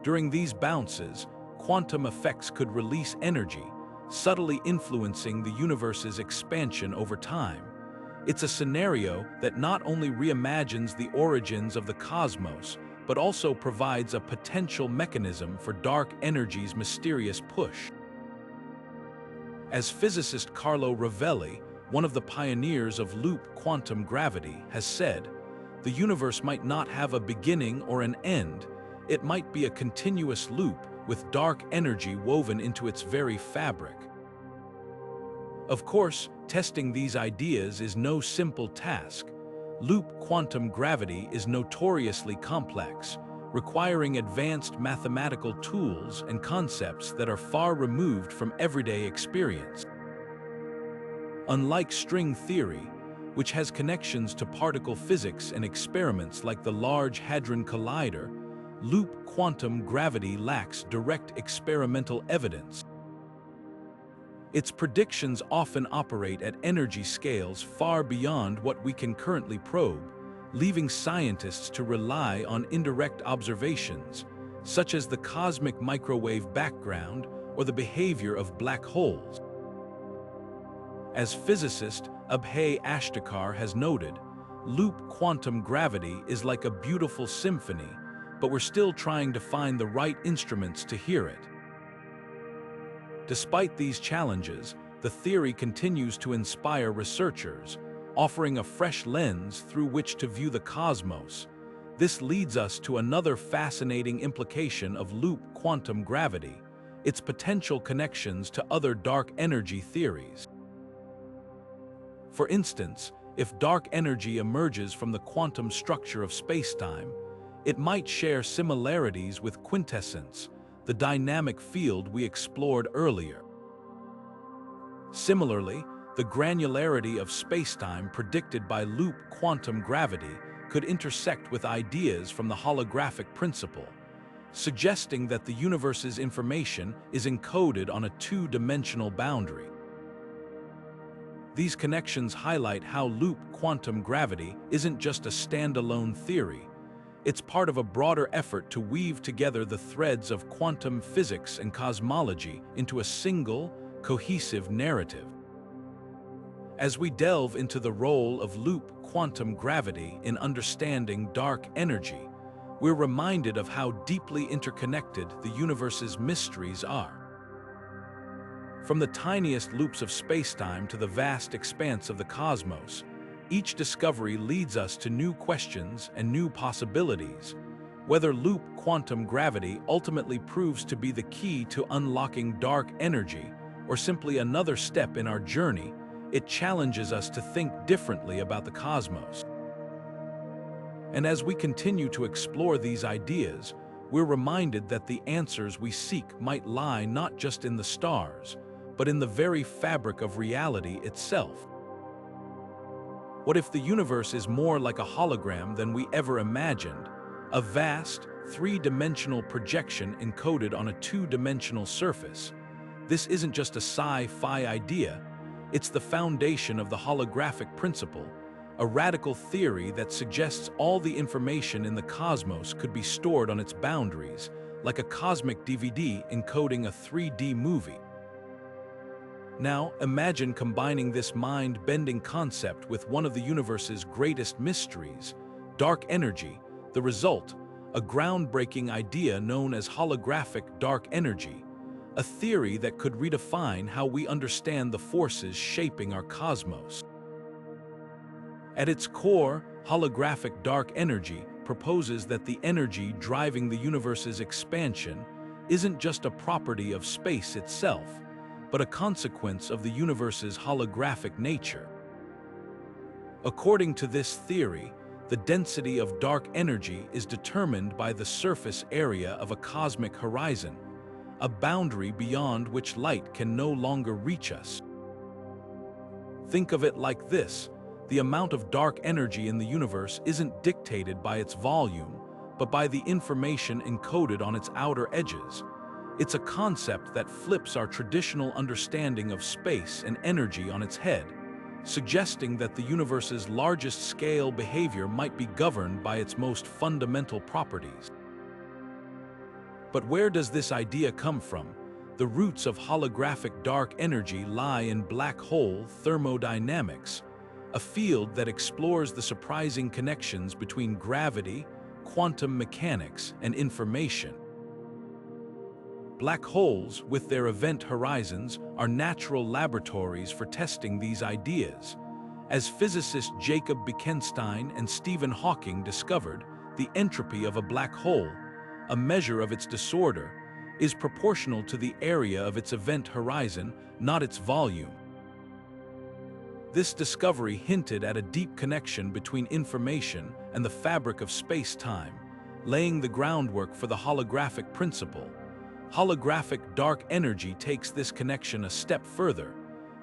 S1: During these bounces, quantum effects could release energy, subtly influencing the universe's expansion over time. It's a scenario that not only reimagines the origins of the cosmos, but also provides a potential mechanism for dark energy's mysterious push. As physicist Carlo Rovelli, one of the pioneers of loop quantum gravity, has said, the universe might not have a beginning or an end, it might be a continuous loop with dark energy woven into its very fabric. Of course, testing these ideas is no simple task. Loop quantum gravity is notoriously complex, requiring advanced mathematical tools and concepts that are far removed from everyday experience. Unlike string theory, which has connections to particle physics and experiments like the Large Hadron Collider, loop quantum gravity lacks direct experimental evidence. Its predictions often operate at energy scales far beyond what we can currently probe, leaving scientists to rely on indirect observations, such as the cosmic microwave background or the behavior of black holes. As physicist Abhay Ashtekar has noted, loop quantum gravity is like a beautiful symphony, but we're still trying to find the right instruments to hear it. Despite these challenges, the theory continues to inspire researchers, offering a fresh lens through which to view the cosmos. This leads us to another fascinating implication of loop quantum gravity, its potential connections to other dark energy theories. For instance, if dark energy emerges from the quantum structure of spacetime, it might share similarities with quintessence, the dynamic field we explored earlier. Similarly, the granularity of spacetime predicted by loop quantum gravity could intersect with ideas from the holographic principle, suggesting that the universe's information is encoded on a two-dimensional boundary. These connections highlight how loop quantum gravity isn't just a standalone theory. It's part of a broader effort to weave together the threads of quantum physics and cosmology into a single, cohesive narrative. As we delve into the role of loop quantum gravity in understanding dark energy, we're reminded of how deeply interconnected the universe's mysteries are. From the tiniest loops of spacetime to the vast expanse of the cosmos, each discovery leads us to new questions and new possibilities. Whether loop quantum gravity ultimately proves to be the key to unlocking dark energy or simply another step in our journey, it challenges us to think differently about the cosmos. And as we continue to explore these ideas, we're reminded that the answers we seek might lie not just in the stars, but in the very fabric of reality itself. What if the universe is more like a hologram than we ever imagined, a vast, three-dimensional projection encoded on a two-dimensional surface? This isn't just a sci-fi idea, it's the foundation of the holographic principle, a radical theory that suggests all the information in the cosmos could be stored on its boundaries, like a cosmic DVD encoding a 3D movie. Now, imagine combining this mind-bending concept with one of the universe's greatest mysteries, dark energy. The result, a groundbreaking idea known as holographic dark energy, a theory that could redefine how we understand the forces shaping our cosmos. At its core, holographic dark energy proposes that the energy driving the universe's expansion isn't just a property of space itself, but a consequence of the universe's holographic nature. According to this theory, the density of dark energy is determined by the surface area of a cosmic horizon, a boundary beyond which light can no longer reach us. Think of it like this: the amount of dark energy in the universe isn't dictated by its volume, but by the information encoded on its outer edges. It's a concept that flips our traditional understanding of space and energy on its head. suggesting that the universe's largest-scale behavior might be governed by its most fundamental properties. But where does this idea come from? The roots of holographic dark energy lie in black hole thermodynamics, a field that explores the surprising connections between gravity, quantum mechanics, and information. Black holes, with their event horizons, are natural laboratories for testing these ideas. As physicists Jacob Bekenstein and Stephen Hawking discovered, the entropy of a black hole, a measure of its disorder, is proportional to the area of its event horizon, not its volume. This discovery hinted at a deep connection between information and the fabric of space-time, laying the groundwork for the holographic principle. Holographic dark energy takes this connection a step further,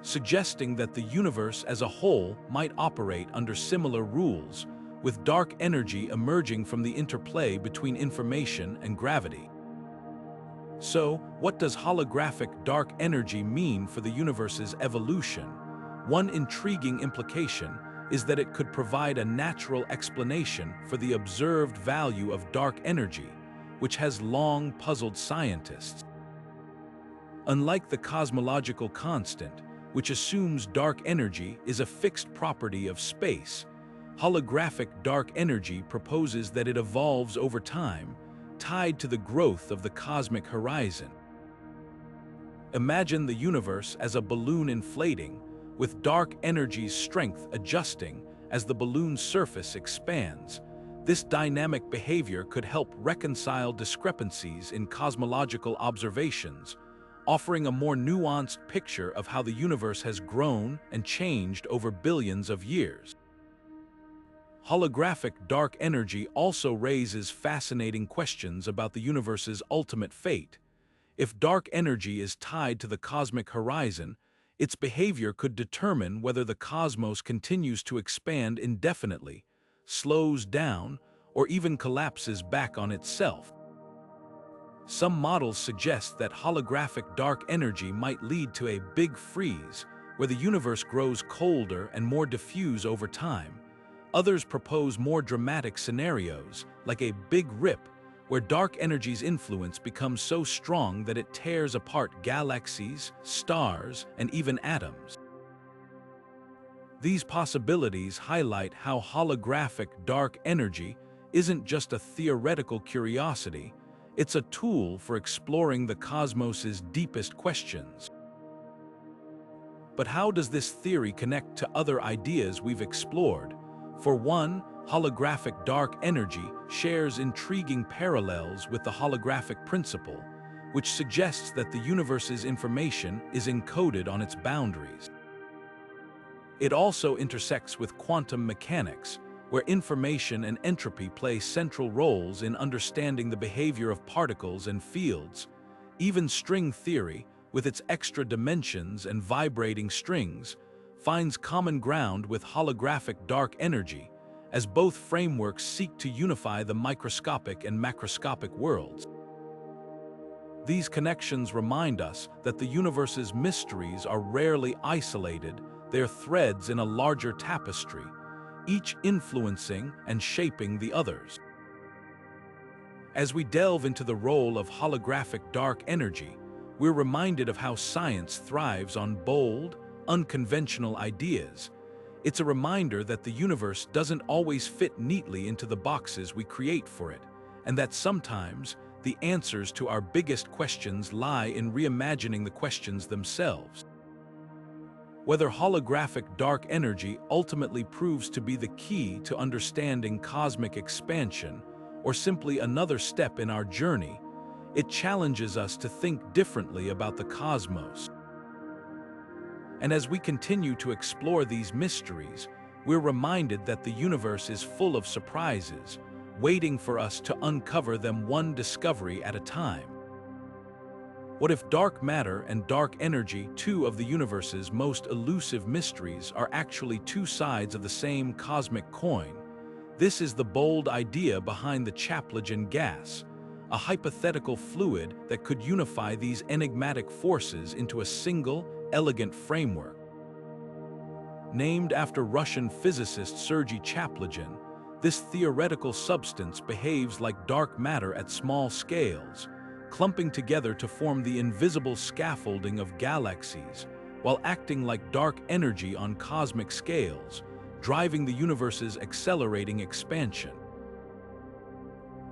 S1: suggesting that the universe as a whole might operate under similar rules, with dark energy emerging from the interplay between information and gravity. So, what does holographic dark energy mean for the universe's evolution? One intriguing implication is that it could provide a natural explanation for the observed value of dark energy, which has long puzzled scientists. Unlike the cosmological constant, which assumes dark energy is a fixed property of space, holographic dark energy proposes that it evolves over time, tied to the growth of the cosmic horizon. Imagine the universe as a balloon inflating, with dark energy's strength adjusting as the balloon's surface expands. This dynamic behavior could help reconcile discrepancies in cosmological observations, offering a more nuanced picture of how the universe has grown and changed over billions of years. Holographic dark energy also raises fascinating questions about the universe's ultimate fate. If dark energy is tied to the cosmic horizon, its behavior could determine whether the cosmos continues to expand indefinitely, slows down, or even collapses back on itself. Some models suggest that holographic dark energy might lead to a big freeze, where the universe grows colder and more diffuse over time. Others propose more dramatic scenarios, like a big rip, where dark energy's influence becomes so strong that it tears apart galaxies, stars, and even atoms. These possibilities highlight how holographic dark energy isn't just a theoretical curiosity, it's a tool for exploring the cosmos's deepest questions. But how does this theory connect to other ideas we've explored? For one, holographic dark energy shares intriguing parallels with the holographic principle, which suggests that the universe's information is encoded on its boundaries. It also intersects with quantum mechanics, where information and entropy play central roles in understanding the behavior of particles and fields. Even string theory, with its extra dimensions and vibrating strings, finds common ground with holographic dark energy, as both frameworks seek to unify the microscopic and macroscopic worlds. These connections remind us that the universe's mysteries are rarely isolated, they're threads in a larger tapestry, each influencing and shaping the others. As we delve into the role of holographic dark energy, we're reminded of how science thrives on bold, unconventional ideas. It's a reminder that the universe doesn't always fit neatly into the boxes we create for it, and that sometimes the answers to our biggest questions lie in reimagining the questions themselves. Whether holographic dark energy ultimately proves to be the key to understanding cosmic expansion or simply another step in our journey, it challenges us to think differently about the cosmos. And as we continue to explore these mysteries, we're reminded that the universe is full of surprises, waiting for us to uncover them one discovery at a time. What if dark matter and dark energy, two of the universe's most elusive mysteries, are actually two sides of the same cosmic coin? This is the bold idea behind the Chaplagin gas, a hypothetical fluid that could unify these enigmatic forces into a single, elegant framework. Named after Russian physicist Sergei Chaplagin, this theoretical substance behaves like dark matter at small scales, clumping together to form the invisible scaffolding of galaxies, while acting like dark energy on cosmic scales, driving the universe's accelerating expansion.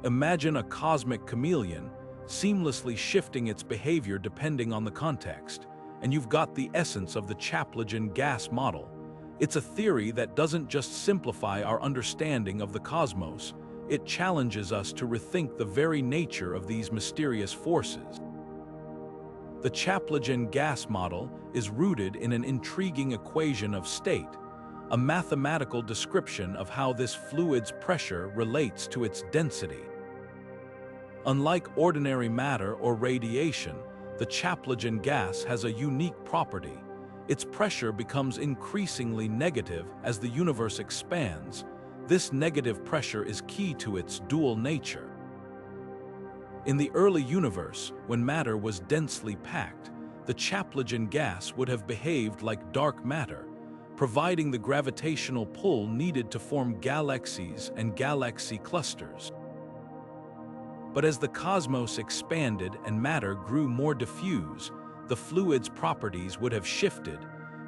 S1: Imagine a cosmic chameleon, seamlessly shifting its behavior depending on the context, and you've got the essence of the Chaplagin gas model. It's a theory that doesn't just simplify our understanding of the cosmos, it challenges us to rethink the very nature of these mysterious forces. The Chaplagin gas model is rooted in an intriguing equation of state, a mathematical description of how this fluid's pressure relates to its density. Unlike ordinary matter or radiation, the Chaplagin gas has a unique property. Its pressure becomes increasingly negative as the universe expands. This negative pressure is key to its dual nature. In the early universe, when matter was densely packed, the Chaplagin gas would have behaved like dark matter, providing the gravitational pull needed to form galaxies and galaxy clusters. But as the cosmos expanded and matter grew more diffuse, the fluid's properties would have shifted,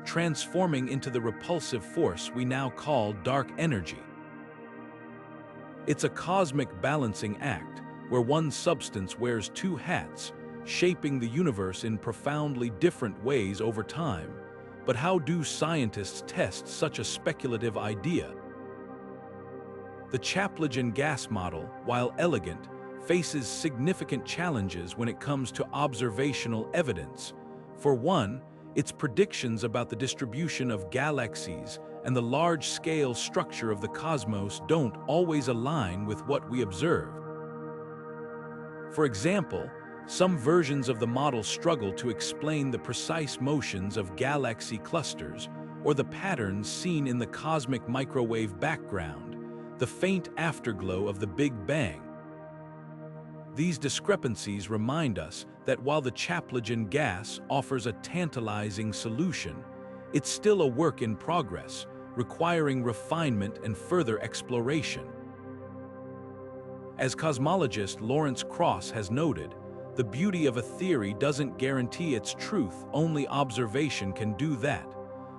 S1: transforming into the repulsive force we now call dark energy. It's a cosmic balancing act, where one substance wears two hats, shaping the universe in profoundly different ways over time. But how do scientists test such a speculative idea? The Chaplagin gas model, while elegant, faces significant challenges when it comes to observational evidence. For one, its predictions about the distribution of galaxies and the large-scale structure of the cosmos don't always align with what we observe. For example, some versions of the model struggle to explain the precise motions of galaxy clusters or the patterns seen in the cosmic microwave background, the faint afterglow of the Big Bang. These discrepancies remind us that while the Chaplagin gas offers a tantalizing solution, it's still a work in progress, requiring refinement and further exploration. As cosmologist Lawrence Krauss has noted, the beauty of a theory doesn't guarantee its truth, only observation can do that.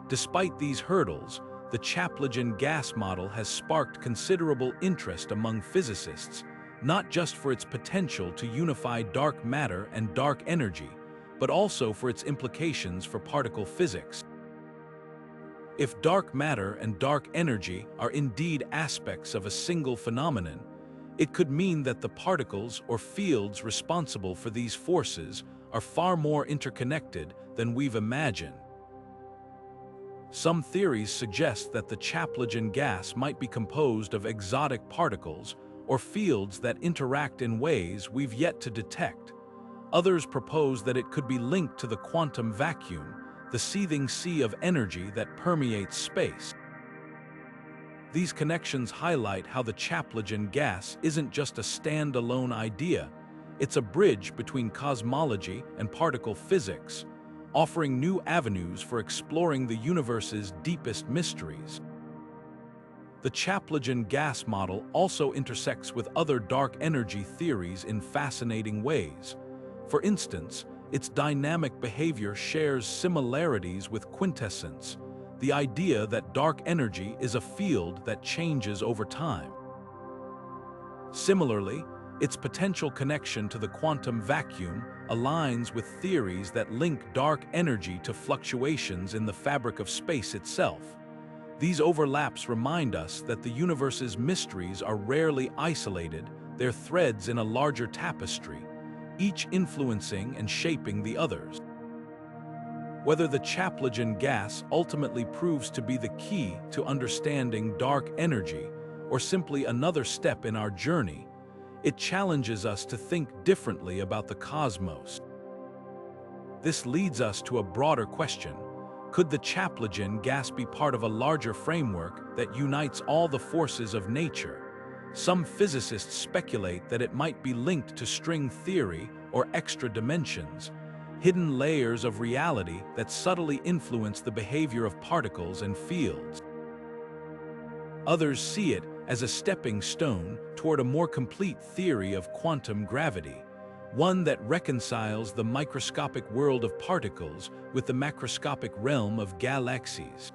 S1: Despite these hurdles, the Chaplagin gas model has sparked considerable interest among physicists, not just for its potential to unify dark matter and dark energy, but also for its implications for particle physics. If dark matter and dark energy are indeed aspects of a single phenomenon, it could mean that the particles or fields responsible for these forces are far more interconnected than we've imagined. Some theories suggest that the Chaplagin gas might be composed of exotic particles or fields that interact in ways we've yet to detect. Others propose that it could be linked to the quantum vacuum, the seething sea of energy that permeates space. These connections highlight how the Chaplagin gas isn't just a standalone idea, it's a bridge between cosmology and particle physics, offering new avenues for exploring the universe's deepest mysteries. The Chaplagin gas model also intersects with other dark energy theories in fascinating ways. For instance, its dynamic behavior shares similarities with Quintessence, the idea that dark energy is a field that changes over time. Similarly, its potential connection to the quantum vacuum aligns with theories that link dark energy to fluctuations in the fabric of space itself. These overlaps remind us that the universe's mysteries are rarely isolated, they're threads in a larger tapestry, each influencing and shaping the others. Whether the Chaplagin gas ultimately proves to be the key to understanding dark energy or simply another step in our journey, it challenges us to think differently about the cosmos. This leads us to a broader question. Could the Chaplagin gas be part of a larger framework that unites all the forces of nature? Some physicists speculate that it might be linked to string theory or extra dimensions, hidden layers of reality that subtly influence the behavior of particles and fields. Others see it as a stepping stone toward a more complete theory of quantum gravity, one that reconciles the microscopic world of particles with the macroscopic realm of galaxies.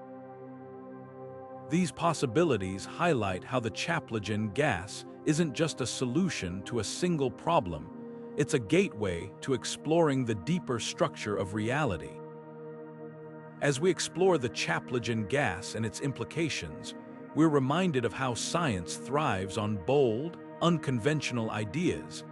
S1: These possibilities highlight how the Chaplagin gas isn't just a solution to a single problem, it's a gateway to exploring the deeper structure of reality. As we explore the Chaplagin gas and its implications, we're reminded of how science thrives on bold, unconventional ideas.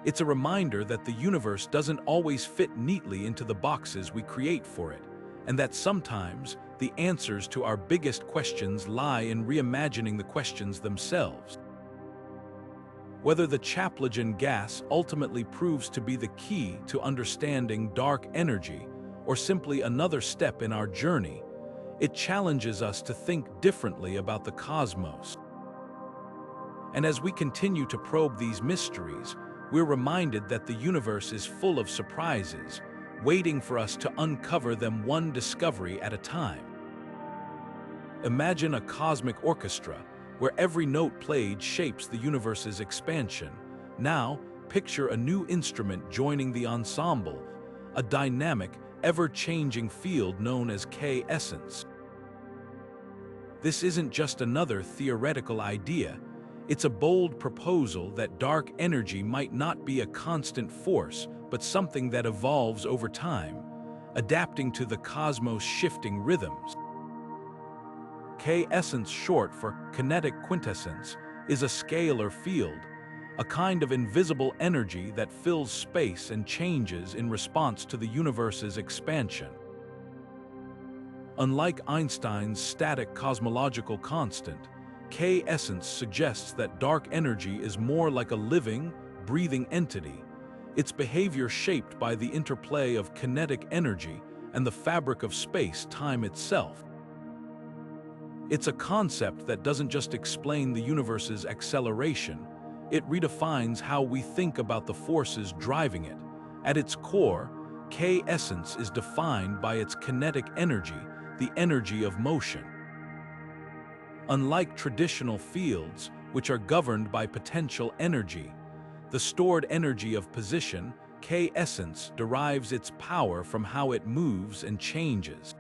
S1: It's a reminder that the universe doesn't always fit neatly into the boxes we create for it, and that sometimes the answers to our biggest questions lie in reimagining the questions themselves. Whether the Chaplagin gas ultimately proves to be the key to understanding dark energy or simply another step in our journey, it challenges us to think differently about the cosmos. And as we continue to probe these mysteries, we're reminded that the universe is full of surprises, waiting for us to uncover them one discovery at a time. Imagine a cosmic orchestra where every note played shapes the universe's expansion. Now, picture a new instrument joining the ensemble, a dynamic, ever-changing field known as K-essence. This isn't just another theoretical idea, it's a bold proposal that dark energy might not be a constant force, but something that evolves over time, adapting to the cosmos' shifting rhythms. K-essence, short for kinetic quintessence, is a scalar field, a kind of invisible energy that fills space and changes in response to the universe's expansion. Unlike Einstein's static cosmological constant, K-essence suggests that dark energy is more like a living, breathing entity, its behavior shaped by the interplay of kinetic energy and the fabric of space-time itself. It's a concept that doesn't just explain the universe's acceleration, it redefines how we think about the forces driving it. At its core, K-essence is defined by its kinetic energy, the energy of motion. Unlike traditional fields, which are governed by potential energy, the stored energy of position, K-essence derives its power from how it moves and changes.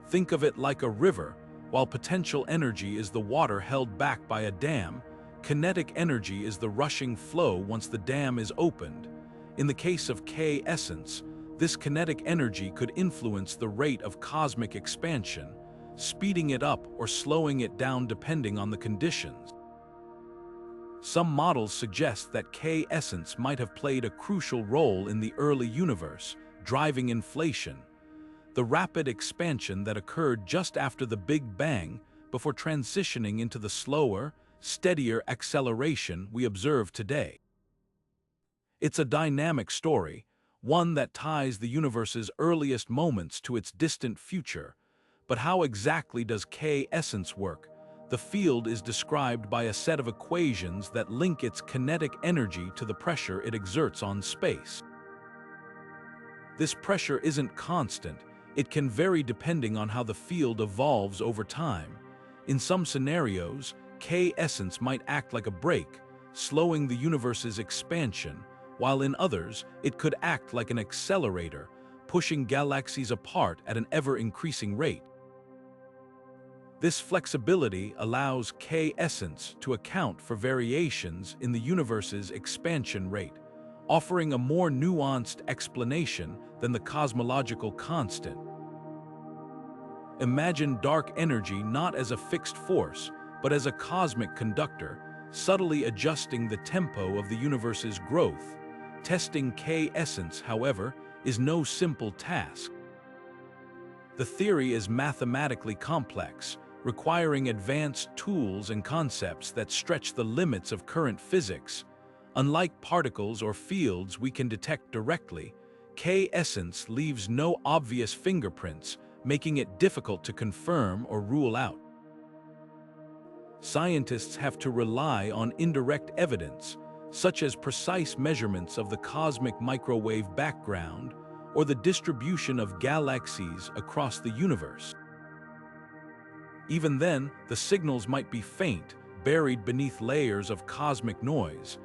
S1: Think of it like a river. While potential energy is the water held back by a dam, kinetic energy is the rushing flow once the dam is opened. In the case of K-essence, this kinetic energy could influence the rate of cosmic expansion, speeding it up or slowing it down depending on the conditions. Some models suggest that K-essence might have played a crucial role in the early universe, driving inflation, the rapid expansion that occurred just after the Big Bang before transitioning into the slower, steadier acceleration we observe today. It's a dynamic story, one that ties the universe's earliest moments to its distant future. But how exactly does K-essence work? The field is described by a set of equations that link its kinetic energy to the pressure it exerts on space. This pressure isn't constant. It can vary depending on how the field evolves over time. In some scenarios, K-essence might act like a brake, slowing the universe's expansion, while in others, it could act like an accelerator, pushing galaxies apart at an ever-increasing rate. This flexibility allows K-essence to account for variations in the universe's expansion rate, offering a more nuanced explanation than the cosmological constant. Imagine dark energy not as a fixed force, but as a cosmic conductor, subtly adjusting the tempo of the universe's growth. Testing K-essence, however, is no simple task. The theory is mathematically complex, requiring advanced tools and concepts that stretch the limits of current physics. Unlike particles or fields we can detect directly, K-essence leaves no obvious fingerprints, making it difficult to confirm or rule out. Scientists have to rely on indirect evidence, such as precise measurements of the cosmic microwave background or the distribution of galaxies across the universe. Even then, the signals might be faint, buried beneath layers of cosmic noise.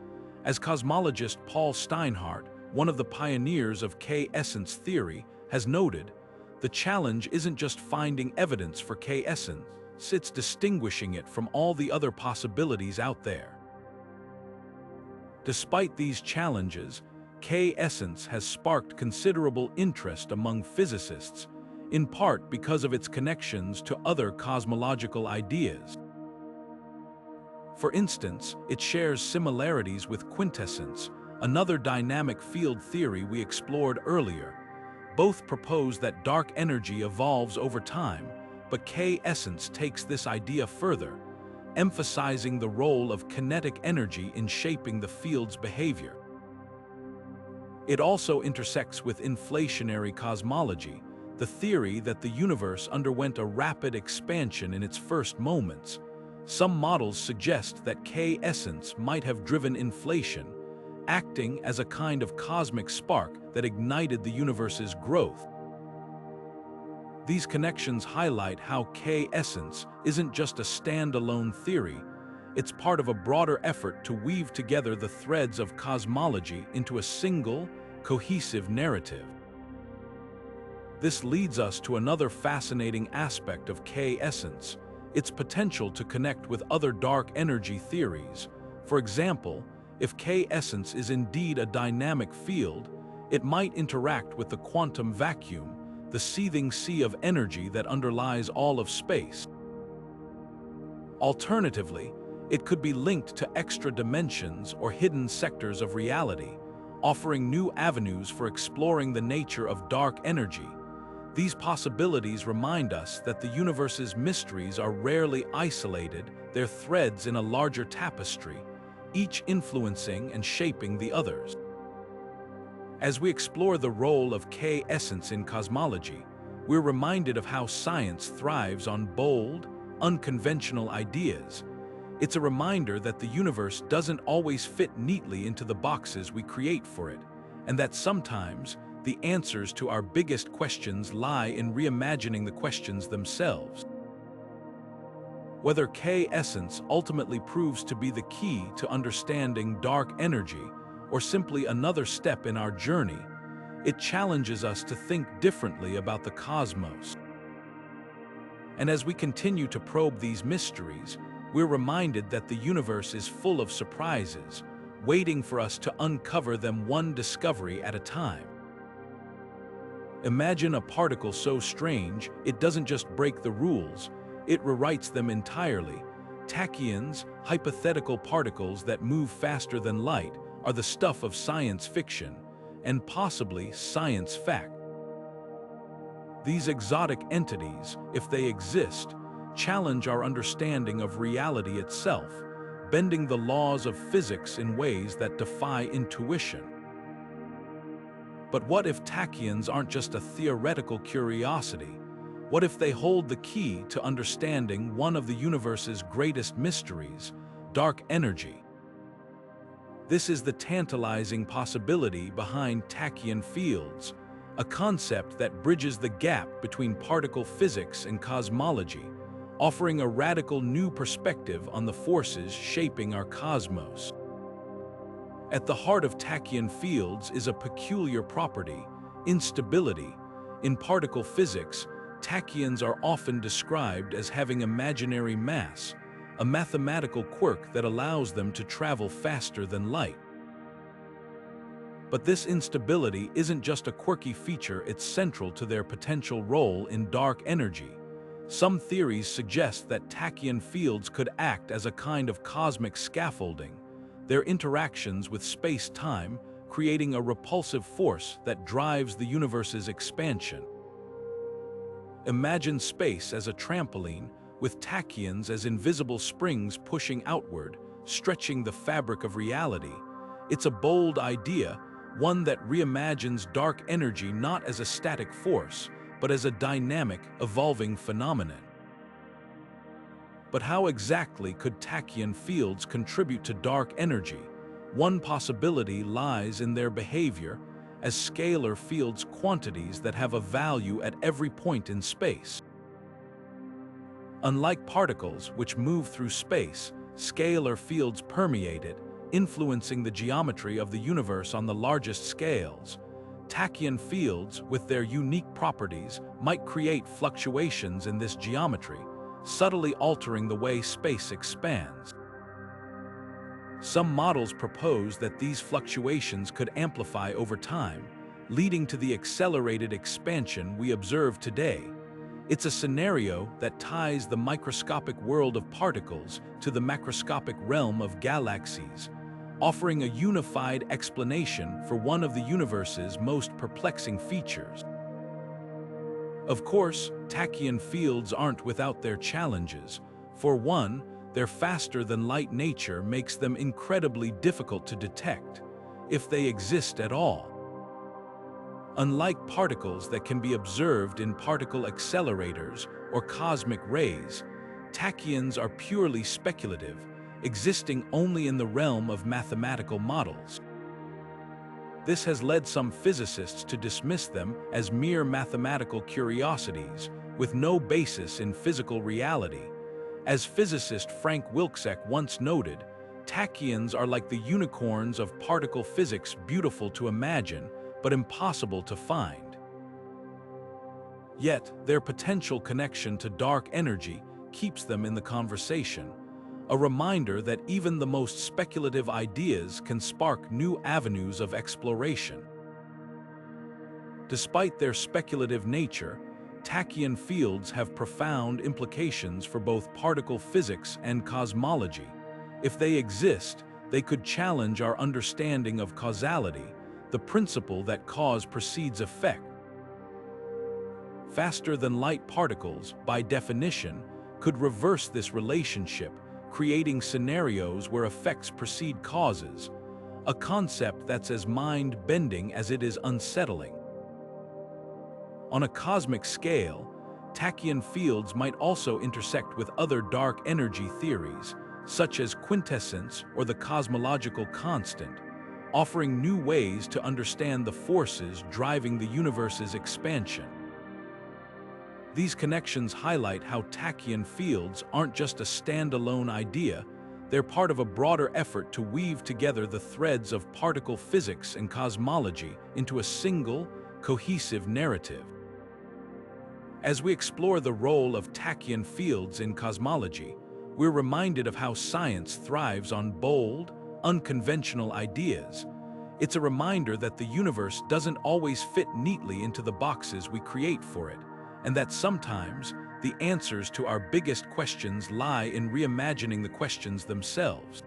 S1: As cosmologist Paul Steinhardt, one of the pioneers of K-essence theory, has noted, the challenge isn't just finding evidence for K-essence, it's distinguishing it from all the other possibilities out there. Despite these challenges, K-essence has sparked considerable interest among physicists, in part because of its connections to other cosmological ideas. For instance, it shares similarities with quintessence, another dynamic field theory we explored earlier. Both propose that dark energy evolves over time, but K-essence takes this idea further, emphasizing the role of kinetic energy in shaping the field's behavior. It also intersects with inflationary cosmology, the theory that the universe underwent a rapid expansion in its first moments. Some models suggest that K-essence might have driven inflation, acting as a kind of cosmic spark that ignited the universe's growth. These connections highlight how K-essence isn't just a standalone theory, it's part of a broader effort to weave together the threads of cosmology into a single, cohesive narrative. This leads us to another fascinating aspect of K-essence, its potential to connect with other dark energy theories. For example, if K-essence is indeed a dynamic field, it might interact with the quantum vacuum, the seething sea of energy that underlies all of space. Alternatively, it could be linked to extra dimensions or hidden sectors of reality, offering new avenues for exploring the nature of dark energy. These possibilities remind us that the universe's mysteries are rarely isolated, they're threads in a larger tapestry, each influencing and shaping the others. As we explore the role of K-essence in cosmology, we're reminded of how science thrives on bold, unconventional ideas. It's a reminder that the universe doesn't always fit neatly into the boxes we create for it, and that sometimes the answers to our biggest questions lie in reimagining the questions themselves. Whether K-essence ultimately proves to be the key to understanding dark energy or simply another step in our journey, it challenges us to think differently about the cosmos. And as we continue to probe these mysteries, we're reminded that the universe is full of surprises, waiting for us to uncover them one discovery at a time. Imagine a particle so strange it doesn't just break the rules, it rewrites them entirely. Tachyons, hypothetical particles that move faster than light, are the stuff of science fiction, and possibly science fact. These exotic entities, if they exist, challenge our understanding of reality itself, bending the laws of physics in ways that defy intuition. But what if tachyons aren't just a theoretical curiosity? What if they hold the key to understanding one of the universe's greatest mysteries, dark energy? This is the tantalizing possibility behind tachyon fields, a concept that bridges the gap between particle physics and cosmology, offering a radical new perspective on the forces shaping our cosmos. At the heart of tachyon fields is a peculiar property, instability. In particle physics, tachyons are often described as having imaginary mass, a mathematical quirk that allows them to travel faster than light. But this instability isn't just a quirky feature, it's central to their potential role in dark energy. Some theories suggest that tachyon fields could act as a kind of cosmic scaffolding, their interactions with space-time creating a repulsive force that drives the universe's expansion. Imagine space as a trampoline, with tachyons as invisible springs pushing outward, stretching the fabric of reality. It's a bold idea, one that reimagines dark energy not as a static force, but as a dynamic, evolving phenomenon. But how exactly could tachyon fields contribute to dark energy? One possibility lies in their behavior as scalar fields, quantities that have a value at every point in space. Unlike particles which move through space, scalar fields permeate it, influencing the geometry of the universe on the largest scales. Tachyon fields, with their unique properties, might create fluctuations in this geometry, subtly altering the way space expands. Some models propose that these fluctuations could amplify over time, leading to the accelerated expansion we observe today. It's a scenario that ties the microscopic world of particles to the macroscopic realm of galaxies, offering a unified explanation for one of the universe's most perplexing features. Of course, tachyon fields aren't without their challenges. For one, their faster-than-light nature makes them incredibly difficult to detect, if they exist at all. Unlike particles that can be observed in particle accelerators or cosmic rays, tachyons are purely speculative, existing only in the realm of mathematical models. This has led some physicists to dismiss them as mere mathematical curiosities with no basis in physical reality. As physicist Frank Wilczek once noted, tachyons are like the unicorns of particle physics, beautiful to imagine, but impossible to find. Yet, their potential connection to dark energy keeps them in the conversation, a reminder that even the most speculative ideas can spark new avenues of exploration. Despite their speculative nature, tachyon fields have profound implications for both particle physics and cosmology. If they exist, they could challenge our understanding of causality, the principle that cause precedes effect. Faster-than-light particles, by definition, could reverse this relationship, creating scenarios where effects precede causes, a concept that's as mind-bending as it is unsettling. On a cosmic scale, tachyon fields might also intersect with other dark energy theories, such as quintessence or the cosmological constant, offering new ways to understand the forces driving the universe's expansion. These connections highlight how tachyon fields aren't just a standalone idea, they're part of a broader effort to weave together the threads of particle physics and cosmology into a single, cohesive narrative. As we explore the role of tachyon fields in cosmology, we're reminded of how science thrives on bold, unconventional ideas. It's a reminder that the universe doesn't always fit neatly into the boxes we create for it, and that sometimes the answers to our biggest questions lie in reimagining the questions themselves.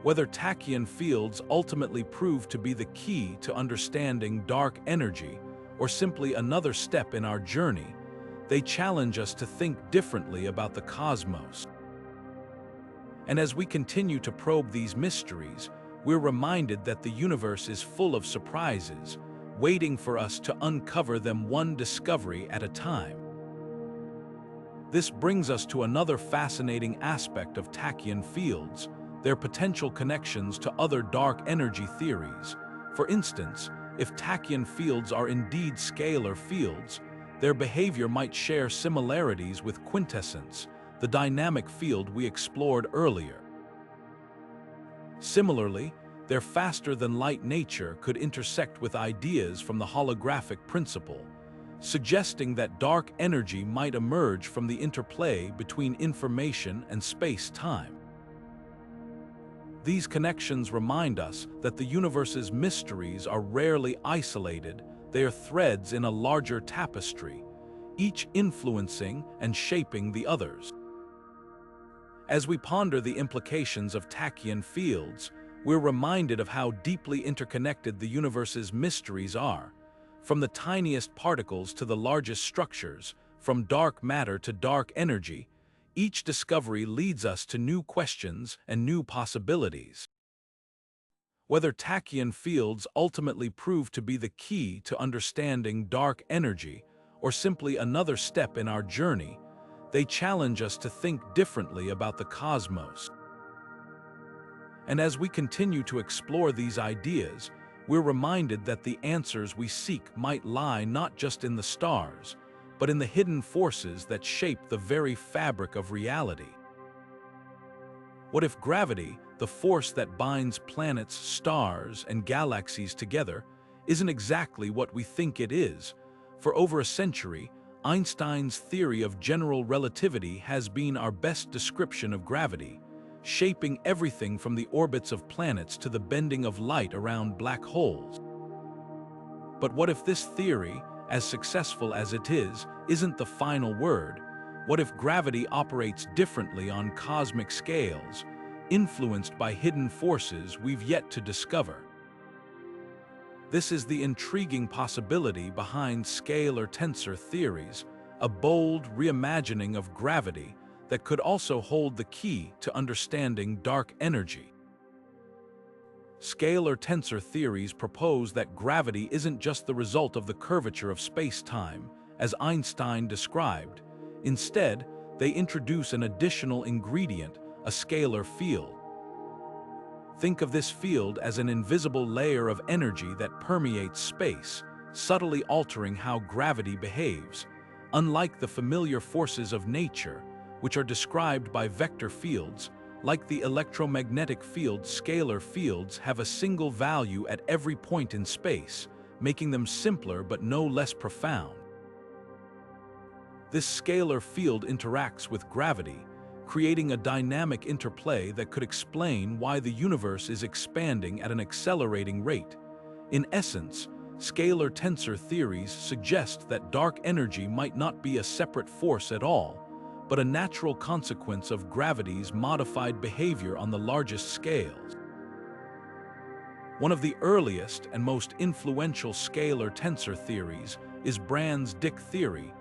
S1: Whether tachyon fields ultimately prove to be the key to understanding dark energy or simply another step in our journey, they challenge us to think differently about the cosmos. And as we continue to probe these mysteries, we're reminded that the universe is full of surprises, waiting for us to uncover them one discovery at a time. This brings us to another fascinating aspect of tachyon fields, their potential connections to other dark energy theories. For instance, if tachyon fields are indeed scalar fields, their behavior might share similarities with quintessence, the dynamic field we explored earlier. Similarly, their faster-than-light nature could intersect with ideas from the holographic principle, suggesting that dark energy might emerge from the interplay between information and space-time. These connections remind us that the universe's mysteries are rarely isolated, they are threads in a larger tapestry, each influencing and shaping the others. As we ponder the implications of tachyon fields, we're reminded of how deeply interconnected the universe's mysteries are, from the tiniest particles to the largest structures, from dark matter to dark energy. Each discovery leads us to new questions and new possibilities. Whether tachyon fields ultimately prove to be the key to understanding dark energy or simply another step in our journey, they challenge us to think differently about the cosmos. And as we continue to explore these ideas, we're reminded that the answers we seek might lie not just in the stars, but in the hidden forces that shape the very fabric of reality. What if gravity, the force that binds planets, stars, and galaxies together, isn't exactly what we think it is? For over a century, Einstein's theory of general relativity has been our best description of gravity, shaping everything from the orbits of planets to the bending of light around black holes. But what if this theory, as successful as it is, isn't the final word? What if gravity operates differently on cosmic scales, influenced by hidden forces we've yet to discover? This is the intriguing possibility behind scalar tensor theories, a bold reimagining of gravity that could also hold the key to understanding dark energy. Scalar tensor theories propose that gravity isn't just the result of the curvature of space-time, as Einstein described. Instead, they introduce an additional ingredient, a scalar field. Think of this field as an invisible layer of energy that permeates space, subtly altering how gravity behaves. Unlike the familiar forces of nature, which are described by vector fields, like the electromagnetic field, scalar fields have a single value at every point in space, making them simpler but no less profound. This scalar field interacts with gravity, creating a dynamic interplay that could explain why the universe is expanding at an accelerating rate. In essence, scalar tensor theories suggest that dark energy might not be a separate force at all, but a natural consequence of gravity's modified behavior on the largest scales. One of the earliest and most influential scalar tensor theories is Brans-Dicke theory,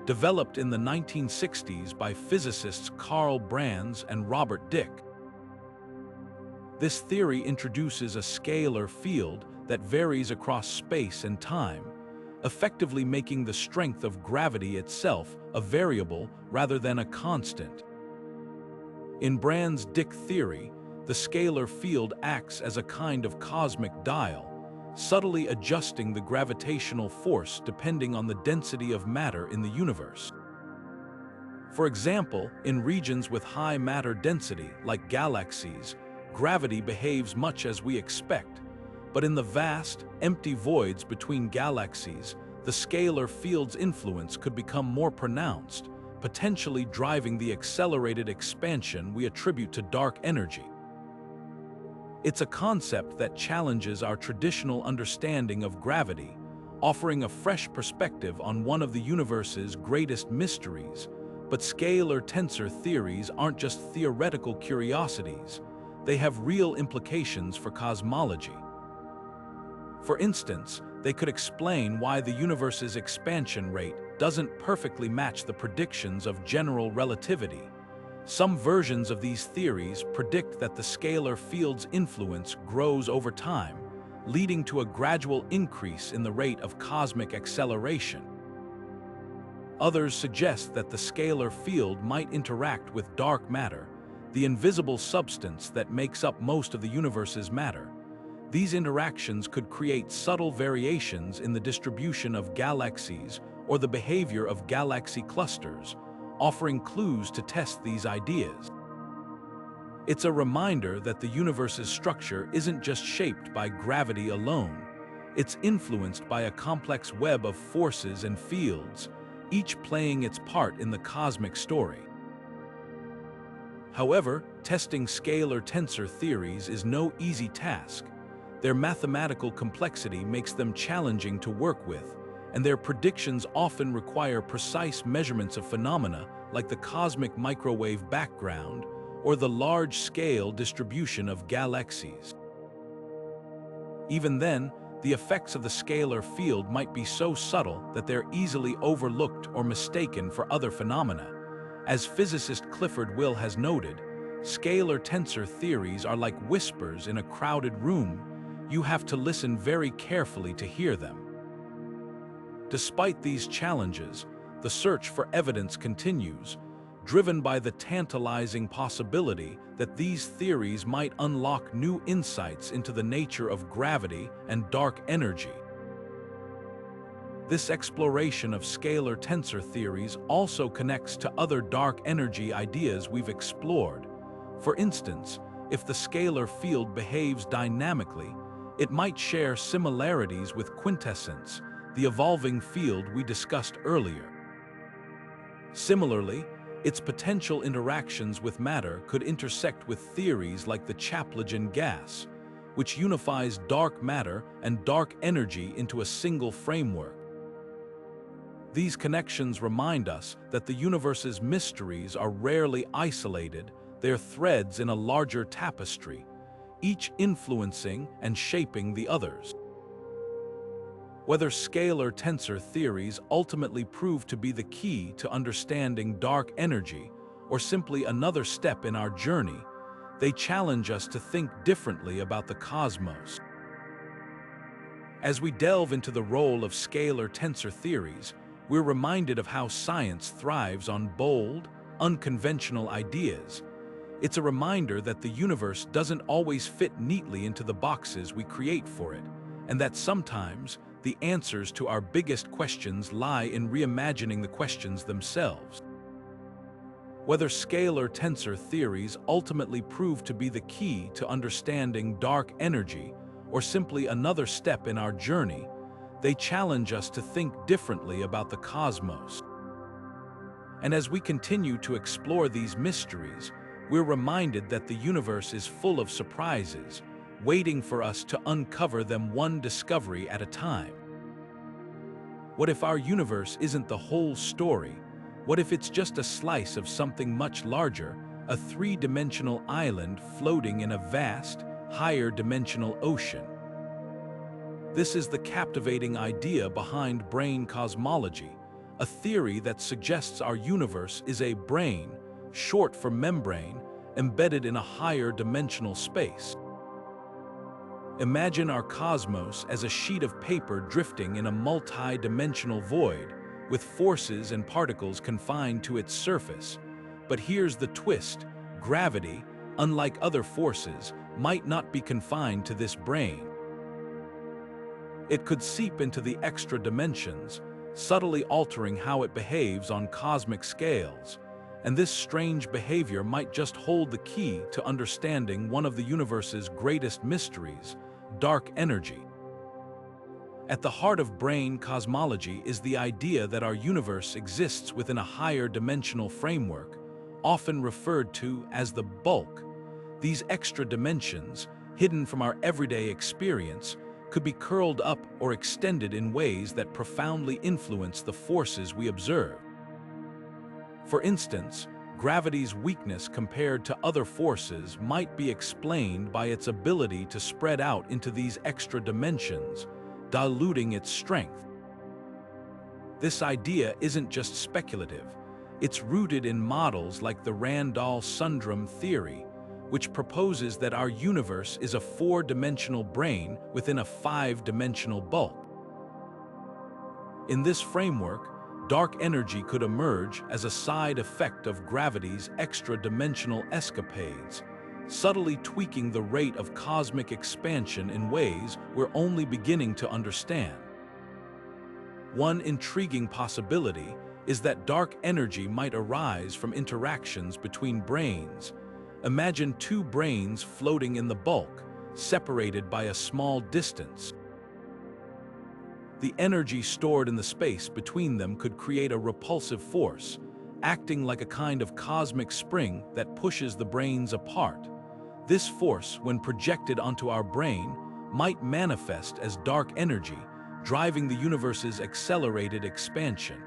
S1: developed in the 1960s by physicists Carl Brans and Robert Dicke. This theory introduces a scalar field that varies across space and time, effectively making the strength of gravity itself a variable rather than a constant. In Brans-Dicke theory, the scalar field acts as a kind of cosmic dial, subtly adjusting the gravitational force depending on the density of matter in the universe. For example, in regions with high matter density, like galaxies, gravity behaves much as we expect, but in the vast, empty voids between galaxies, the scalar field's influence could become more pronounced, potentially driving the accelerated expansion we attribute to dark energy. It's a concept that challenges our traditional understanding of gravity, offering a fresh perspective on one of the universe's greatest mysteries. But scalar tensor theories aren't just theoretical curiosities, they have real implications for cosmology. For instance, they could explain why the universe's expansion rate doesn't perfectly match the predictions of general relativity. Some versions of these theories predict that the scalar field's influence grows over time, leading to a gradual increase in the rate of cosmic acceleration. Others suggest that the scalar field might interact with dark matter, the invisible substance that makes up most of the universe's matter. These interactions could create subtle variations in the distribution of galaxies or the behavior of galaxy clusters, offering clues to test these ideas. It's a reminder that the universe's structure isn't just shaped by gravity alone. It's influenced by a complex web of forces and fields, each playing its part in the cosmic story. However, testing scalar tensor theories is no easy task. Their mathematical complexity makes them challenging to work with, and their predictions often require precise measurements of phenomena like the cosmic microwave background or the large-scale distribution of galaxies. Even then, the effects of the scalar field might be so subtle that they're easily overlooked or mistaken for other phenomena. As physicist Clifford Will has noted, scalar tensor theories are like whispers in a crowded room. You have to listen very carefully to hear them. Despite these challenges, the search for evidence continues, driven by the tantalizing possibility that these theories might unlock new insights into the nature of gravity and dark energy. This exploration of scalar tensor theories also connects to other dark energy ideas we've explored. For instance, if the scalar field behaves dynamically, it might share similarities with quintessence, the evolving field we discussed earlier. Similarly, its potential interactions with matter could intersect with theories like the Chaplagin gas, which unifies dark matter and dark energy into a single framework. These connections remind us that the universe's mysteries are rarely isolated, they're threads in a larger tapestry, each influencing and shaping the others. Whether scalar tensor theories ultimately prove to be the key to understanding dark energy or simply another step in our journey, they challenge us to think differently about the cosmos. As we delve into the role of scalar tensor theories, we're reminded of how science thrives on bold, unconventional ideas. It's a reminder that the universe doesn't always fit neatly into the boxes we create for it, and that sometimes the answers to our biggest questions lie in reimagining the questions themselves. Whether scalar tensor theories ultimately prove to be the key to understanding dark energy or simply another step in our journey, they challenge us to think differently about the cosmos. And as we continue to explore these mysteries, we're reminded that the universe is full of surprises, waiting for us to uncover them one discovery at a time. What if our universe isn't the whole story? What if it's just a slice of something much larger, a three-dimensional island floating in a vast, higher-dimensional ocean? This is the captivating idea behind brain cosmology, a theory that suggests our universe is a brain, short for membrane, embedded in a higher dimensional space. Imagine our cosmos as a sheet of paper drifting in a multi-dimensional void, with forces and particles confined to its surface. But here's the twist: gravity, unlike other forces, might not be confined to this brain. It could seep into the extra dimensions, subtly altering how it behaves on cosmic scales. And this strange behavior might just hold the key to understanding one of the universe's greatest mysteries: dark energy. At the heart of brain cosmology is the idea that our universe exists within a higher dimensional framework, often referred to as the bulk. These extra dimensions, hidden from our everyday experience, could be curled up or extended in ways that profoundly influence the forces we observe. For instance, gravity's weakness compared to other forces might be explained by its ability to spread out into these extra dimensions, diluting its strength. This idea isn't just speculative. It's rooted in models like the Randall-Sundrum theory, which proposes that our universe is a four-dimensional brain within a five-dimensional bulk. In this framework, dark energy could emerge as a side effect of gravity's extra-dimensional escapades, subtly tweaking the rate of cosmic expansion in ways we're only beginning to understand. One intriguing possibility is that dark energy might arise from interactions between brains. Imagine two brains floating in the bulk, separated by a small distance. The energy stored in the space between them could create a repulsive force, acting like a kind of cosmic spring that pushes the brains apart. This force, when projected onto our brain, might manifest as dark energy, driving the universe's accelerated expansion.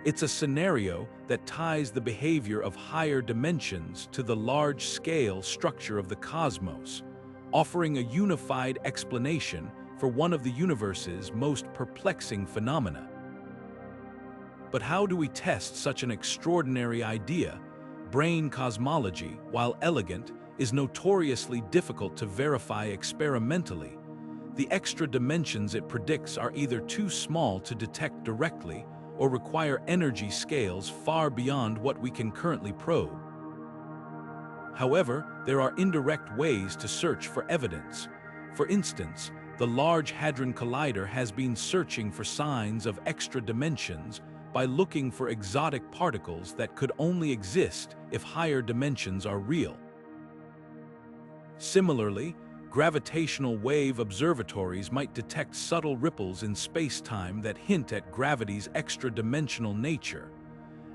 S1: It's a scenario that ties the behavior of higher dimensions to the large-scale structure of the cosmos, offering a unified explanation for one of the universe's most perplexing phenomena. But how do we test such an extraordinary idea? Brain cosmology, while elegant, is notoriously difficult to verify experimentally. The extra dimensions it predicts are either too small to detect directly or require energy scales far beyond what we can currently probe. However, there are indirect ways to search for evidence. For instance, the Large Hadron Collider has been searching for signs of extra dimensions by looking for exotic particles that could only exist if higher dimensions are real. Similarly, gravitational wave observatories might detect subtle ripples in space-time that hint at gravity's extra-dimensional nature.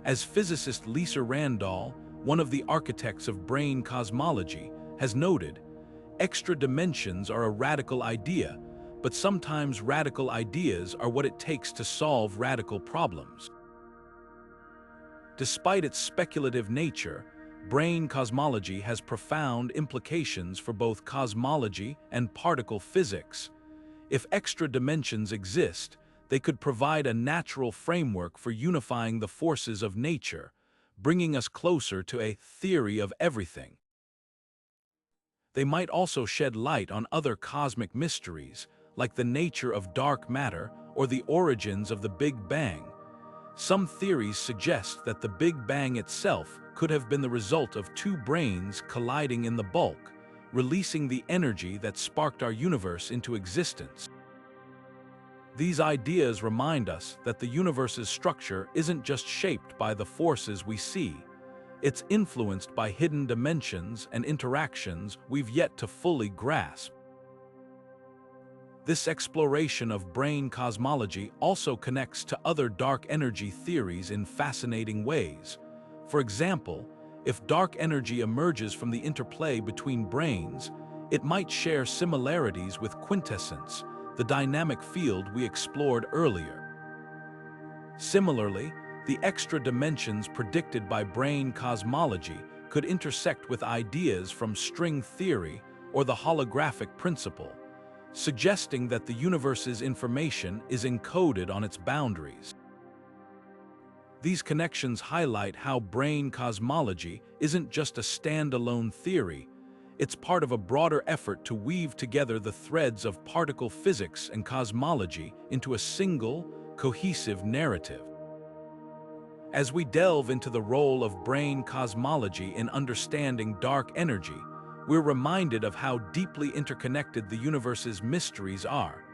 S1: As physicist Lisa Randall, one of the architects of brane cosmology, has noted, extra dimensions are a radical idea, but sometimes radical ideas are what it takes to solve radical problems. Despite its speculative nature, brane cosmology has profound implications for both cosmology and particle physics. If extra dimensions exist, they could provide a natural framework for unifying the forces of nature, bringing us closer to a theory of everything. They might also shed light on other cosmic mysteries, like the nature of dark matter or the origins of the Big Bang. Some theories suggest that the Big Bang itself could have been the result of two branes colliding in the bulk, releasing the energy that sparked our universe into existence. These ideas remind us that the universe's structure isn't just shaped by the forces we see. It's influenced by hidden dimensions and interactions we've yet to fully grasp. This exploration of brane cosmology also connects to other dark energy theories in fascinating ways. For example, if dark energy emerges from the interplay between branes, it might share similarities with Quintessence, the dynamic field we explored earlier. Similarly, the extra dimensions predicted by brane cosmology could intersect with ideas from string theory or the holographic principle, suggesting that the universe's information is encoded on its boundaries. These connections highlight how brane cosmology isn't just a standalone theory, it's part of a broader effort to weave together the threads of particle physics and cosmology into a single, cohesive narrative. As we delve into the role of brane cosmology in understanding dark energy, we're reminded of how deeply interconnected the universe's mysteries are.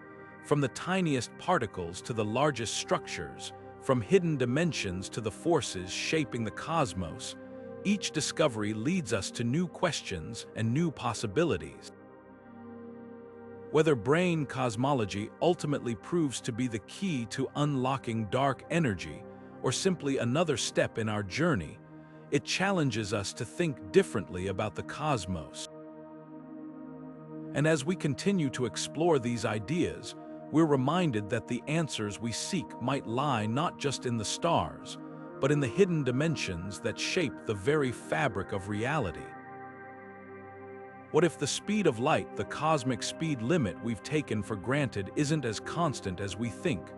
S1: From the tiniest particles to the largest structures, from hidden dimensions to the forces shaping the cosmos, each discovery leads us to new questions and new possibilities. Whether brane cosmology ultimately proves to be the key to unlocking dark energy or simply another step in our journey, it challenges us to think differently about the cosmos. And as we continue to explore these ideas, we're reminded that the answers we seek might lie not just in the stars, but in the hidden dimensions that shape the very fabric of reality. What if the speed of light, the cosmic speed limit we've taken for granted, isn't as constant as we think?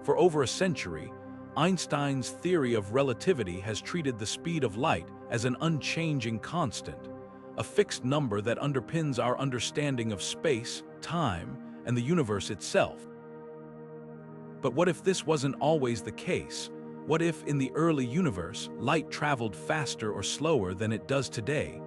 S1: For over a century, Einstein's theory of relativity has treated the speed of light as an unchanging constant, a fixed number that underpins our understanding of space, time, and the universe itself. But what if this wasn't always the case? What if, in the early universe, light traveled faster or slower than it does today?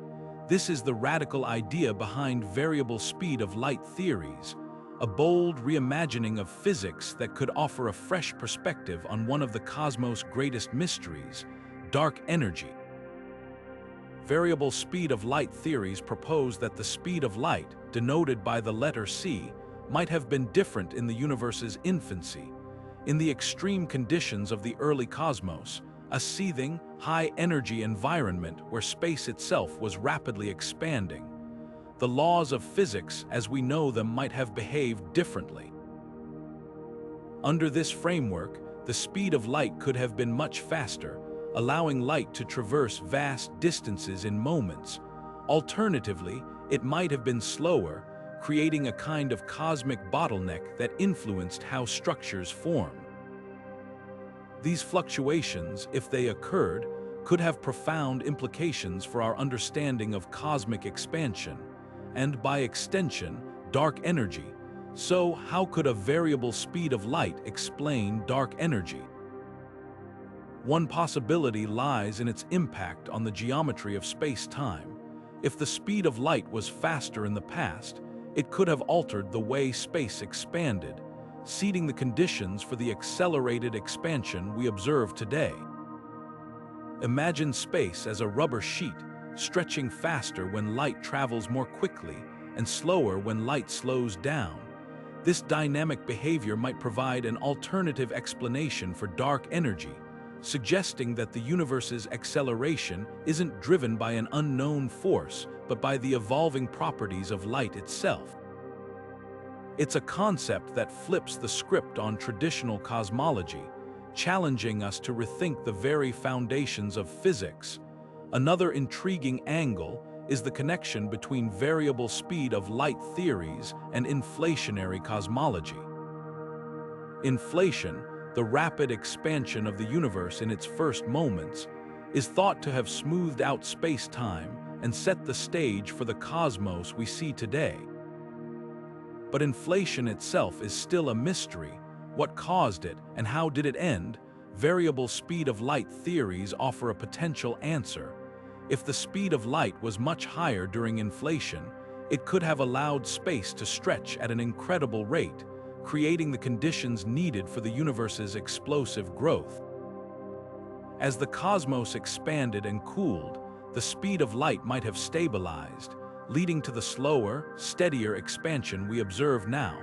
S1: This is the radical idea behind variable speed of light theories, a bold reimagining of physics that could offer a fresh perspective on one of the cosmos' greatest mysteries, dark energy. Variable speed of light theories propose that the speed of light, denoted by the letter c, might have been different in the universe's infancy. In the extreme conditions of the early cosmos, a seething, high-energy environment where space itself was rapidly expanding, the laws of physics as we know them might have behaved differently. Under this framework, the speed of light could have been much faster, allowing light to traverse vast distances in moments. Alternatively, it might have been slower, creating a kind of cosmic bottleneck that influenced how structures form. These fluctuations, if they occurred, could have profound implications for our understanding of cosmic expansion, and by extension, dark energy. So, how could a variable speed of light explain dark energy? One possibility lies in its impact on the geometry of space-time. If the speed of light was faster in the past, it could have altered the way space expanded, seeding the conditions for the accelerated expansion we observe today. Imagine space as a rubber sheet, stretching faster when light travels more quickly and slower when light slows down. This dynamic behavior might provide an alternative explanation for dark energy, suggesting that the universe's acceleration isn't driven by an unknown force, but by the evolving properties of light itself. It's a concept that flips the script on traditional cosmology, challenging us to rethink the very foundations of physics. Another intriguing angle is the connection between variable speed of light theories and inflationary cosmology. Inflation, the rapid expansion of the universe in its first moments, is thought to have smoothed out space-time and set the stage for the cosmos we see today. But inflation itself is still a mystery. What caused it and how did it end? Variable speed of light theories offer a potential answer. If the speed of light was much higher during inflation, it could have allowed space to stretch at an incredible rate, creating the conditions needed for the universe's explosive growth. As the cosmos expanded and cooled, the speed of light might have stabilized, leading to the slower, steadier expansion we observe now.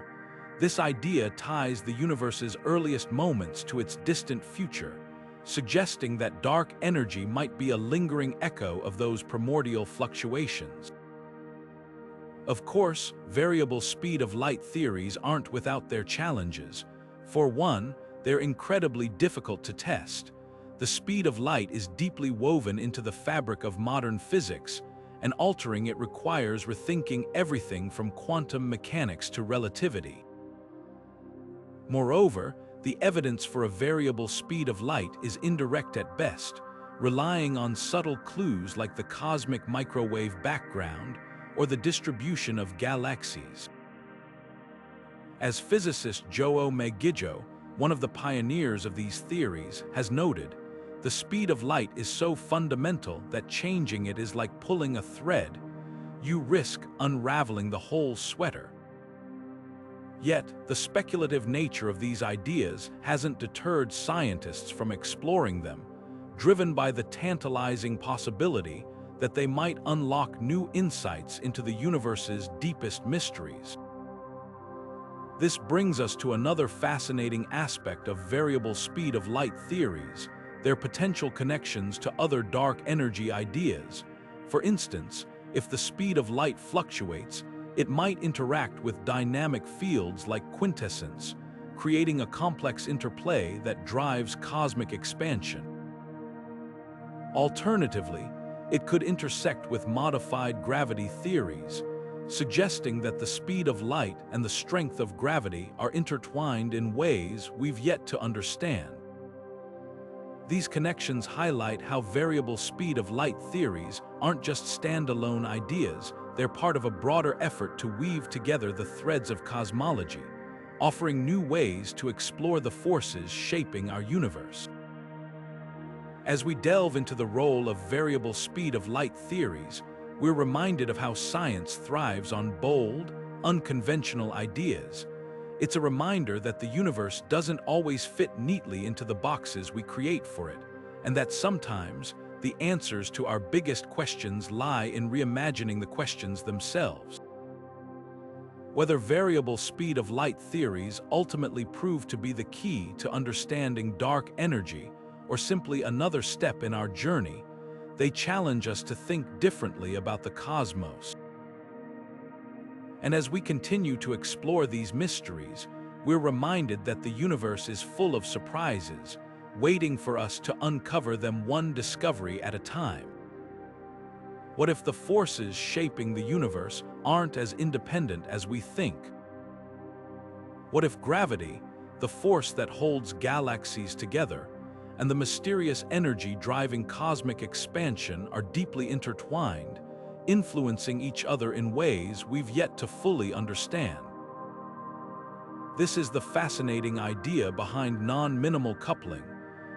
S1: This idea ties the universe's earliest moments to its distant future, suggesting that dark energy might be a lingering echo of those primordial fluctuations. Of course, variable speed of light theories aren't without their challenges. For one, they're incredibly difficult to test. The speed of light is deeply woven into the fabric of modern physics, and altering it requires rethinking everything from quantum mechanics to relativity. Moreover, the evidence for a variable speed of light is indirect at best, relying on subtle clues like the cosmic microwave background or the distribution of galaxies. As physicist João Megiddo, one of the pioneers of these theories, has noted, the speed of light is so fundamental that changing it is like pulling a thread. You risk unraveling the whole sweater. Yet, the speculative nature of these ideas hasn't deterred scientists from exploring them, driven by the tantalizing possibility that they might unlock new insights into the universe's deepest mysteries. This brings us to another fascinating aspect of variable speed of light theories, their potential connections to other dark energy ideas. For instance, if the speed of light fluctuates, it might interact with dynamic fields like quintessence, creating a complex interplay that drives cosmic expansion. Alternatively, it could intersect with modified gravity theories, suggesting that the speed of light and the strength of gravity are intertwined in ways we've yet to understand. These connections highlight how variable speed of light theories aren't just standalone ideas, they're part of a broader effort to weave together the threads of cosmology, offering new ways to explore the forces shaping our universe. As we delve into the role of variable speed of light theories, we're reminded of how science thrives on bold, unconventional ideas. It's a reminder that the universe doesn't always fit neatly into the boxes we create for it, and that sometimes the answers to our biggest questions lie in reimagining the questions themselves. Whether variable speed of light theories ultimately prove to be the key to understanding dark energy or simply another step in our journey, they challenge us to think differently about the cosmos. And as we continue to explore these mysteries, we're reminded that the universe is full of surprises, waiting for us to uncover them one discovery at a time. What if the forces shaping the universe aren't as independent as we think? What if gravity, the force that holds galaxies together, and the mysterious energy driving cosmic expansion are deeply intertwined, influencing each other in ways we've yet to fully understand? This is the fascinating idea behind non-minimal coupling,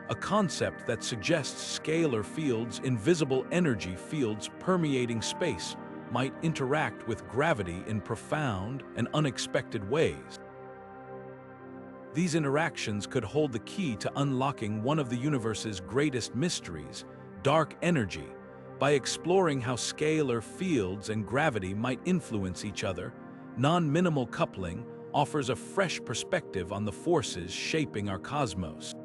S1: a concept that suggests scalar fields, invisible energy fields permeating space, might interact with gravity in profound and unexpected ways. These interactions could hold the key to unlocking one of the universe's greatest mysteries, dark energy. By exploring how scalar fields and gravity might influence each other, non-minimal coupling offers a fresh perspective on the forces shaping our cosmos.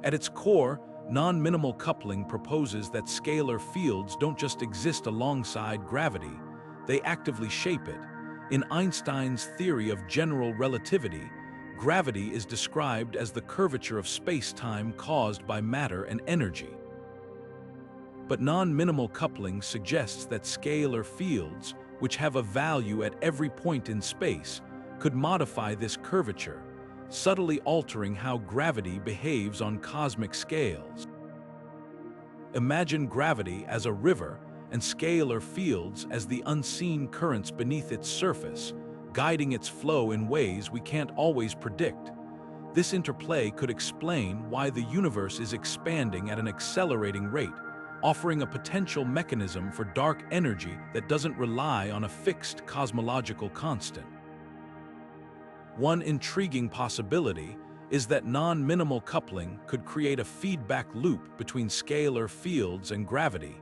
S1: At its core, non-minimal coupling proposes that scalar fields don't just exist alongside gravity, they actively shape it. In Einstein's theory of general relativity, gravity is described as the curvature of space-time caused by matter and energy. But non-minimal coupling suggests that scalar fields, which have a value at every point in space, could modify this curvature, subtly altering how gravity behaves on cosmic scales. Imagine gravity as a river and scalar fields as the unseen currents beneath its surface, guiding its flow in ways we can't always predict. This interplay could explain why the universe is expanding at an accelerating rate, offering a potential mechanism for dark energy that doesn't rely on a fixed cosmological constant. One intriguing possibility is that non-minimal coupling could create a feedback loop between scalar fields and gravity,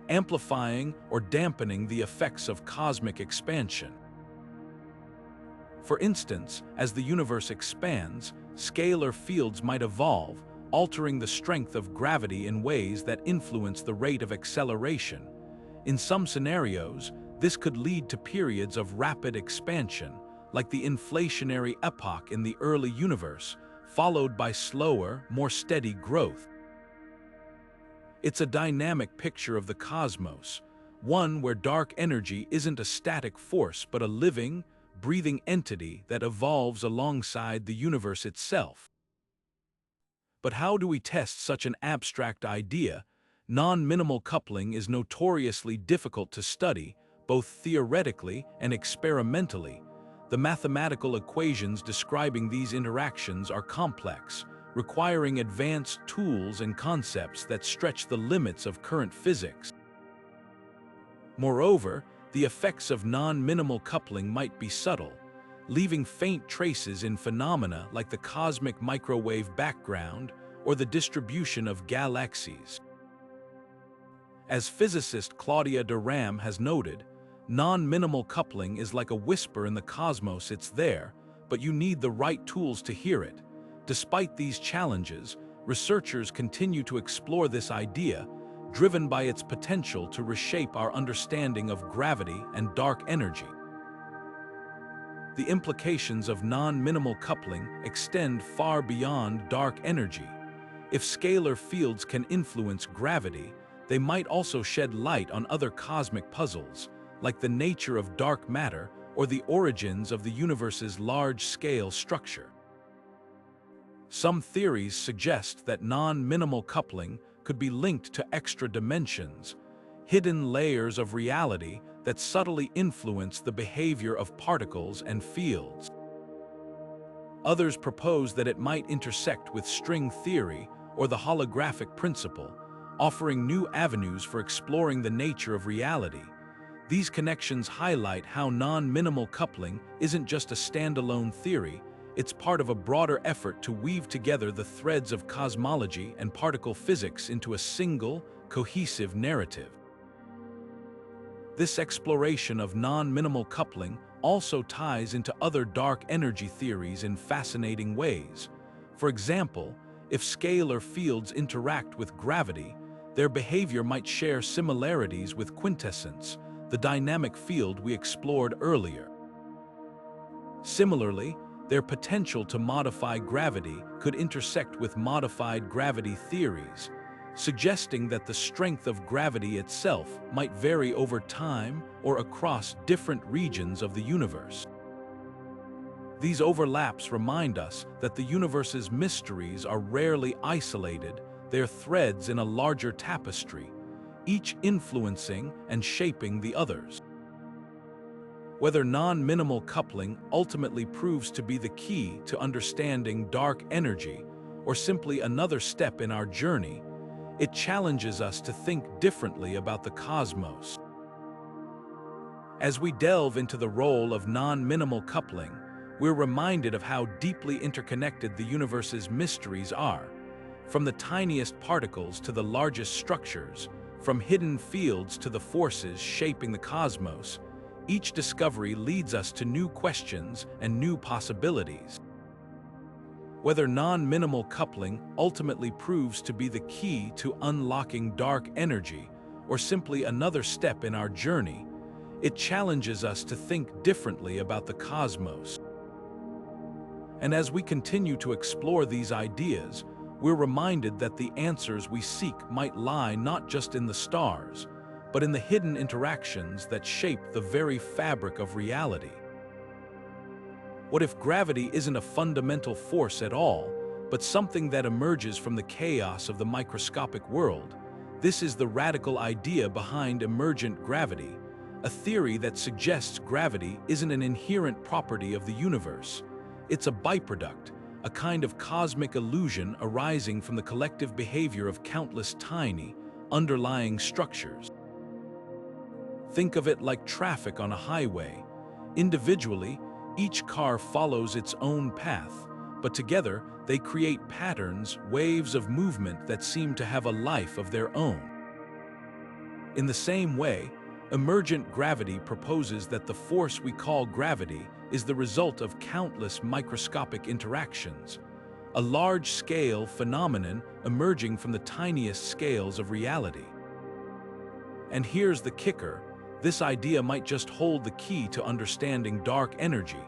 S1: amplifying or dampening the effects of cosmic expansion. For instance, as the universe expands, scalar fields might evolve, altering the strength of gravity in ways that influence the rate of acceleration. In some scenarios, this could lead to periods of rapid expansion, like the inflationary epoch in the early universe, followed by slower, more steady growth. It's a dynamic picture of the cosmos, one where dark energy isn't a static force but a living, breathing entity that evolves alongside the universe itself. But how do we test such an abstract idea? Non-minimal coupling is notoriously difficult to study, both theoretically and experimentally. The mathematical equations describing these interactions are complex, requiring advanced tools and concepts that stretch the limits of current physics. Moreover, the effects of non-minimal coupling might be subtle, leaving faint traces in phenomena like the cosmic microwave background or the distribution of galaxies. As physicist Claudia de Ram has noted, non-minimal coupling is like a whisper in the cosmos. It's there, but you need the right tools to hear it. Despite these challenges, researchers continue to explore this idea, driven by its potential to reshape our understanding of gravity and dark energy. The implications of non-minimal coupling extend far beyond dark energy. If scalar fields can influence gravity, they might also shed light on other cosmic puzzles, like the nature of dark matter or the origins of the universe's large-scale structure. Some theories suggest that non-minimal coupling could be linked to extra dimensions, hidden layers of reality that subtly influence the behavior of particles and fields. Others propose that it might intersect with string theory or the holographic principle, offering new avenues for exploring the nature of reality. These connections highlight how non-minimal coupling isn't just a standalone theory, it's part of a broader effort to weave together the threads of cosmology and particle physics into a single, cohesive narrative. This exploration of non-minimal coupling also ties into other dark energy theories in fascinating ways. For example, if scalar fields interact with gravity, their behavior might share similarities with Quintessence, the dynamic field we explored earlier. Similarly, their potential to modify gravity could intersect with modified gravity theories, suggesting that the strength of gravity itself might vary over time or across different regions of the universe. These overlaps remind us that the universe's mysteries are rarely isolated, they're threads in a larger tapestry, each influencing and shaping the others. Whether non-minimal coupling ultimately proves to be the key to understanding dark energy, or simply another step in our journey, it challenges us to think differently about the cosmos. As we delve into the role of non-minimal coupling, we're reminded of how deeply interconnected the universe's mysteries are. From the tiniest particles to the largest structures, from hidden fields to the forces shaping the cosmos, each discovery leads us to new questions and new possibilities. Whether non-minimal coupling ultimately proves to be the key to unlocking dark energy or simply another step in our journey, it challenges us to think differently about the cosmos. And as we continue to explore these ideas, we're reminded that the answers we seek might lie not just in the stars, but in the hidden interactions that shape the very fabric of reality. What if gravity isn't a fundamental force at all, but something that emerges from the chaos of the microscopic world? This is the radical idea behind emergent gravity, a theory that suggests gravity isn't an inherent property of the universe. It's a byproduct, a kind of cosmic illusion arising from the collective behavior of countless tiny, underlying structures. Think of it like traffic on a highway. Individually, each car follows its own path, but together they create patterns, waves of movement that seem to have a life of their own. In the same way, emergent gravity proposes that the force we call gravity is the result of countless microscopic interactions, a large-scale phenomenon emerging from the tiniest scales of reality. And here's the kicker: this idea might just hold the key to understanding dark energy.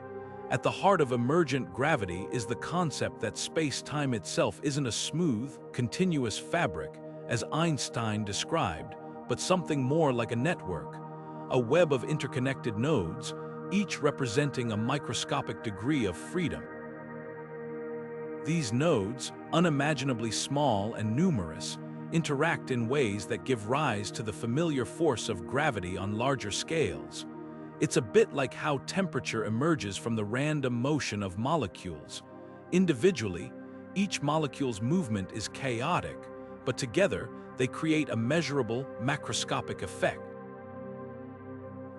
S1: At the heart of emergent gravity is the concept that space-time itself isn't a smooth, continuous fabric, as Einstein described, but something more like a network, a web of interconnected nodes, each representing a microscopic degree of freedom. These nodes, unimaginably small and numerous, interact in ways that give rise to the familiar force of gravity on larger scales. It's a bit like how temperature emerges from the random motion of molecules. Individually, each molecule's movement is chaotic, but together they create a measurable macroscopic effect.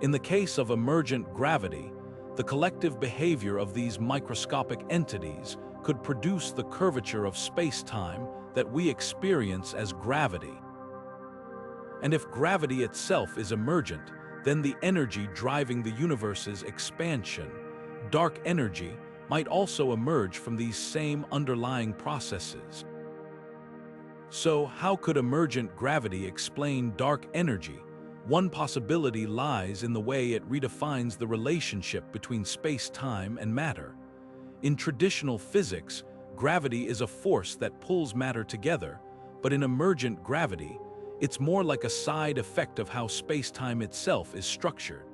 S1: In the case of emergent gravity, the collective behavior of these microscopic entities could produce the curvature of space-time that we experience as gravity. And if gravity itself is emergent, then the energy driving the universe's expansion, dark energy, might also emerge from these same underlying processes. So, how could emergent gravity explain dark energy? One possibility lies in the way it redefines the relationship between space-time and matter. In traditional physics, gravity is a force that pulls matter together, but in emergent gravity, it's more like a side effect of how space-time itself is structured.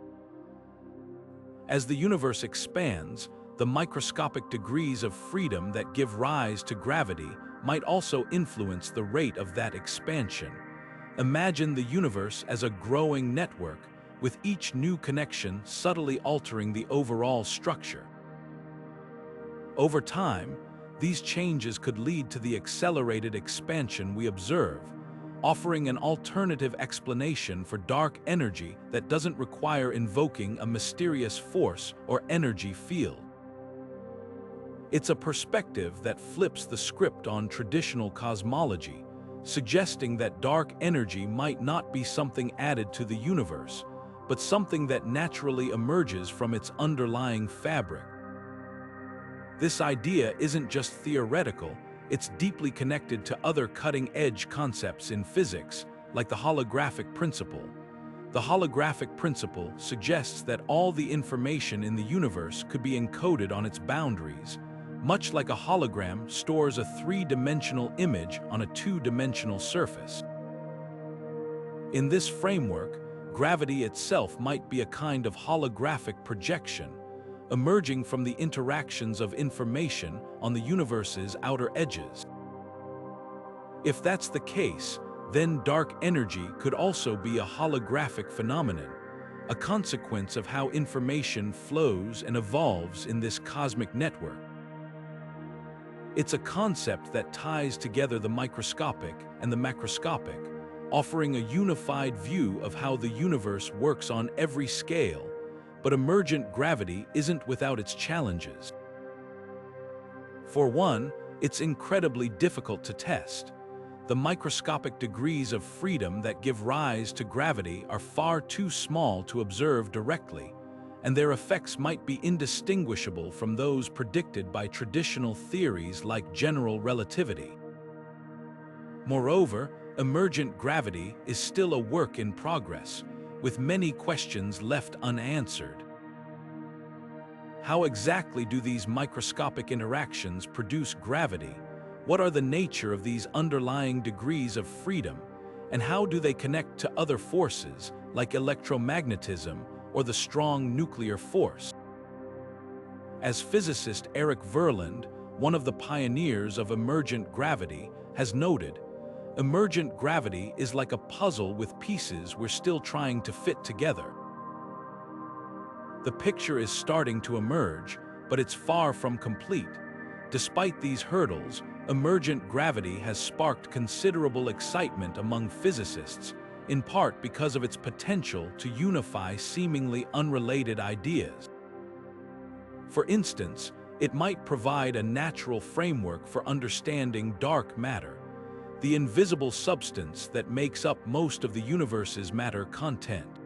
S1: As the universe expands, the microscopic degrees of freedom that give rise to gravity might also influence the rate of that expansion. Imagine the universe as a growing network, with each new connection subtly altering the overall structure. Over time, these changes could lead to the accelerated expansion we observe, offering an alternative explanation for dark energy that doesn't require invoking a mysterious force or energy field. It's a perspective that flips the script on traditional cosmology, suggesting that dark energy might not be something added to the universe, but something that naturally emerges from its underlying fabric. This idea isn't just theoretical, it's deeply connected to other cutting-edge concepts in physics, like the holographic principle. The holographic principle suggests that all the information in the universe could be encoded on its boundaries, much like a hologram stores a three-dimensional image on a two-dimensional surface. In this framework, gravity itself might be a kind of holographic projection, emerging from the interactions of information on the universe's outer edges. If that's the case, then dark energy could also be a holographic phenomenon, a consequence of how information flows and evolves in this cosmic network. It's a concept that ties together the microscopic and the macroscopic, offering a unified view of how the universe works on every scale. But emergent gravity isn't without its challenges. For one, it's incredibly difficult to test. The microscopic degrees of freedom that give rise to gravity are far too small to observe directly, and their effects might be indistinguishable from those predicted by traditional theories like general relativity. Moreover, emergent gravity is still a work in progress, with many questions left unanswered. How exactly do these microscopic interactions produce gravity? What are the nature of these underlying degrees of freedom? And how do they connect to other forces, like electromagnetism or the strong nuclear force? As physicist Eric Verland, one of the pioneers of emergent gravity, has noted, emergent gravity is like a puzzle with pieces we're still trying to fit together. The picture is starting to emerge, but it's far from complete. Despite these hurdles, emergent gravity has sparked considerable excitement among physicists, in part because of its potential to unify seemingly unrelated ideas. For instance, it might provide a natural framework for understanding dark matter, the invisible substance that makes up most of the universe's matter content.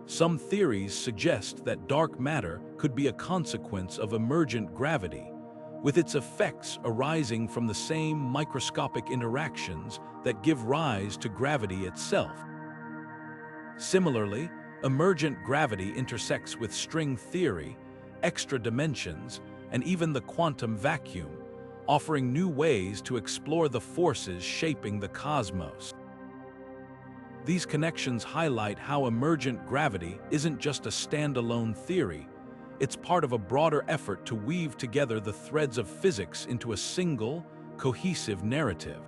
S1: Some theories suggest that dark matter could be a consequence of emergent gravity, with its effects arising from the same microscopic interactions that give rise to gravity itself. Similarly, emergent gravity intersects with string theory, extra dimensions, and even the quantum vacuum, offering new ways to explore the forces shaping the cosmos. These connections highlight how emergent gravity isn't just a standalone theory, it's part of a broader effort to weave together the threads of physics into a single, cohesive narrative.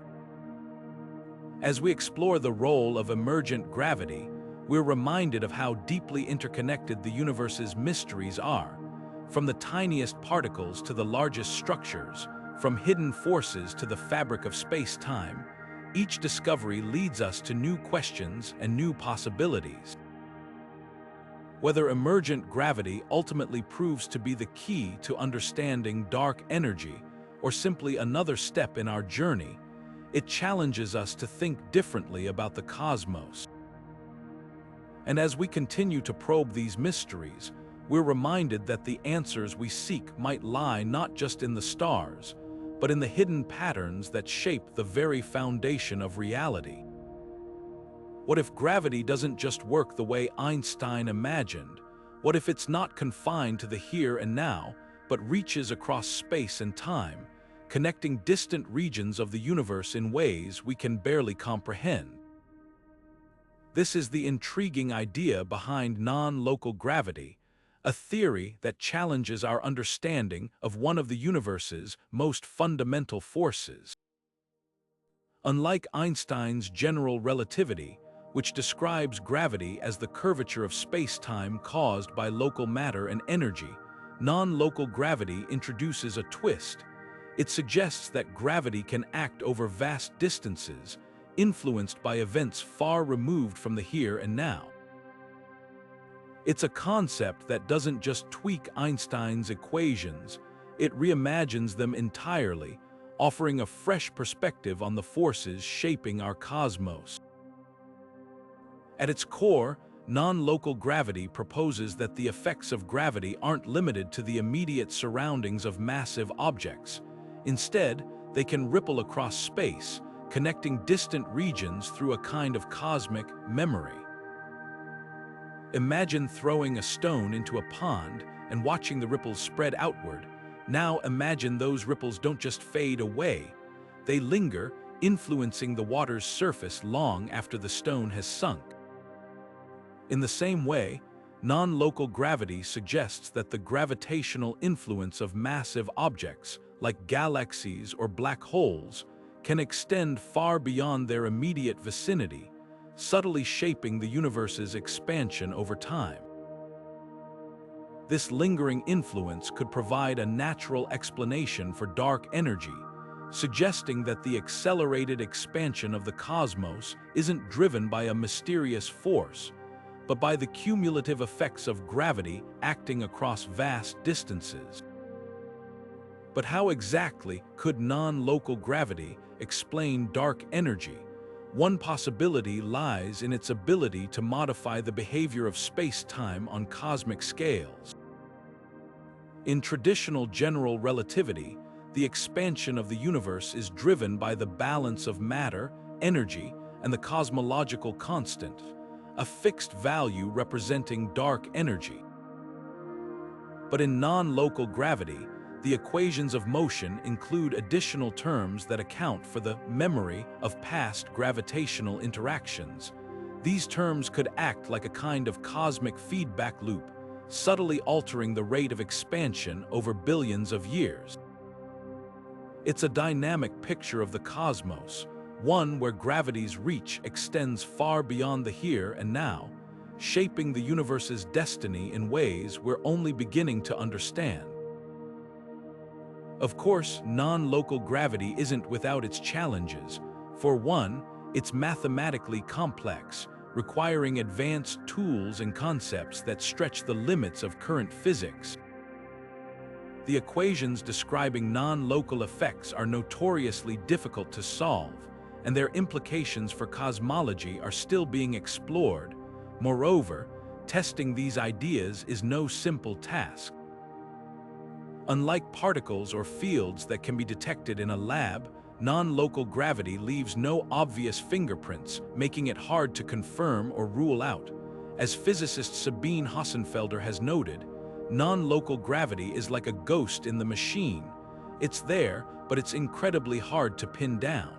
S1: As we explore the role of emergent gravity, we're reminded of how deeply interconnected the universe's mysteries are, from the tiniest particles to the largest structures, from hidden forces to the fabric of space-time. Each discovery leads us to new questions and new possibilities. Whether emergent gravity ultimately proves to be the key to understanding dark energy or simply another step in our journey, it challenges us to think differently about the cosmos. And as we continue to probe these mysteries, we're reminded that the answers we seek might lie not just in the stars, but in the hidden patterns that shape the very foundation of reality. What if gravity doesn't just work the way Einstein imagined? What if it's not confined to the here and now, but reaches across space and time, connecting distant regions of the universe in ways we can barely comprehend? This is the intriguing idea behind non-local gravity, a theory that challenges our understanding of one of the universe's most fundamental forces. Unlike Einstein's general relativity, which describes gravity as the curvature of space-time caused by local matter and energy, non-local gravity introduces a twist. It suggests that gravity can act over vast distances, influenced by events far removed from the here and now. It's a concept that doesn't just tweak Einstein's equations, it reimagines them entirely, offering a fresh perspective on the forces shaping our cosmos. At its core, non-local gravity proposes that the effects of gravity aren't limited to the immediate surroundings of massive objects. Instead, they can ripple across space, connecting distant regions through a kind of cosmic memory. Imagine throwing a stone into a pond and watching the ripples spread outward. Now imagine those ripples don't just fade away, they linger, influencing the water's surface long after the stone has sunk. In the same way, non-local gravity suggests that the gravitational influence of massive objects, like galaxies or black holes, can extend far beyond their immediate vicinity, subtly shaping the universe's expansion over time. This lingering influence could provide a natural explanation for dark energy, suggesting that the accelerated expansion of the cosmos isn't driven by a mysterious force, but by the cumulative effects of gravity acting across vast distances. But how exactly could non-local gravity explain dark energy? One possibility lies in its ability to modify the behavior of space-time on cosmic scales. In traditional general relativity, the expansion of the universe is driven by the balance of matter, energy, and the cosmological constant, a fixed value representing dark energy. But in non-local gravity, the equations of motion include additional terms that account for the memory of past gravitational interactions. These terms could act like a kind of cosmic feedback loop, subtly altering the rate of expansion over billions of years. It's a dynamic picture of the cosmos, one where gravity's reach extends far beyond the here and now, shaping the universe's destiny in ways we're only beginning to understand. Of course, non-local gravity isn't without its challenges. For one, it's mathematically complex, requiring advanced tools and concepts that stretch the limits of current physics. The equations describing non-local effects are notoriously difficult to solve, and their implications for cosmology are still being explored. Moreover, testing these ideas is no simple task. Unlike particles or fields that can be detected in a lab, non-local gravity leaves no obvious fingerprints, making it hard to confirm or rule out. As physicist Sabine Hossenfelder has noted, non-local gravity is like a ghost in the machine. It's there, but it's incredibly hard to pin down.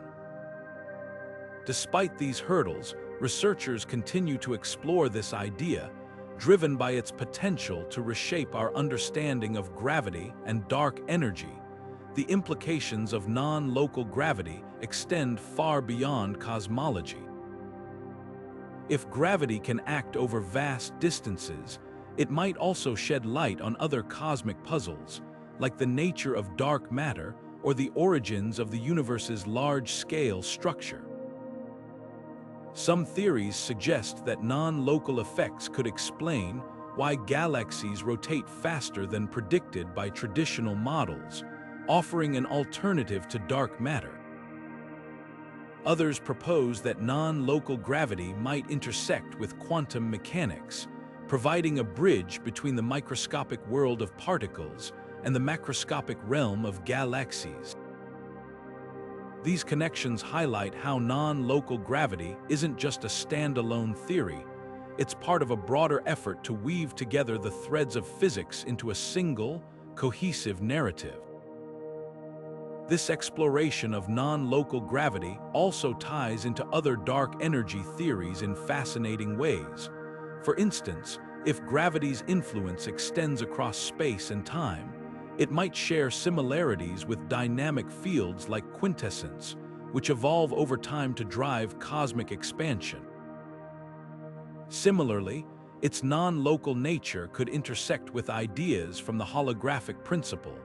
S1: Despite these hurdles, researchers continue to explore this idea, driven by its potential to reshape our understanding of gravity and dark energy. The implications of non-local gravity extend far beyond cosmology. If gravity can act over vast distances, it might also shed light on other cosmic puzzles, like the nature of dark matter or the origins of the universe's large-scale structure. Some theories suggest that non-local effects could explain why galaxies rotate faster than predicted by traditional models, offering an alternative to dark matter. Others propose that non-local gravity might intersect with quantum mechanics, providing a bridge between the microscopic world of particles and the macroscopic realm of galaxies. These connections highlight how non-local gravity isn't just a standalone theory. It's part of a broader effort to weave together the threads of physics into a single, cohesive narrative. This exploration of non-local gravity also ties into other dark energy theories in fascinating ways. For instance, if gravity's influence extends across space and time, it might share similarities with dynamic fields like Quintessence, which evolve over time to drive cosmic expansion. Similarly, its non-local nature could intersect with ideas from the holographic principle,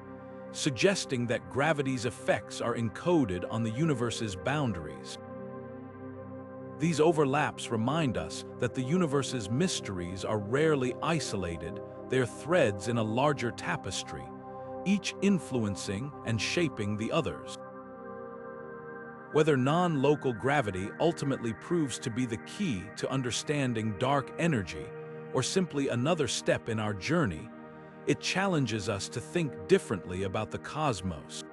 S1: suggesting that gravity's effects are encoded on the universe's boundaries. These overlaps remind us that the universe's mysteries are rarely isolated, they're threads in a larger tapestry, each influencing and shaping the others. Whether non-local gravity ultimately proves to be the key to understanding dark energy or simply another step in our journey, it challenges us to think differently about the cosmos.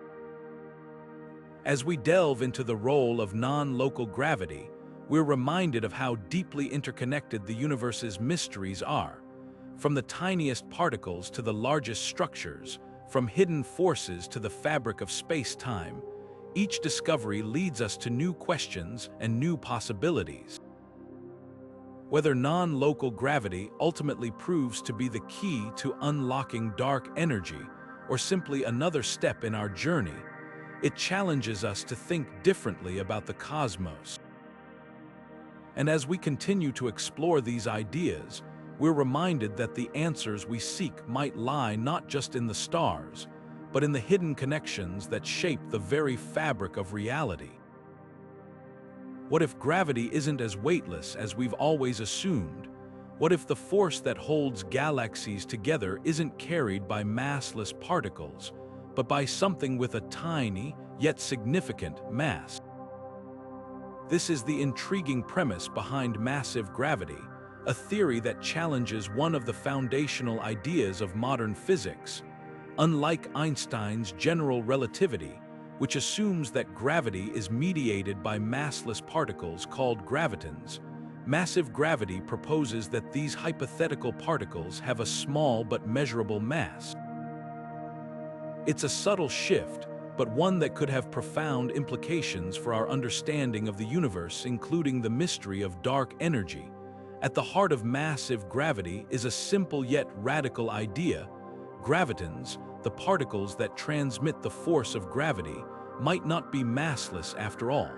S1: As we delve into the role of non-local gravity, we're reminded of how deeply interconnected the universe's mysteries are. From the tiniest particles to the largest structures, from hidden forces to the fabric of space-time, each discovery leads us to new questions and new possibilities. Whether non-local gravity ultimately proves to be the key to unlocking dark energy or simply another step in our journey, it challenges us to think differently about the cosmos. And as we continue to explore these ideas, we're reminded that the answers we seek might lie not just in the stars, but in the hidden connections that shape the very fabric of reality. What if gravity isn't as weightless as we've always assumed? What if the force that holds galaxies together isn't carried by massless particles, but by something with a tiny, yet significant mass? This is the intriguing premise behind massive gravity, a theory that challenges one of the foundational ideas of modern physics. Unlike Einstein's general relativity, which assumes that gravity is mediated by massless particles called gravitons, massive gravity proposes that these hypothetical particles have a small but measurable mass. It's a subtle shift, but one that could have profound implications for our understanding of the universe, including the mystery of dark energy. At the heart of massive gravity is a simple yet radical idea. Gravitons, the particles that transmit the force of gravity, might not be massless after all.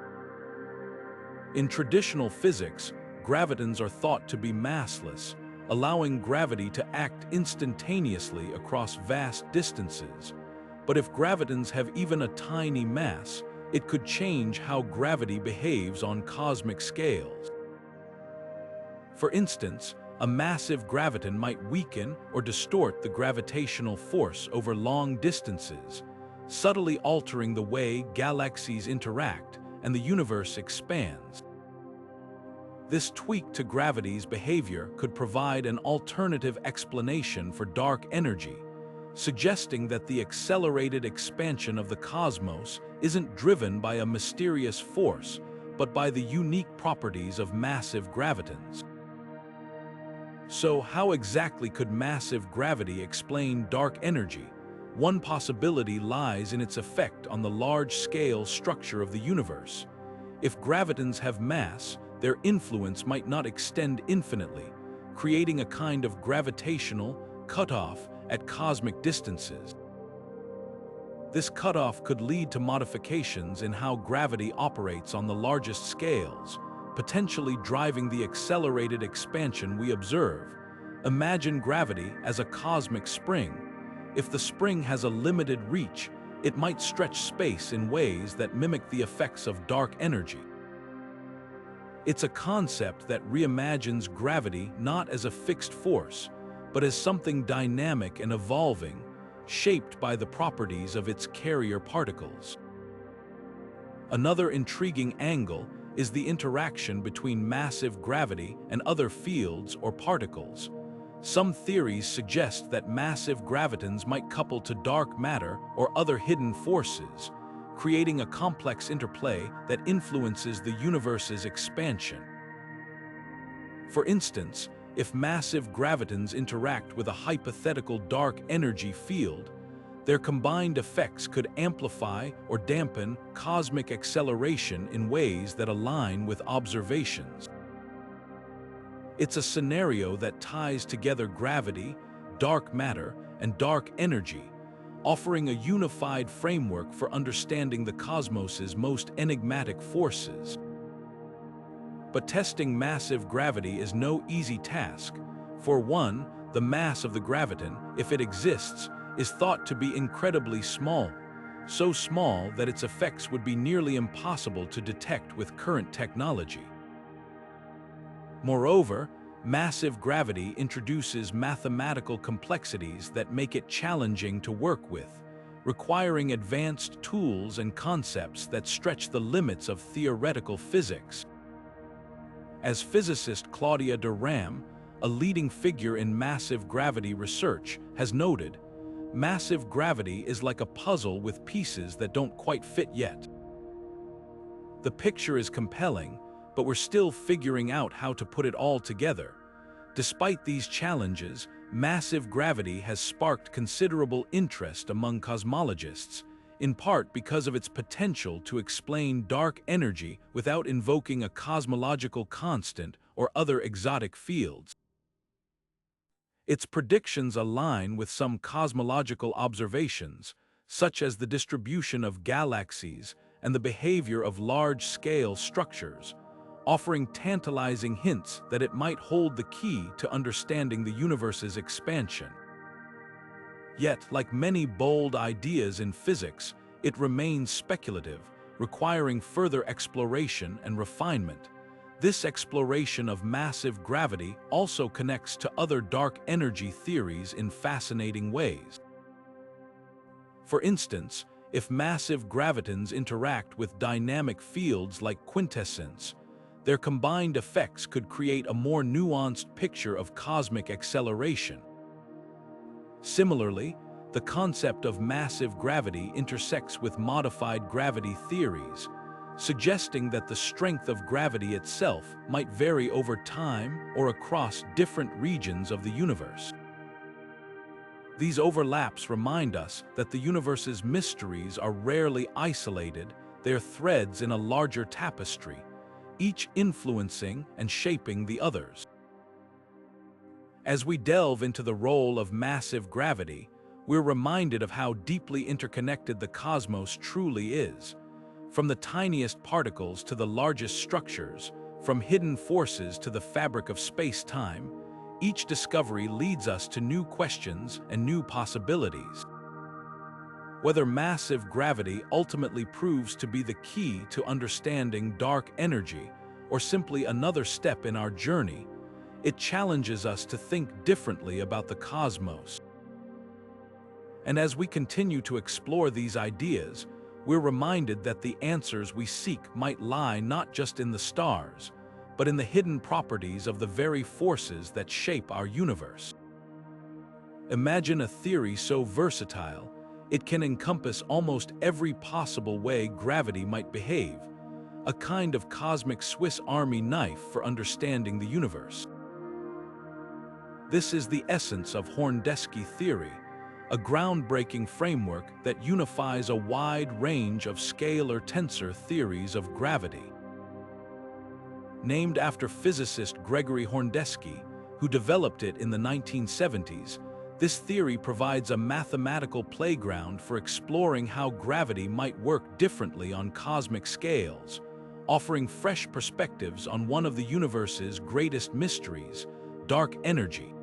S1: In traditional physics, gravitons are thought to be massless, allowing gravity to act instantaneously across vast distances. But if gravitons have even a tiny mass, it could change how gravity behaves on cosmic scales. For instance, a massive graviton might weaken or distort the gravitational force over long distances, subtly altering the way galaxies interact and the universe expands. This tweak to gravity's behavior could provide an alternative explanation for dark energy, suggesting that the accelerated expansion of the cosmos isn't driven by a mysterious force, but by the unique properties of massive gravitons. So, how exactly could massive gravity explain dark energy? One possibility lies in its effect on the large-scale structure of the universe. If gravitons have mass, their influence might not extend infinitely, creating a kind of gravitational cutoff at cosmic distances. This cutoff could lead to modifications in how gravity operates on the largest scales, potentially driving the accelerated expansion we observe. Imagine gravity as a cosmic spring. If the spring has a limited reach, it might stretch space in ways that mimic the effects of dark energy. It's a concept that reimagines gravity not as a fixed force, but as something dynamic and evolving, shaped by the properties of its carrier particles. Another intriguing angle is the interaction between massive gravity and other fields or particles. Some theories suggest that massive gravitons might couple to dark matter or other hidden forces, creating a complex interplay that influences the universe's expansion. For instance, if massive gravitons interact with a hypothetical dark energy field, their combined effects could amplify or dampen cosmic acceleration in ways that align with observations. It's a scenario that ties together gravity, dark matter, and dark energy, offering a unified framework for understanding the cosmos's most enigmatic forces. But testing massive gravity is no easy task. For one, the mass of the graviton, if it exists, is thought to be incredibly small, so small that its effects would be nearly impossible to detect with current technology. Moreover, massive gravity introduces mathematical complexities that make it challenging to work with, requiring advanced tools and concepts that stretch the limits of theoretical physics. As physicist Claudia de Ram, a leading figure in massive gravity research, has noted, massive gravity is like a puzzle with pieces that don't quite fit yet. The picture is compelling, but we're still figuring out how to put it all together. Despite these challenges, massive gravity has sparked considerable interest among cosmologists, in part because of its potential to explain dark energy without invoking a cosmological constant or other exotic fields. Its predictions align with some cosmological observations, such as the distribution of galaxies and the behavior of large-scale structures, offering tantalizing hints that it might hold the key to understanding the universe's expansion. Yet, like many bold ideas in physics, it remains speculative, requiring further exploration and refinement. This exploration of massive gravity also connects to other dark energy theories in fascinating ways. For instance, if massive gravitons interact with dynamic fields like quintessence, their combined effects could create a more nuanced picture of cosmic acceleration. Similarly, the concept of massive gravity intersects with modified gravity theories, suggesting that the strength of gravity itself might vary over time or across different regions of the universe. These overlaps remind us that the universe's mysteries are rarely isolated, they are threads in a larger tapestry, each influencing and shaping the others. As we delve into the role of massive gravity, we're reminded of how deeply interconnected the cosmos truly is. From the tiniest particles to the largest structures, from hidden forces to the fabric of space-time, each discovery leads us to new questions and new possibilities. Whether massive gravity ultimately proves to be the key to understanding dark energy or simply another step in our journey, it challenges us to think differently about the cosmos. And as we continue to explore these ideas, we're reminded that the answers we seek might lie not just in the stars, but in the hidden properties of the very forces that shape our universe. Imagine a theory so versatile, it can encompass almost every possible way gravity might behave, a kind of cosmic Swiss Army knife for understanding the universe. This is the essence of Horndeski theory, a groundbreaking framework that unifies a wide range of scalar tensor theories of gravity. Named after physicist Gregory Horndeski, who developed it in the 1970s, this theory provides a mathematical playground for exploring how gravity might work differently on cosmic scales, offering fresh perspectives on one of the universe's greatest mysteries, dark energy.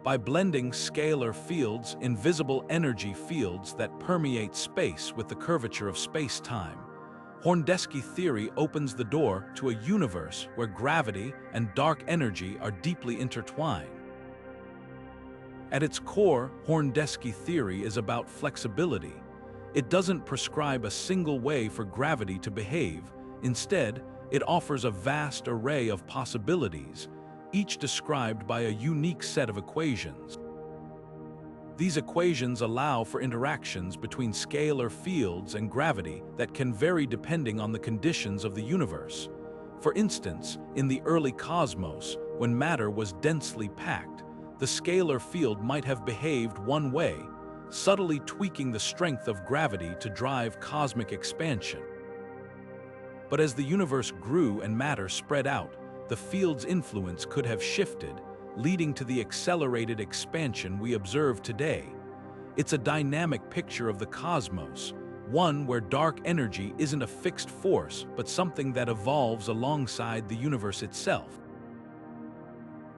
S1: By blending scalar fields, invisible energy fields that permeate space with the curvature of space-time, Horndeski theory opens the door to a universe where gravity and dark energy are deeply intertwined. At its core, Horndeski theory is about flexibility. It doesn't prescribe a single way for gravity to behave. Instead, it offers a vast array of possibilities, each described by a unique set of equations. These equations allow for interactions between scalar fields and gravity that can vary depending on the conditions of the universe. For instance, in the early cosmos, when matter was densely packed, the scalar field might have behaved one way, subtly tweaking the strength of gravity to drive cosmic expansion. But as the universe grew and matter spread out, the field's influence could have shifted, leading to the accelerated expansion we observe today. It's a dynamic picture of the cosmos, one where dark energy isn't a fixed force, but something that evolves alongside the universe itself.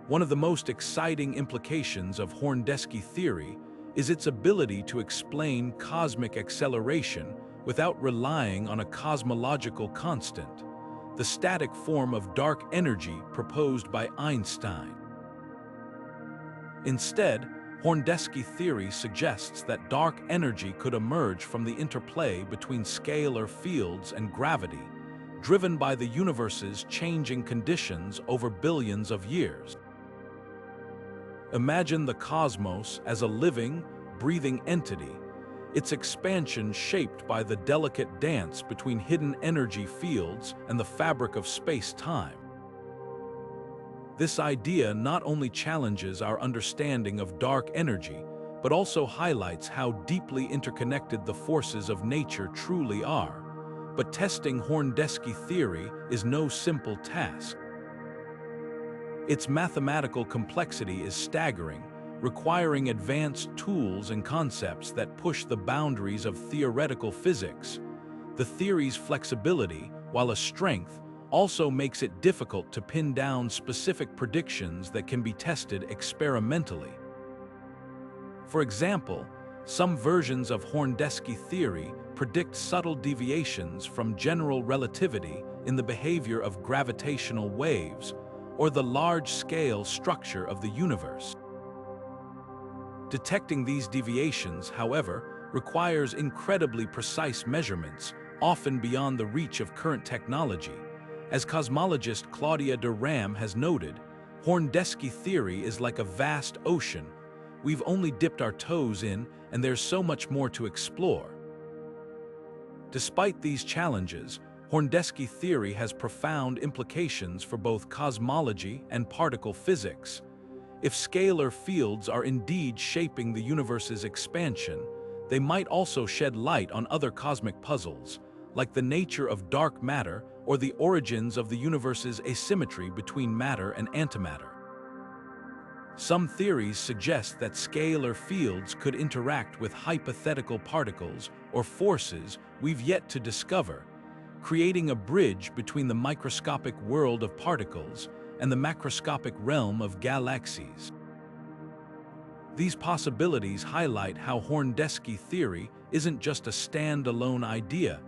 S1: One of the most exciting implications of Horndeski theory is its ability to explain cosmic acceleration without relying on a cosmological constant, the static form of dark energy proposed by Einstein. Instead, Horndeski theory suggests that dark energy could emerge from the interplay between scalar fields and gravity, driven by the universe's changing conditions over billions of years. Imagine the cosmos as a living, breathing entity, its expansion shaped by the delicate dance between hidden energy fields and the fabric of space-time. This idea not only challenges our understanding of dark energy, but also highlights how deeply interconnected the forces of nature truly are. But testing Horndeski theory is no simple task. Its mathematical complexity is staggering, requiring advanced tools and concepts that push the boundaries of theoretical physics. The theory's flexibility, while a strength, also makes it difficult to pin down specific predictions that can be tested experimentally. For example, some versions of Horndeski theory predict subtle deviations from general relativity in the behavior of gravitational waves or the large-scale structure of the universe. Detecting these deviations, however, requires incredibly precise measurements, often beyond the reach of current technology. As cosmologist Claudia de Ram has noted, Horndeski theory is like a vast ocean. We've only dipped our toes in, and there's so much more to explore. Despite these challenges, Horndeski theory has profound implications for both cosmology and particle physics. If scalar fields are indeed shaping the universe's expansion, they might also shed light on other cosmic puzzles, like the nature of dark matter or the origins of the universe's asymmetry between matter and antimatter. Some theories suggest that scalar fields could interact with hypothetical particles or forces we've yet to discover, creating a bridge between the microscopic world of particles and the macroscopic realm of galaxies. These possibilities highlight how Horndeski theory isn't just a standalone idea.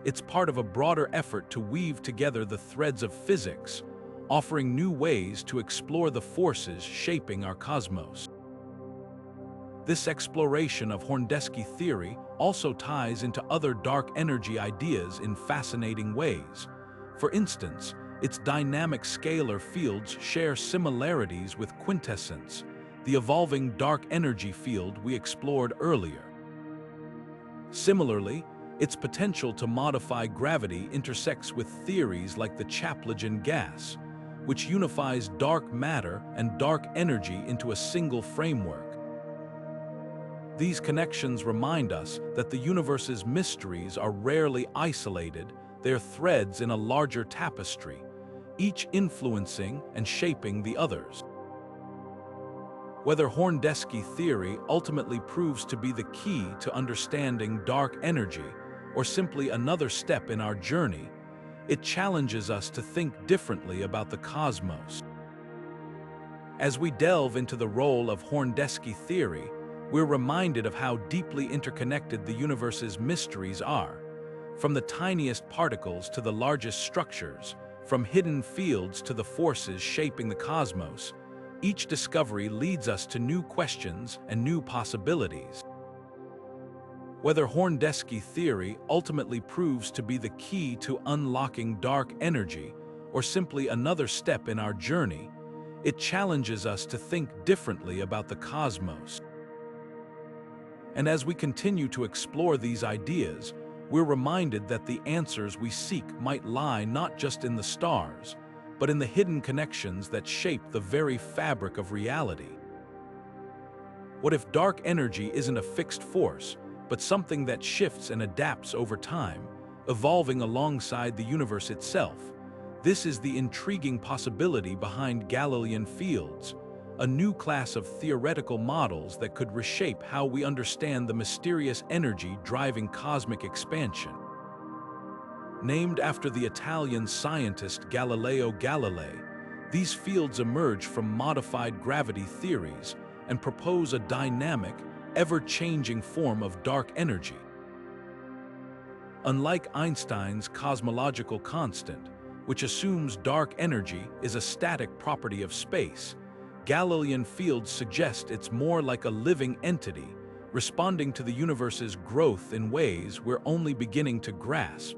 S1: It's part of a broader effort to weave together the threads of physics, offering new ways to explore the forces shaping our cosmos. This exploration of Horndeski theory also ties into other dark energy ideas in fascinating ways. For instance, its dynamic scalar fields share similarities with Quintessence, the evolving dark energy field we explored earlier. Similarly, its potential to modify gravity intersects with theories like the Chaplagin gas, which unifies dark matter and dark energy into a single framework. These connections remind us that the universe's mysteries are rarely isolated, they're threads in a larger tapestry, each influencing and shaping the others. Whether Horndeski theory ultimately proves to be the key to understanding dark energy or simply another step in our journey, it challenges us to think differently about the cosmos. As we delve into the role of Horndeski theory, we're reminded of how deeply interconnected the universe's mysteries are. From the tiniest particles to the largest structures, from hidden fields to the forces shaping the cosmos, each discovery leads us to new questions and new possibilities. Whether Horndeski theory ultimately proves to be the key to unlocking dark energy or simply another step in our journey, it challenges us to think differently about the cosmos. And as we continue to explore these ideas, we're reminded that the answers we seek might lie not just in the stars, but in the hidden connections that shape the very fabric of reality. What if dark energy isn't a fixed force, but something that shifts and adapts over time, evolving alongside the universe itself? This is the intriguing possibility behind Galilean fields, a new class of theoretical models that could reshape how we understand the mysterious energy driving cosmic expansion. Named after the Italian scientist Galileo Galilei, these fields emerge from modified gravity theories and propose a dynamic, ever-changing form of dark energy. Unlike Einstein's cosmological constant, which assumes dark energy is a static property of space, Galilean fields suggest it's more like a living entity, responding to the universe's growth in ways we're only beginning to grasp.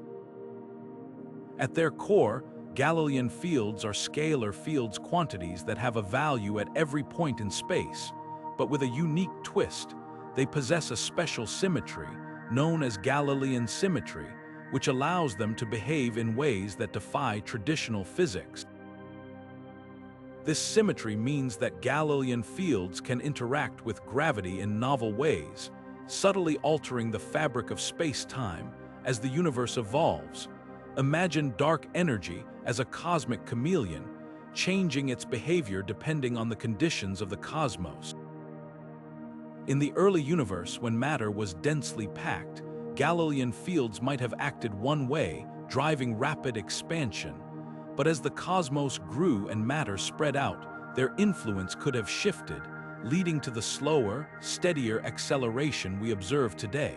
S1: At their core, Galilean fields are scalar fields quantities that have a value at every point in space, but with a unique twist. They possess a special symmetry, known as Galilean symmetry, which allows them to behave in ways that defy traditional physics. This symmetry means that Galilean fields can interact with gravity in novel ways, subtly altering the fabric of space-time as the universe evolves. Imagine dark energy as a cosmic chameleon, changing its behavior depending on the conditions of the cosmos. In the early universe, when matter was densely packed, Galilean fields might have acted one way, driving rapid expansion. But as the cosmos grew and matter spread out, their influence could have shifted, leading to the slower, steadier acceleration we observe today.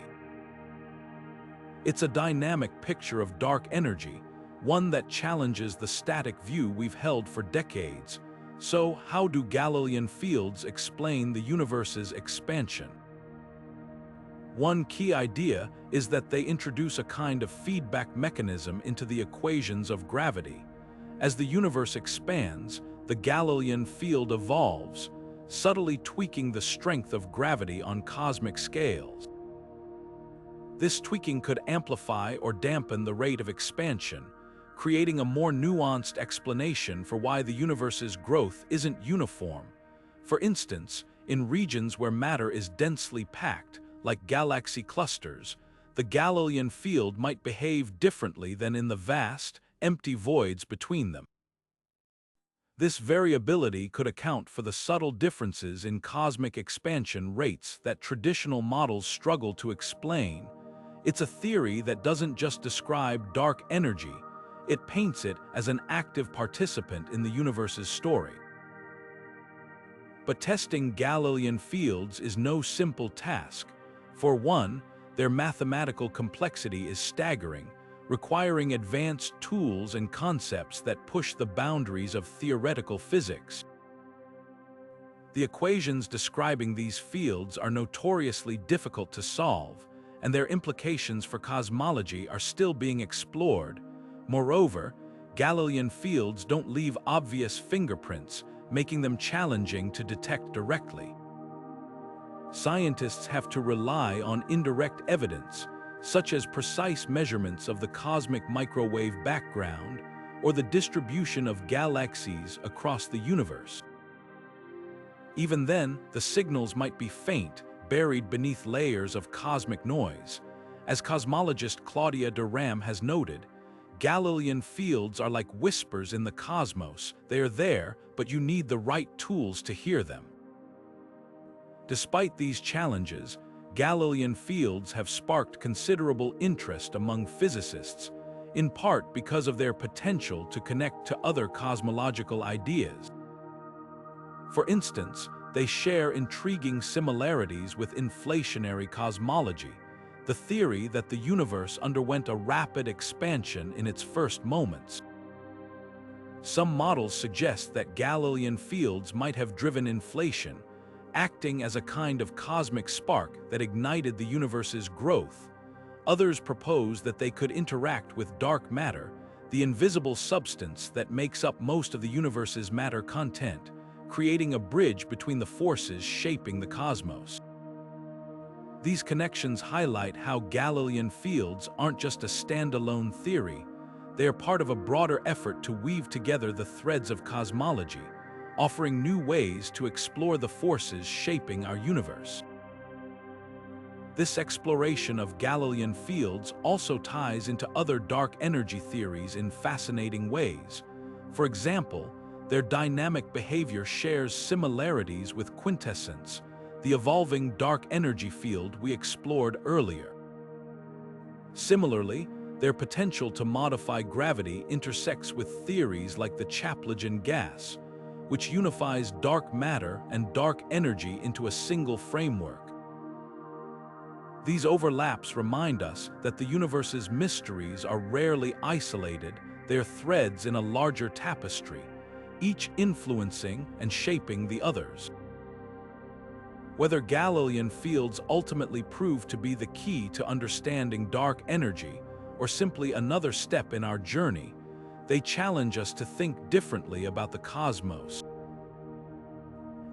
S1: It's a dynamic picture of dark energy, one that challenges the static view we've held for decades. So, how do Galilean fields explain the universe's expansion? One key idea is that they introduce a kind of feedback mechanism into the equations of gravity. As the universe expands, the Galilean field evolves, subtly tweaking the strength of gravity on cosmic scales. This tweaking could amplify or dampen the rate of expansion, creating a more nuanced explanation for why the universe's growth isn't uniform. For instance, in regions where matter is densely packed, like galaxy clusters, the Galilean field might behave differently than in the vast, empty voids between them. This variability could account for the subtle differences in cosmic expansion rates that traditional models struggle to explain. It's a theory that doesn't just describe dark energy, it paints it as an active participant in the universe's story. But testing Galilean fields is no simple task. For one, their mathematical complexity is staggering, requiring advanced tools and concepts that push the boundaries of theoretical physics. The equations describing these fields are notoriously difficult to solve, and their implications for cosmology are still being explored. Moreover, Galilean fields don't leave obvious fingerprints, making them challenging to detect directly. Scientists have to rely on indirect evidence, such as precise measurements of the cosmic microwave background or the distribution of galaxies across the universe. Even then, the signals might be faint, buried beneath layers of cosmic noise. As cosmologist Claudia de Ram has noted, Galilean fields are like whispers in the cosmos. They are there, but you need the right tools to hear them. Despite these challenges, Galilean fields have sparked considerable interest among physicists, in part because of their potential to connect to other cosmological ideas. For instance, they share intriguing similarities with inflationary cosmology, the theory that the universe underwent a rapid expansion in its first moments. Some models suggest that Galilean fields might have driven inflation, acting as a kind of cosmic spark that ignited the universe's growth. Others propose that they could interact with dark matter, the invisible substance that makes up most of the universe's matter content, creating a bridge between the forces shaping the cosmos. These connections highlight how Galilean fields aren't just a standalone theory, they are part of a broader effort to weave together the threads of cosmology, offering new ways to explore the forces shaping our universe. This exploration of Galilean fields also ties into other dark energy theories in fascinating ways. For example, their dynamic behavior shares similarities with Quintessence, the evolving dark energy field we explored earlier. Similarly, their potential to modify gravity intersects with theories like the Chaplagin gas, which unifies dark matter and dark energy into a single framework. These overlaps remind us that the universe's mysteries are rarely isolated, they are threads in a larger tapestry, each influencing and shaping the others. Whether Galilean fields ultimately prove to be the key to understanding dark energy or simply another step in our journey, they challenge us to think differently about the cosmos.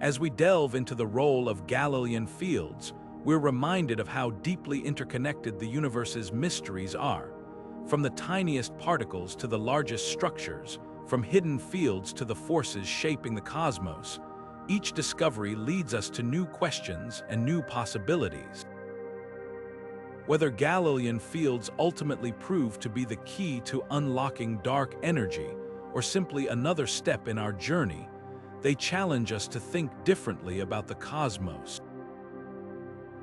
S1: As we delve into the role of Galilean fields, we're reminded of how deeply interconnected the universe's mysteries are, from the tiniest particles to the largest structures, from hidden fields to the forces shaping the cosmos. Each discovery leads us to new questions and new possibilities. Whether Galilean fields ultimately prove to be the key to unlocking dark energy or simply another step in our journey, they challenge us to think differently about the cosmos.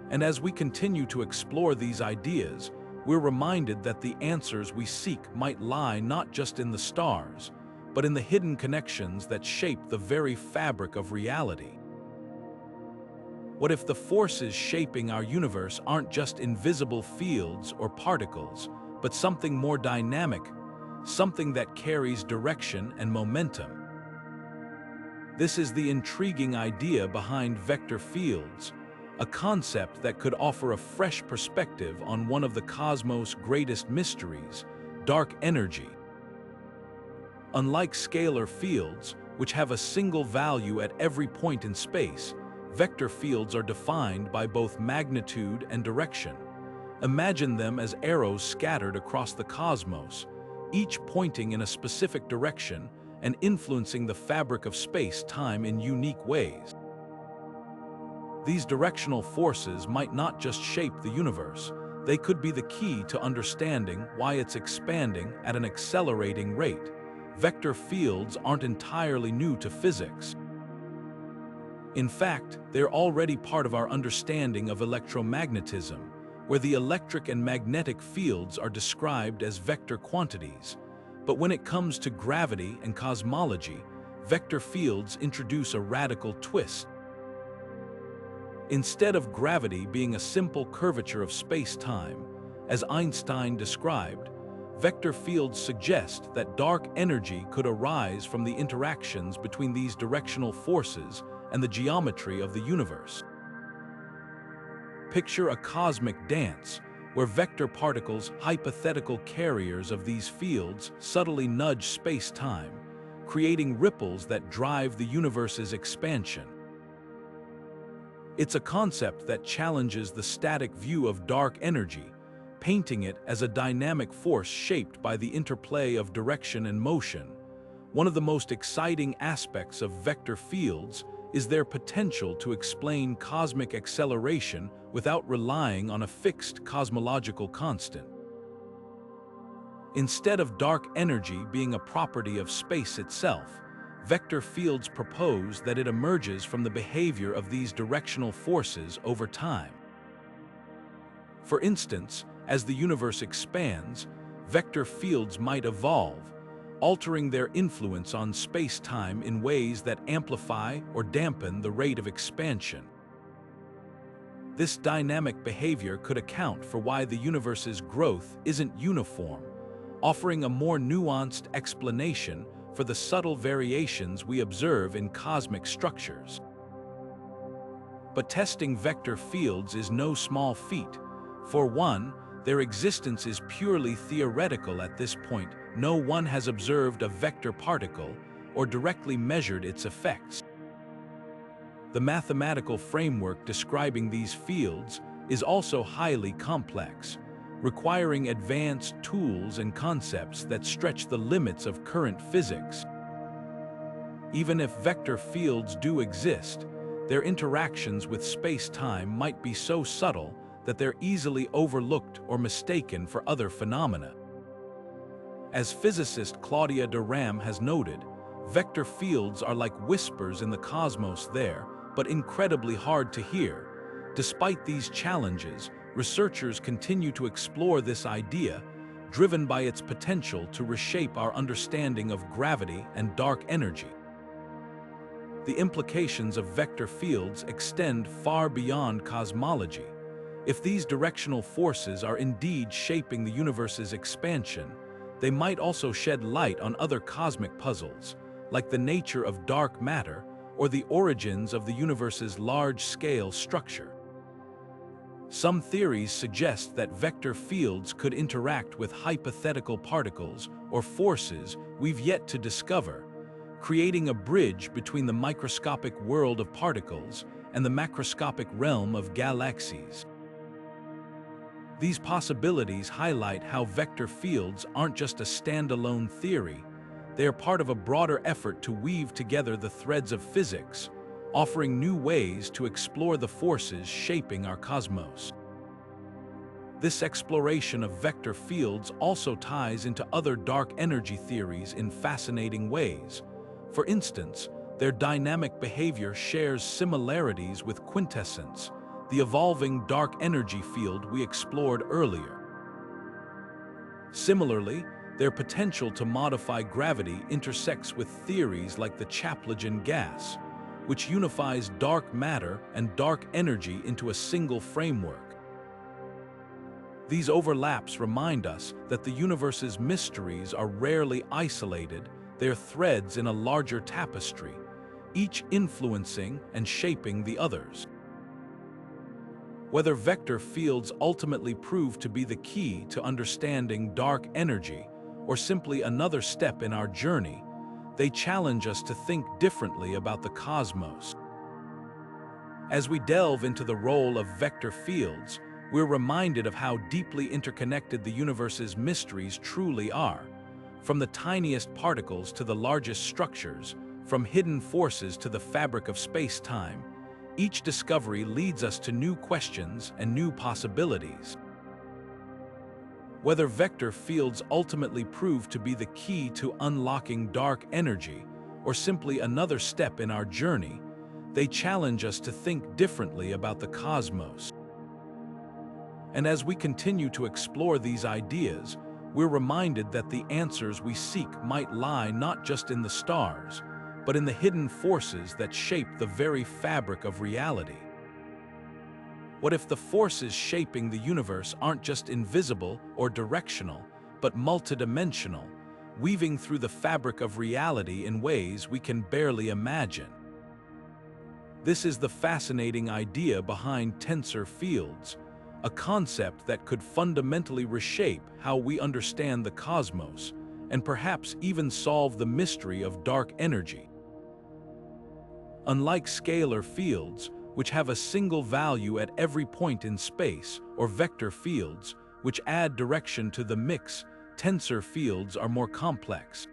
S1: And as we continue to explore these ideas, we're reminded that the answers we seek might lie not just in the stars, but in the hidden connections that shape the very fabric of reality. What if the forces shaping our universe aren't just invisible fields or particles, but something more dynamic, something that carries direction and momentum? This is the intriguing idea behind vector fields, a concept that could offer a fresh perspective on one of the cosmos' greatest mysteries, dark energy. Unlike scalar fields, which have a single value at every point in space, vector fields are defined by both magnitude and direction. Imagine them as arrows scattered across the cosmos, each pointing in a specific direction and influencing the fabric of space-time in unique ways. These directional forces might not just shape the universe, they could be the key to understanding why it's expanding at an accelerating rate. Vector fields aren't entirely new to physics. In fact, they're already part of our understanding of electromagnetism, where the electric and magnetic fields are described as vector quantities. But when it comes to gravity and cosmology, vector fields introduce a radical twist. Instead of gravity being a simple curvature of space-time, as Einstein described, vector fields suggest that dark energy could arise from the interactions between these directional forces and the geometry of the universe. Picture a cosmic dance where vector particles, hypothetical carriers of these fields, subtly nudge space-time, creating ripples that drive the universe's expansion. It's a concept that challenges the static view of dark energy, painting it as a dynamic force shaped by the interplay of direction and motion. One of the most exciting aspects of vector fields is their potential to explain cosmic acceleration without relying on a fixed cosmological constant. Instead of dark energy being a property of space itself, vector fields propose that it emerges from the behavior of these directional forces over time. For instance, as the universe expands, vector fields might evolve, altering their influence on space-time in ways that amplify or dampen the rate of expansion. This dynamic behavior could account for why the universe's growth isn't uniform, offering a more nuanced explanation for the subtle variations we observe in cosmic structures. But testing vector fields is no small feat. For one, their existence is purely theoretical at this point. No one has observed a vector particle or directly measured its effects. The mathematical framework describing these fields is also highly complex, requiring advanced tools and concepts that stretch the limits of current physics. Even if vector fields do exist, their interactions with space-time might be so subtle that they're easily overlooked or mistaken for other phenomena. As physicist Claudia de Ram has noted, vector fields are like whispers in the cosmos there, but incredibly hard to hear. Despite these challenges, researchers continue to explore this idea, driven by its potential to reshape our understanding of gravity and dark energy. The implications of vector fields extend far beyond cosmology. If these directional forces are indeed shaping the universe's expansion, they might also shed light on other cosmic puzzles, like the nature of dark matter or the origins of the universe's large-scale structure. Some theories suggest that vector fields could interact with hypothetical particles or forces we've yet to discover, creating a bridge between the microscopic world of particles and the macroscopic realm of galaxies. These possibilities highlight how vector fields aren't just a standalone theory. They are part of a broader effort to weave together the threads of physics, offering new ways to explore the forces shaping our cosmos. This exploration of vector fields also ties into other dark energy theories in fascinating ways. For instance, their dynamic behavior shares similarities with Quintessence, the evolving dark energy field we explored earlier. Similarly, their potential to modify gravity intersects with theories like the Chaplagin gas, which unifies dark matter and dark energy into a single framework. These overlaps remind us that the universe's mysteries are rarely isolated, they're threads in a larger tapestry, each influencing and shaping the others. Whether vector fields ultimately prove to be the key to understanding dark energy or simply another step in our journey, they challenge us to think differently about the cosmos. As we delve into the role of vector fields, we're reminded of how deeply interconnected the universe's mysteries truly are. From the tiniest particles to the largest structures, from hidden forces to the fabric of space-time, each discovery leads us to new questions and new possibilities. Whether vector fields ultimately prove to be the key to unlocking dark energy or simply another step in our journey, they challenge us to think differently about the cosmos. And as we continue to explore these ideas, we're reminded that the answers we seek might lie not just in the stars, but in the hidden forces that shape the very fabric of reality. What if the forces shaping the universe aren't just invisible or directional, but multidimensional, weaving through the fabric of reality in ways we can barely imagine? This is the fascinating idea behind tensor fields, a concept that could fundamentally reshape how we understand the cosmos and perhaps even solve the mystery of dark energy. Unlike scalar fields, which have a single value at every point in space, or vector fields, which add direction to the mix, tensor fields are more complex.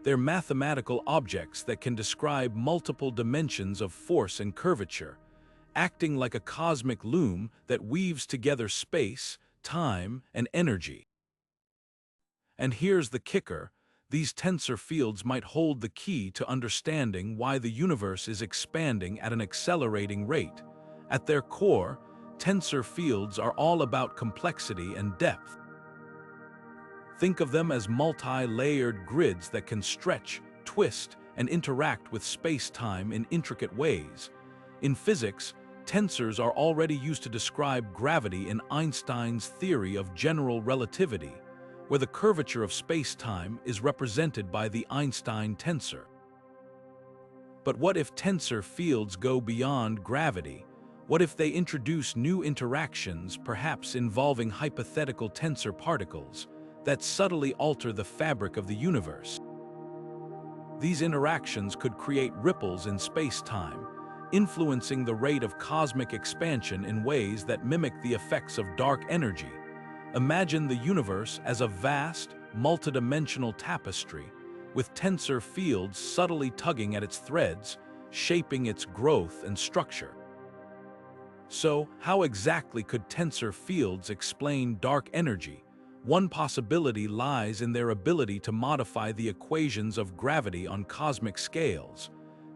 S1: They're mathematical objects that can describe multiple dimensions of force and curvature, acting like a cosmic loom that weaves together space, time, and energy. And here's the kicker: these tensor fields might hold the key to understanding why the universe is expanding at an accelerating rate. At their core, tensor fields are all about complexity and depth. Think of them as multi-layered grids that can stretch, twist, and interact with space-time in intricate ways. In physics, tensors are already used to describe gravity in Einstein's theory of general relativity, where the curvature of space-time is represented by the Einstein tensor. But what if tensor fields go beyond gravity? What if they introduce new interactions, perhaps involving hypothetical tensor particles, that subtly alter the fabric of the universe? These interactions could create ripples in space-time, influencing the rate of cosmic expansion in ways that mimic the effects of dark energy. Imagine the universe as a vast, multidimensional tapestry, with tensor fields subtly tugging at its threads, shaping its growth and structure. So, how exactly could tensor fields explain dark energy? One possibility lies in their ability to modify the equations of gravity on cosmic scales.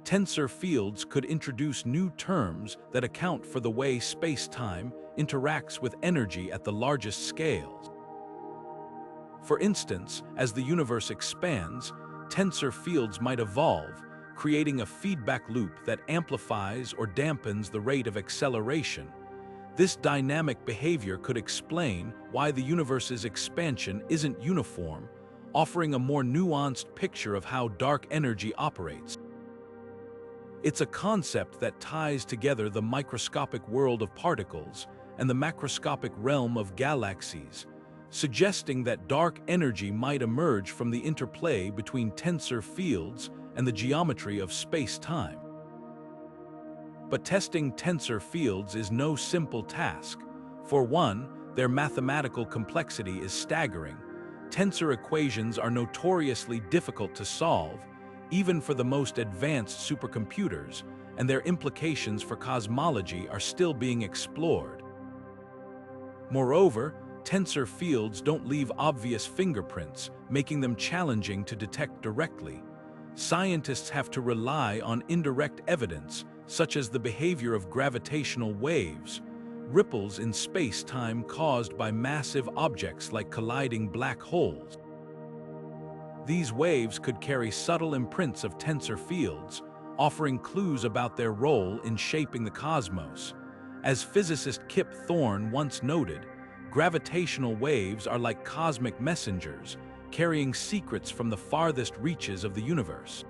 S1: Tensor fields could introduce new terms that account for the way space-time interacts with energy at the largest scales. For instance, as the universe expands, tensor fields might evolve, creating a feedback loop that amplifies or dampens the rate of acceleration. This dynamic behavior could explain why the universe's expansion isn't uniform, offering a more nuanced picture of how dark energy operates. It's a concept that ties together the microscopic world of particles and the macroscopic realm of galaxies, suggesting that dark energy might emerge from the interplay between tensor fields and the geometry of space-time. But testing tensor fields is no simple task. For one, their mathematical complexity is staggering. Tensor equations are notoriously difficult to solve, even for the most advanced supercomputers, and their implications for cosmology are still being explored. Moreover, tensor fields don't leave obvious fingerprints, making them challenging to detect directly. Scientists have to rely on indirect evidence, such as the behavior of gravitational waves, ripples in space-time caused by massive objects like colliding black holes. These waves could carry subtle imprints of tensor fields, offering clues about their role in shaping the cosmos. As physicist Kip Thorne once noted, gravitational waves are like cosmic messengers, carrying secrets from the farthest reaches of the universe.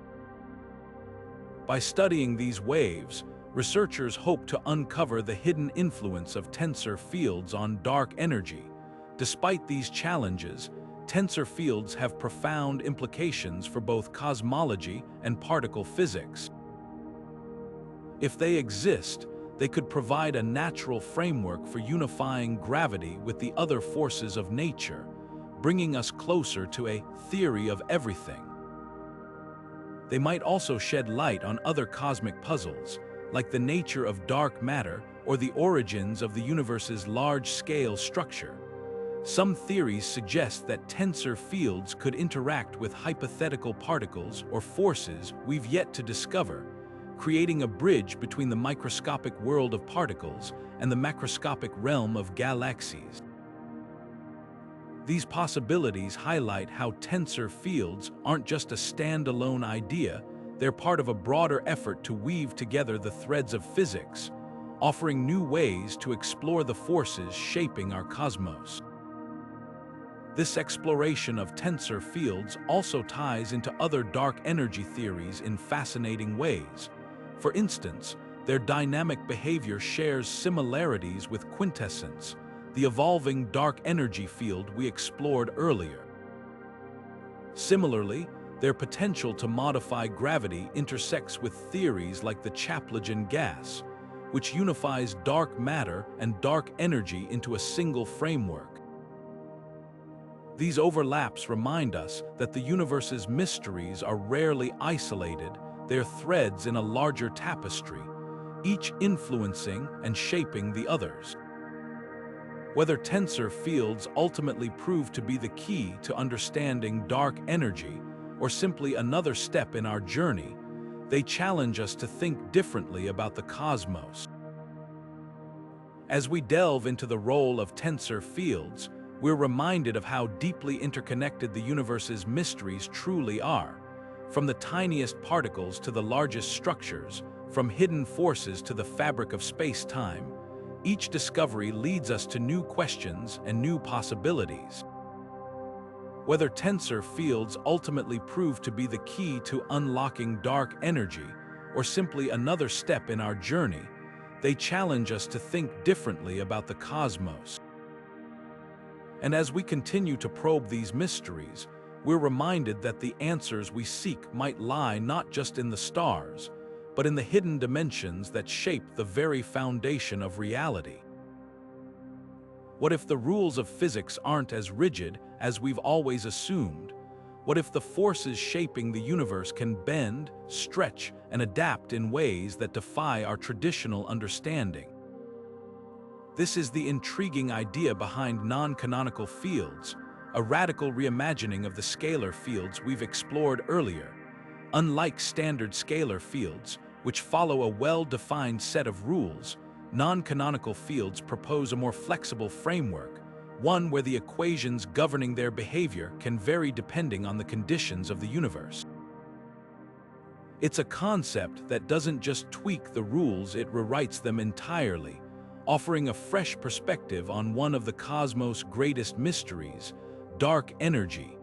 S1: By studying these waves, researchers hope to uncover the hidden influence of tensor fields on dark energy. Despite these challenges, tensor fields have profound implications for both cosmology and particle physics. If they exist, they could provide a natural framework for unifying gravity with the other forces of nature, bringing us closer to a theory of everything. They might also shed light on other cosmic puzzles, like the nature of dark matter or the origins of the universe's large-scale structure. Some theories suggest that tensor fields could interact with hypothetical particles or forces we've yet to discover, creating a bridge between the microscopic world of particles and the macroscopic realm of galaxies. These possibilities highlight how tensor fields aren't just a standalone idea, they're part of a broader effort to weave together the threads of physics, offering new ways to explore the forces shaping our cosmos. This exploration of tensor fields also ties into other dark energy theories in fascinating ways. For instance, their dynamic behavior shares similarities with Quintessence, the evolving dark energy field we explored earlier. Similarly, their potential to modify gravity intersects with theories like the Chaplagin gas, which unifies dark matter and dark energy into a single framework. These overlaps remind us that the universe's mysteries are rarely isolated, they're threads in a larger tapestry, each influencing and shaping the others. Whether tensor fields ultimately prove to be the key to understanding dark energy or simply another step in our journey, they challenge us to think differently about the cosmos. As we delve into the role of tensor fields, we're reminded of how deeply interconnected the universe's mysteries truly are. From the tiniest particles to the largest structures, from hidden forces to the fabric of space-time, each discovery leads us to new questions and new possibilities. Whether tensor fields ultimately prove to be the key to unlocking dark energy or simply another step in our journey, they challenge us to think differently about the cosmos. And as we continue to probe these mysteries, we're reminded that the answers we seek might lie not just in the stars, but in the hidden dimensions that shape the very foundation of reality. What if the rules of physics aren't as rigid as we've always assumed? What if the forces shaping the universe can bend, stretch, and adapt in ways that defy our traditional understanding? This is the intriguing idea behind non-canonical fields, a radical reimagining of the scalar fields we've explored earlier. Unlike standard scalar fields, which follow a well-defined set of rules, non-canonical fields propose a more flexible framework, one where the equations governing their behavior can vary depending on the conditions of the universe. It's a concept that doesn't just tweak the rules, it rewrites them entirely, offering a fresh perspective on one of the cosmos' greatest mysteries, dark energy.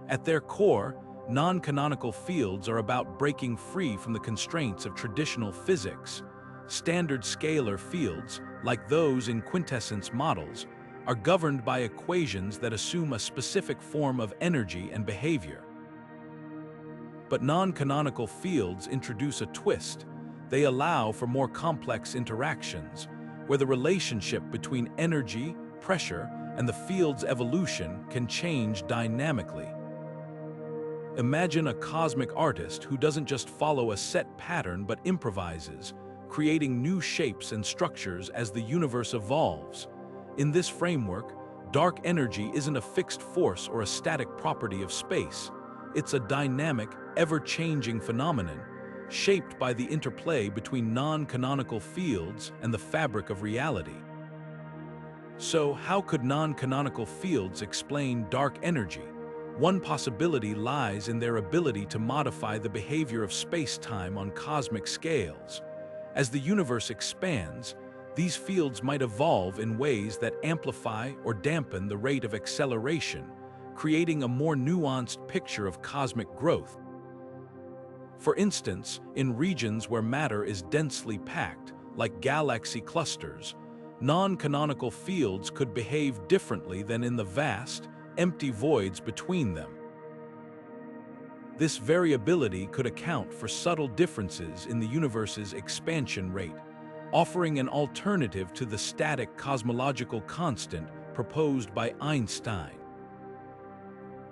S1: At their core, non-canonical fields are about breaking free from the constraints of traditional physics. Standard scalar fields, like those in Quintessence models, are governed by equations that assume a specific form of energy and behavior. But non-canonical fields introduce a twist. They allow for more complex interactions, where the relationship between energy, pressure, and the field's evolution can change dynamically. Imagine a cosmic artist who doesn't just follow a set pattern but improvises, creating new shapes and structures as the universe evolves. In this framework, dark energy isn't a fixed force or a static property of space. It's a dynamic, ever-changing phenomenon, shaped by the interplay between non-canonical fields and the fabric of reality. So, how could non-canonical fields explain dark energy? One possibility lies in their ability to modify the behavior of space-time on cosmic scales. As the universe expands, these fields might evolve in ways that amplify or dampen the rate of acceleration, creating a more nuanced picture of cosmic growth. For instance, in regions where matter is densely packed, like galaxy clusters, non-canonical fields could behave differently than in the vast, empty voids between them. This variability could account for subtle differences in the universe's expansion rate, offering an alternative to the static cosmological constant proposed by Einstein.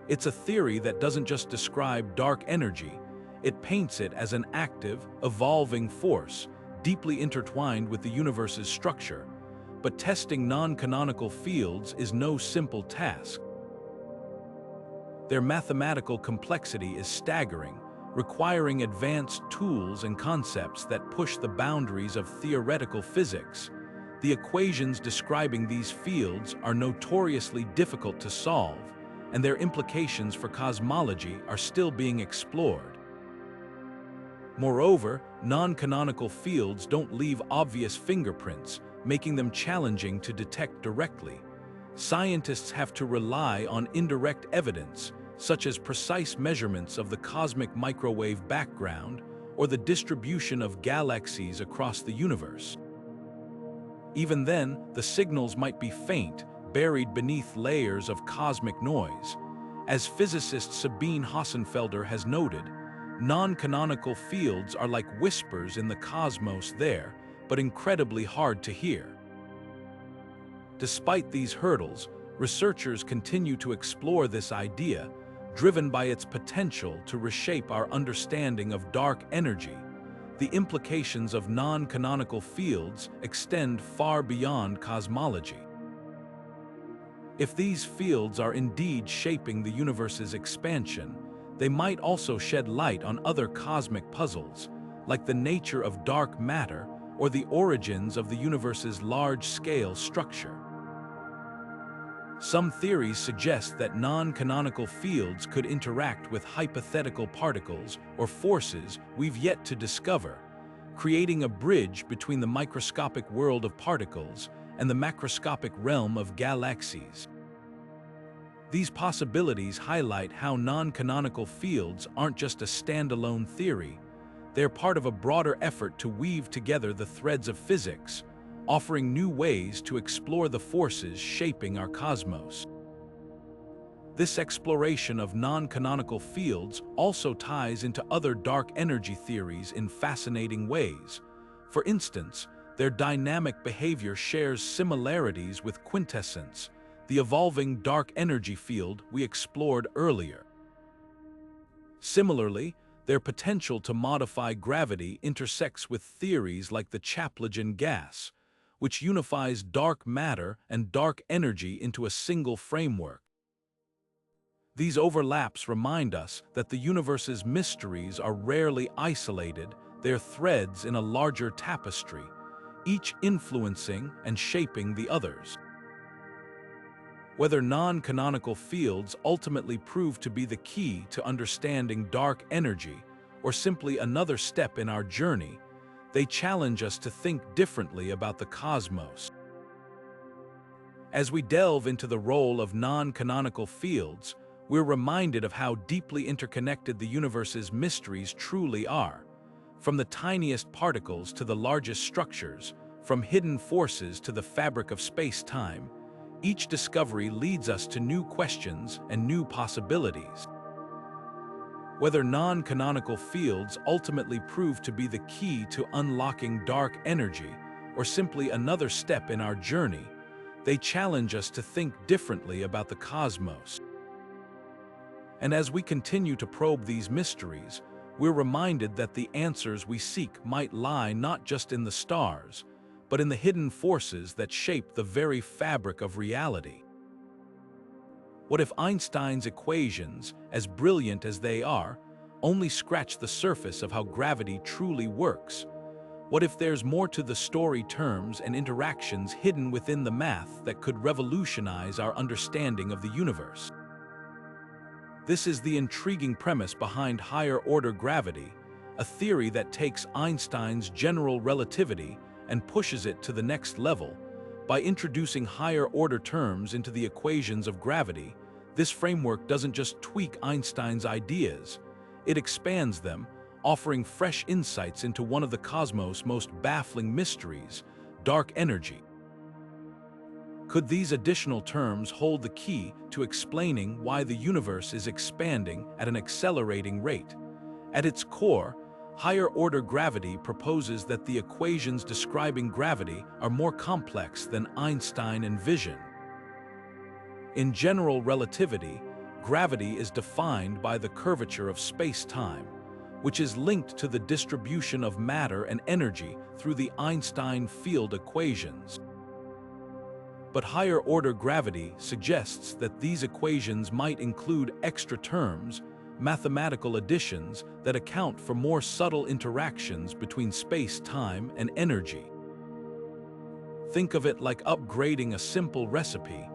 S1: It's a theory that doesn't just describe dark energy, it paints it as an active, evolving force, deeply intertwined with the universe's structure. But testing non-canonical fields is no simple task. Their mathematical complexity is staggering, requiring advanced tools and concepts that push the boundaries of theoretical physics. The equations describing these fields are notoriously difficult to solve, and their implications for cosmology are still being explored. Moreover, non-canonical fields don't leave obvious fingerprints, making them challenging to detect directly. Scientists have to rely on indirect evidence, such as precise measurements of the cosmic microwave background or the distribution of galaxies across the universe. Even then, the signals might be faint, buried beneath layers of cosmic noise. As physicist Sabine Hossenfelder has noted, non-canonical fields are like whispers in the cosmos there, but incredibly hard to hear. Despite these hurdles, researchers continue to explore this idea, driven by its potential to reshape our understanding of dark energy. The implications of non-canonical fields extend far beyond cosmology. If these fields are indeed shaping the universe's expansion, they might also shed light on other cosmic puzzles, like the nature of dark matter or the origins of the universe's large-scale structure. Some theories suggest that non-canonical fields could interact with hypothetical particles or forces we've yet to discover, creating a bridge between the microscopic world of particles and the macroscopic realm of galaxies. These possibilities highlight how non-canonical fields aren't just a standalone theory. They're part of a broader effort to weave together the threads of physics, offering new ways to explore the forces shaping our cosmos. This exploration of non-canonical fields also ties into other dark energy theories in fascinating ways. For instance, their dynamic behavior shares similarities with Quintessence, the evolving dark energy field we explored earlier. Similarly, their potential to modify gravity intersects with theories like the Chaplagin gas, which unifies dark matter and dark energy into a single framework. These overlaps remind us that the universe's mysteries are rarely isolated, they're threads in a larger tapestry, each influencing and shaping the others. Whether non-canonical fields ultimately prove to be the key to understanding dark energy or simply another step in our journey, they challenge us to think differently about the cosmos. As we delve into the role of non-canonical fields, we're reminded of how deeply interconnected the universe's mysteries truly are. From the tiniest particles to the largest structures, from hidden forces to the fabric of space-time, each discovery leads us to new questions and new possibilities. Whether non-canonical fields ultimately prove to be the key to unlocking dark energy or simply another step in our journey, they challenge us to think differently about the cosmos. And as we continue to probe these mysteries, we're reminded that the answers we seek might lie not just in the stars, but in the hidden forces that shape the very fabric of reality. What if Einstein's equations, as brilliant as they are, only scratch the surface of how gravity truly works. What if there's more to the story, terms and interactions hidden within the math that could revolutionize our understanding of the universe? This is the intriguing premise behind higher-order gravity, a theory that takes Einstein's general relativity and pushes it to the next level. By introducing higher-order terms into the equations of gravity, this framework doesn't just tweak Einstein's ideas, it expands them, offering fresh insights into one of the cosmos' most baffling mysteries, dark energy. Could these additional terms hold the key to explaining why the universe is expanding at an accelerating rate? At its core, higher-order gravity proposes that the equations describing gravity are more complex than Einstein envisioned. In general relativity, gravity is defined by the curvature of space-time, which is linked to the distribution of matter and energy through the Einstein field equations. But higher-order gravity suggests that these equations might include extra terms, mathematical additions that account for more subtle interactions between space-time and energy. Think of it like upgrading a simple recipe.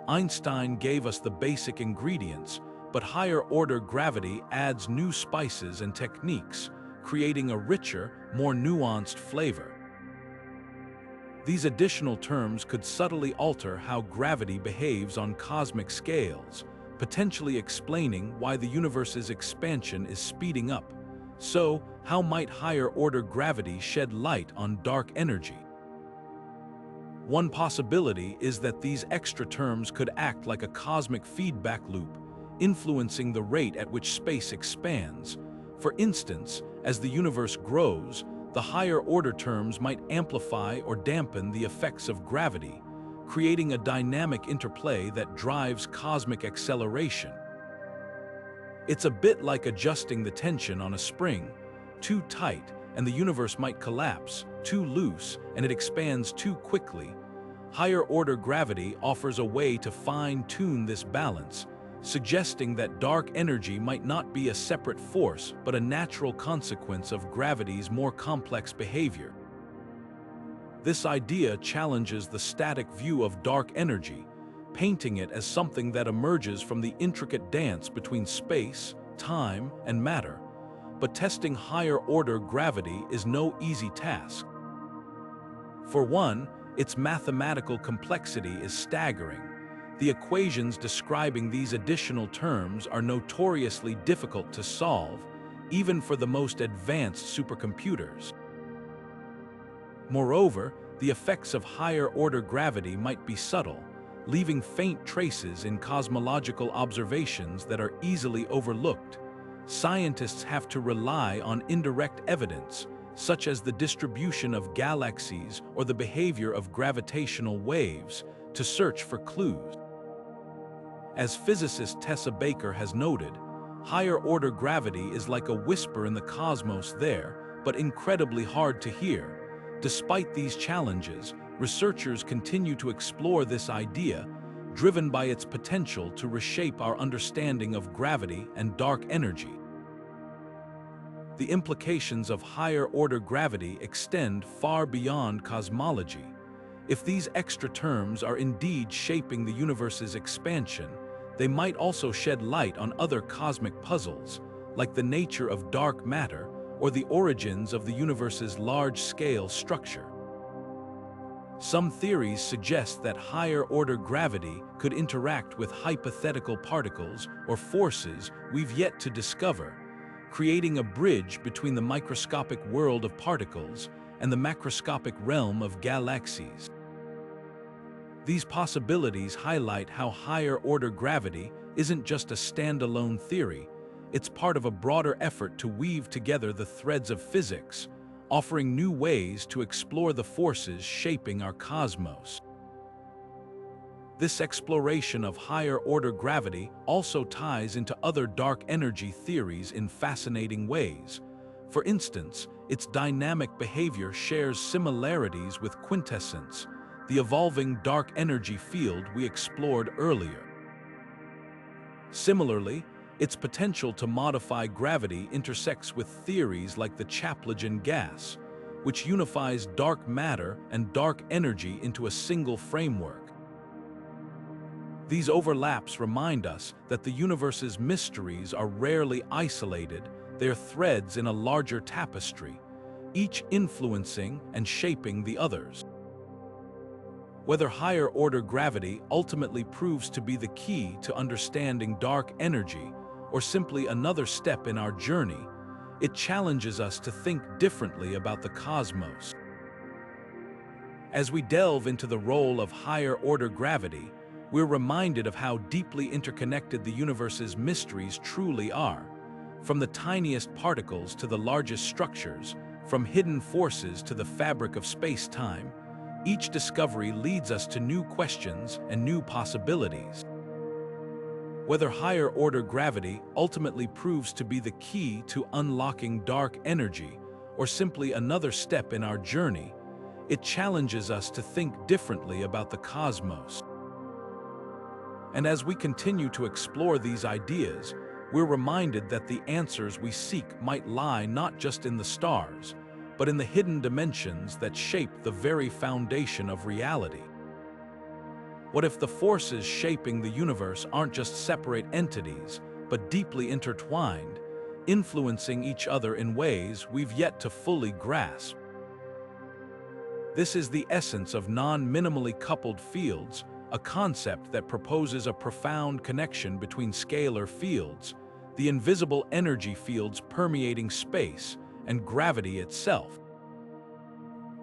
S1: Einstein gave us the basic ingredients, but higher-order gravity adds new spices and techniques, creating a richer, more nuanced flavor. These additional terms could subtly alter how gravity behaves on cosmic scales, potentially explaining why the universe's expansion is speeding up. So, how might higher-order gravity shed light on dark energy? One possibility is that these extra terms could act like a cosmic feedback loop, influencing the rate at which space expands. For instance, as the universe grows, the higher-order terms might amplify or dampen the effects of gravity, creating a dynamic interplay that drives cosmic acceleration. It's a bit like adjusting the tension on a spring. Too tight, and the universe might collapse; too loose, and it expands too quickly. Higher-order gravity offers a way to fine-tune this balance, suggesting that dark energy might not be a separate force but a natural consequence of gravity's more complex behavior. This idea challenges the static view of dark energy, painting it as something that emerges from the intricate dance between space, time, and matter. But testing higher-order gravity is no easy task. For one, its mathematical complexity is staggering. The equations describing these additional terms are notoriously difficult to solve, even for the most advanced supercomputers. Moreover, the effects of higher-order gravity might be subtle, leaving faint traces in cosmological observations that are easily overlooked. Scientists have to rely on indirect evidence, such as the distribution of galaxies or the behavior of gravitational waves, to search for clues. As physicist Tessa Baker has noted, higher-order gravity is like a whisper in the cosmos there, but incredibly hard to hear. Despite these challenges, researchers continue to explore this idea, driven by its potential to reshape our understanding of gravity and dark energy. The implications of higher-order gravity extend far beyond cosmology. If these extra terms are indeed shaping the universe's expansion, they might also shed light on other cosmic puzzles, like the nature of dark matter or the origins of the universe's large-scale structure. Some theories suggest that higher-order gravity could interact with hypothetical particles or forces we've yet to discover, creating a bridge between the microscopic world of particles and the macroscopic realm of galaxies. These possibilities highlight how higher-order gravity isn't just a standalone theory, it's part of a broader effort to weave together the threads of physics, offering new ways to explore the forces shaping our cosmos. This exploration of higher-order gravity also ties into other dark energy theories in fascinating ways. For instance, its dynamic behavior shares similarities with Quintessence, the evolving dark energy field we explored earlier. Similarly, Its potential to modify gravity intersects with theories like the Chaplagin gas, which unifies dark matter and dark energy into a single framework. These overlaps remind us that the universe's mysteries are rarely isolated, they are threads in a larger tapestry, each influencing and shaping the others. Whether higher-order gravity ultimately proves to be the key to understanding dark energy or simply another step in our journey, it challenges us to think differently about the cosmos. As we delve into the role of higher-order gravity, we're reminded of how deeply interconnected the universe's mysteries truly are. From the tiniest particles to the largest structures, from hidden forces to the fabric of space-time, each discovery leads us to new questions and new possibilities. Whether higher-order gravity ultimately proves to be the key to unlocking dark energy or simply another step in our journey, it challenges us to think differently about the cosmos. And as we continue to explore these ideas, we're reminded that the answers we seek might lie not just in the stars, but in the hidden dimensions that shape the very foundation of reality. What if the forces shaping the universe aren't just separate entities, but deeply intertwined, influencing each other in ways we've yet to fully grasp? This is the essence of non-minimally coupled fields, a concept that proposes a profound connection between scalar fields, the invisible energy fields permeating space, and gravity itself.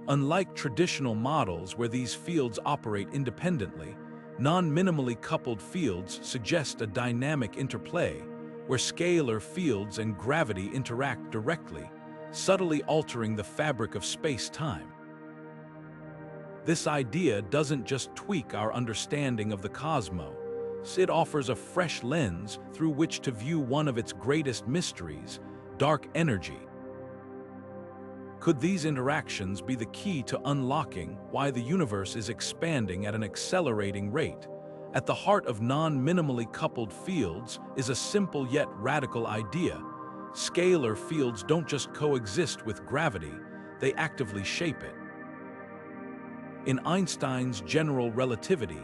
S1: Unlike traditional models where these fields operate independently, non-minimally coupled fields suggest a dynamic interplay where scalar fields and gravity interact directly, subtly altering the fabric of space-time. This idea doesn't just tweak our understanding of the cosmos, it offers a fresh lens through which to view one of its greatest mysteries, dark energy. Could these interactions be the key to unlocking why the universe is expanding at an accelerating rate? At the heart of non-minimally coupled fields is a simple yet radical idea. Scalar fields don't just coexist with gravity, they actively shape it. In Einstein's general relativity,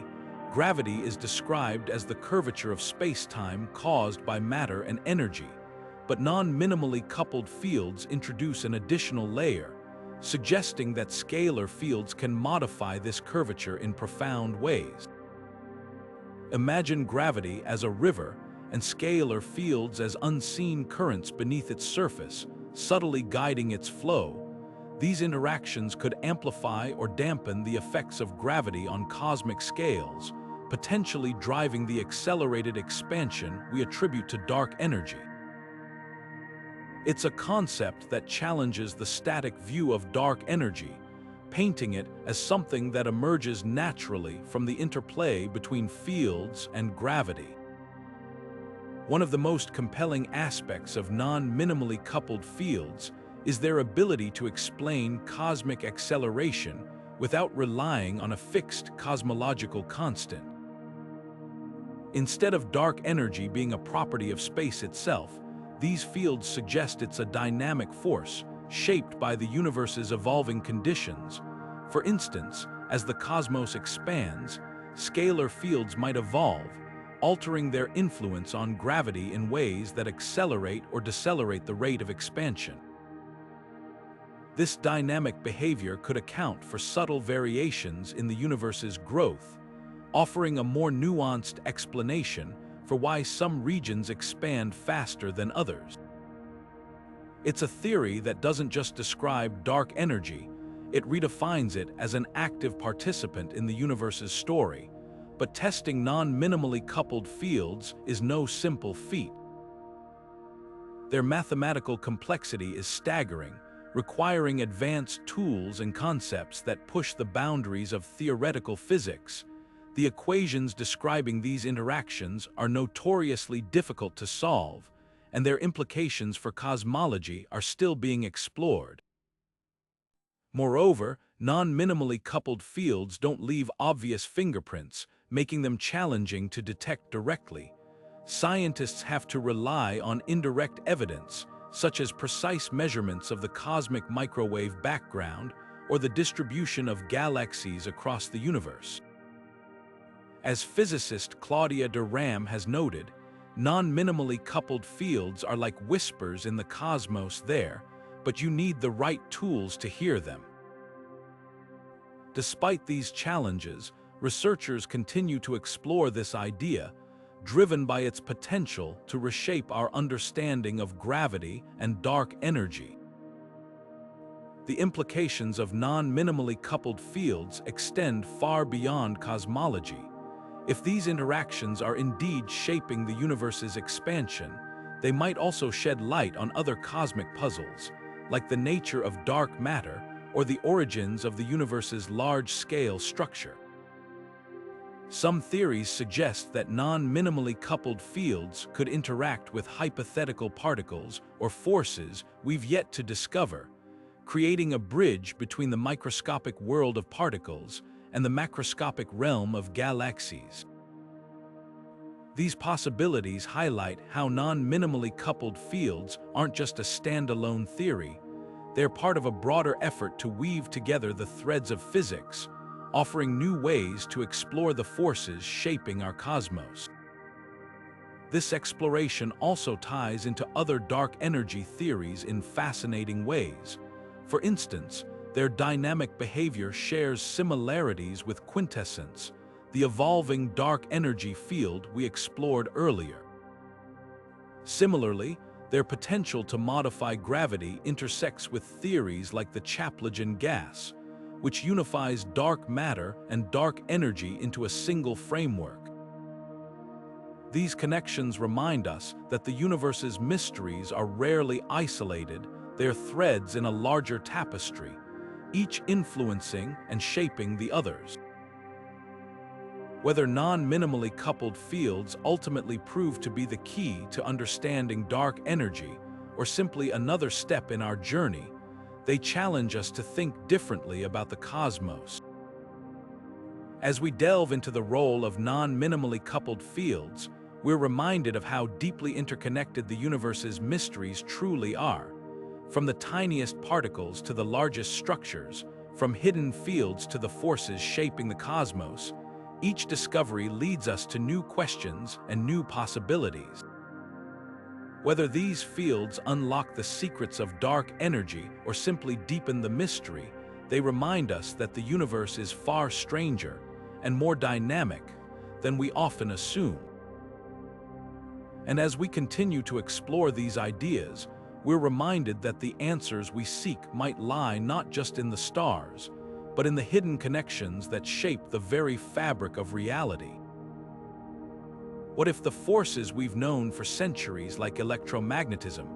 S1: gravity is described as the curvature of space-time caused by matter and energy. But non-minimally coupled fields introduce an additional layer, suggesting that scalar fields can modify this curvature in profound ways. Imagine gravity as a river and scalar fields as unseen currents beneath its surface, subtly guiding its flow. These interactions could amplify or dampen the effects of gravity on cosmic scales, potentially driving the accelerated expansion we attribute to dark energy. It's a concept that challenges the static view of dark energy, painting it as something that emerges naturally from the interplay between fields and gravity. One of the most compelling aspects of non-minimally coupled fields is their ability to explain cosmic acceleration without relying on a fixed cosmological constant. Instead of dark energy being a property of space itself, these fields suggest it's a dynamic force, shaped by the universe's evolving conditions. For instance, as the cosmos expands, scalar fields might evolve, altering their influence on gravity in ways that accelerate or decelerate the rate of expansion. This dynamic behavior could account for subtle variations in the universe's growth, offering a more nuanced explanation for why some regions expand faster than others. It's a theory that doesn't just describe dark energy, it redefines it as an active participant in the universe's story. But testing non-minimally coupled fields is no simple feat. Their mathematical complexity is staggering, requiring advanced tools and concepts that push the boundaries of theoretical physics. The equations describing these interactions are notoriously difficult to solve, and their implications for cosmology are still being explored. Moreover, non-minimally coupled fields don't leave obvious fingerprints, making them challenging to detect directly. scientists have to rely on indirect evidence, such as precise measurements of the cosmic microwave background or the distribution of galaxies across the universe. As physicist Claudia de Ram has noted, non-minimally coupled fields are like whispers in the cosmos there, but you need the right tools to hear them. Despite these challenges, researchers continue to explore this idea, driven by its potential to reshape our understanding of gravity and dark energy. The implications of non-minimally coupled fields extend far beyond cosmology. If these interactions are indeed shaping the universe's expansion, they might also shed light on other cosmic puzzles, like the nature of dark matter or the origins of the universe's large-scale structure. Some theories suggest that non-minimally coupled fields could interact with hypothetical particles or forces we've yet to discover, creating a bridge between the microscopic world of particles and the macroscopic realm of galaxies. These possibilities highlight how non-minimally coupled fields aren't just a standalone theory. They're part of a broader effort to weave together the threads of physics, offering new ways to explore the forces shaping our cosmos. This exploration also ties into other dark energy theories in fascinating ways. For instance, their dynamic behavior shares similarities with Quintessence, the evolving dark energy field we explored earlier. Similarly, their potential to modify gravity intersects with theories like the Chaplagin gas, which unifies dark matter and dark energy into a single framework. These connections remind us that the universe's mysteries are rarely isolated, they're threads in a larger tapestry, each influencing and shaping the others. Whether non-minimally coupled fields ultimately prove to be the key to understanding dark energy or simply another step in our journey, they challenge us to think differently about the cosmos. As we delve into the role of non-minimally coupled fields, we're reminded of how deeply interconnected the universe's mysteries truly are. From the tiniest particles to the largest structures, from hidden fields to the forces shaping the cosmos, each discovery leads us to new questions and new possibilities. Whether these fields unlock the secrets of dark energy or simply deepen the mystery, they remind us that the universe is far stranger and more dynamic than we often assume. And as we continue to explore these ideas, we're reminded that the answers we seek might lie not just in the stars, but in the hidden connections that shape the very fabric of reality. What if the forces we've known for centuries, like electromagnetism,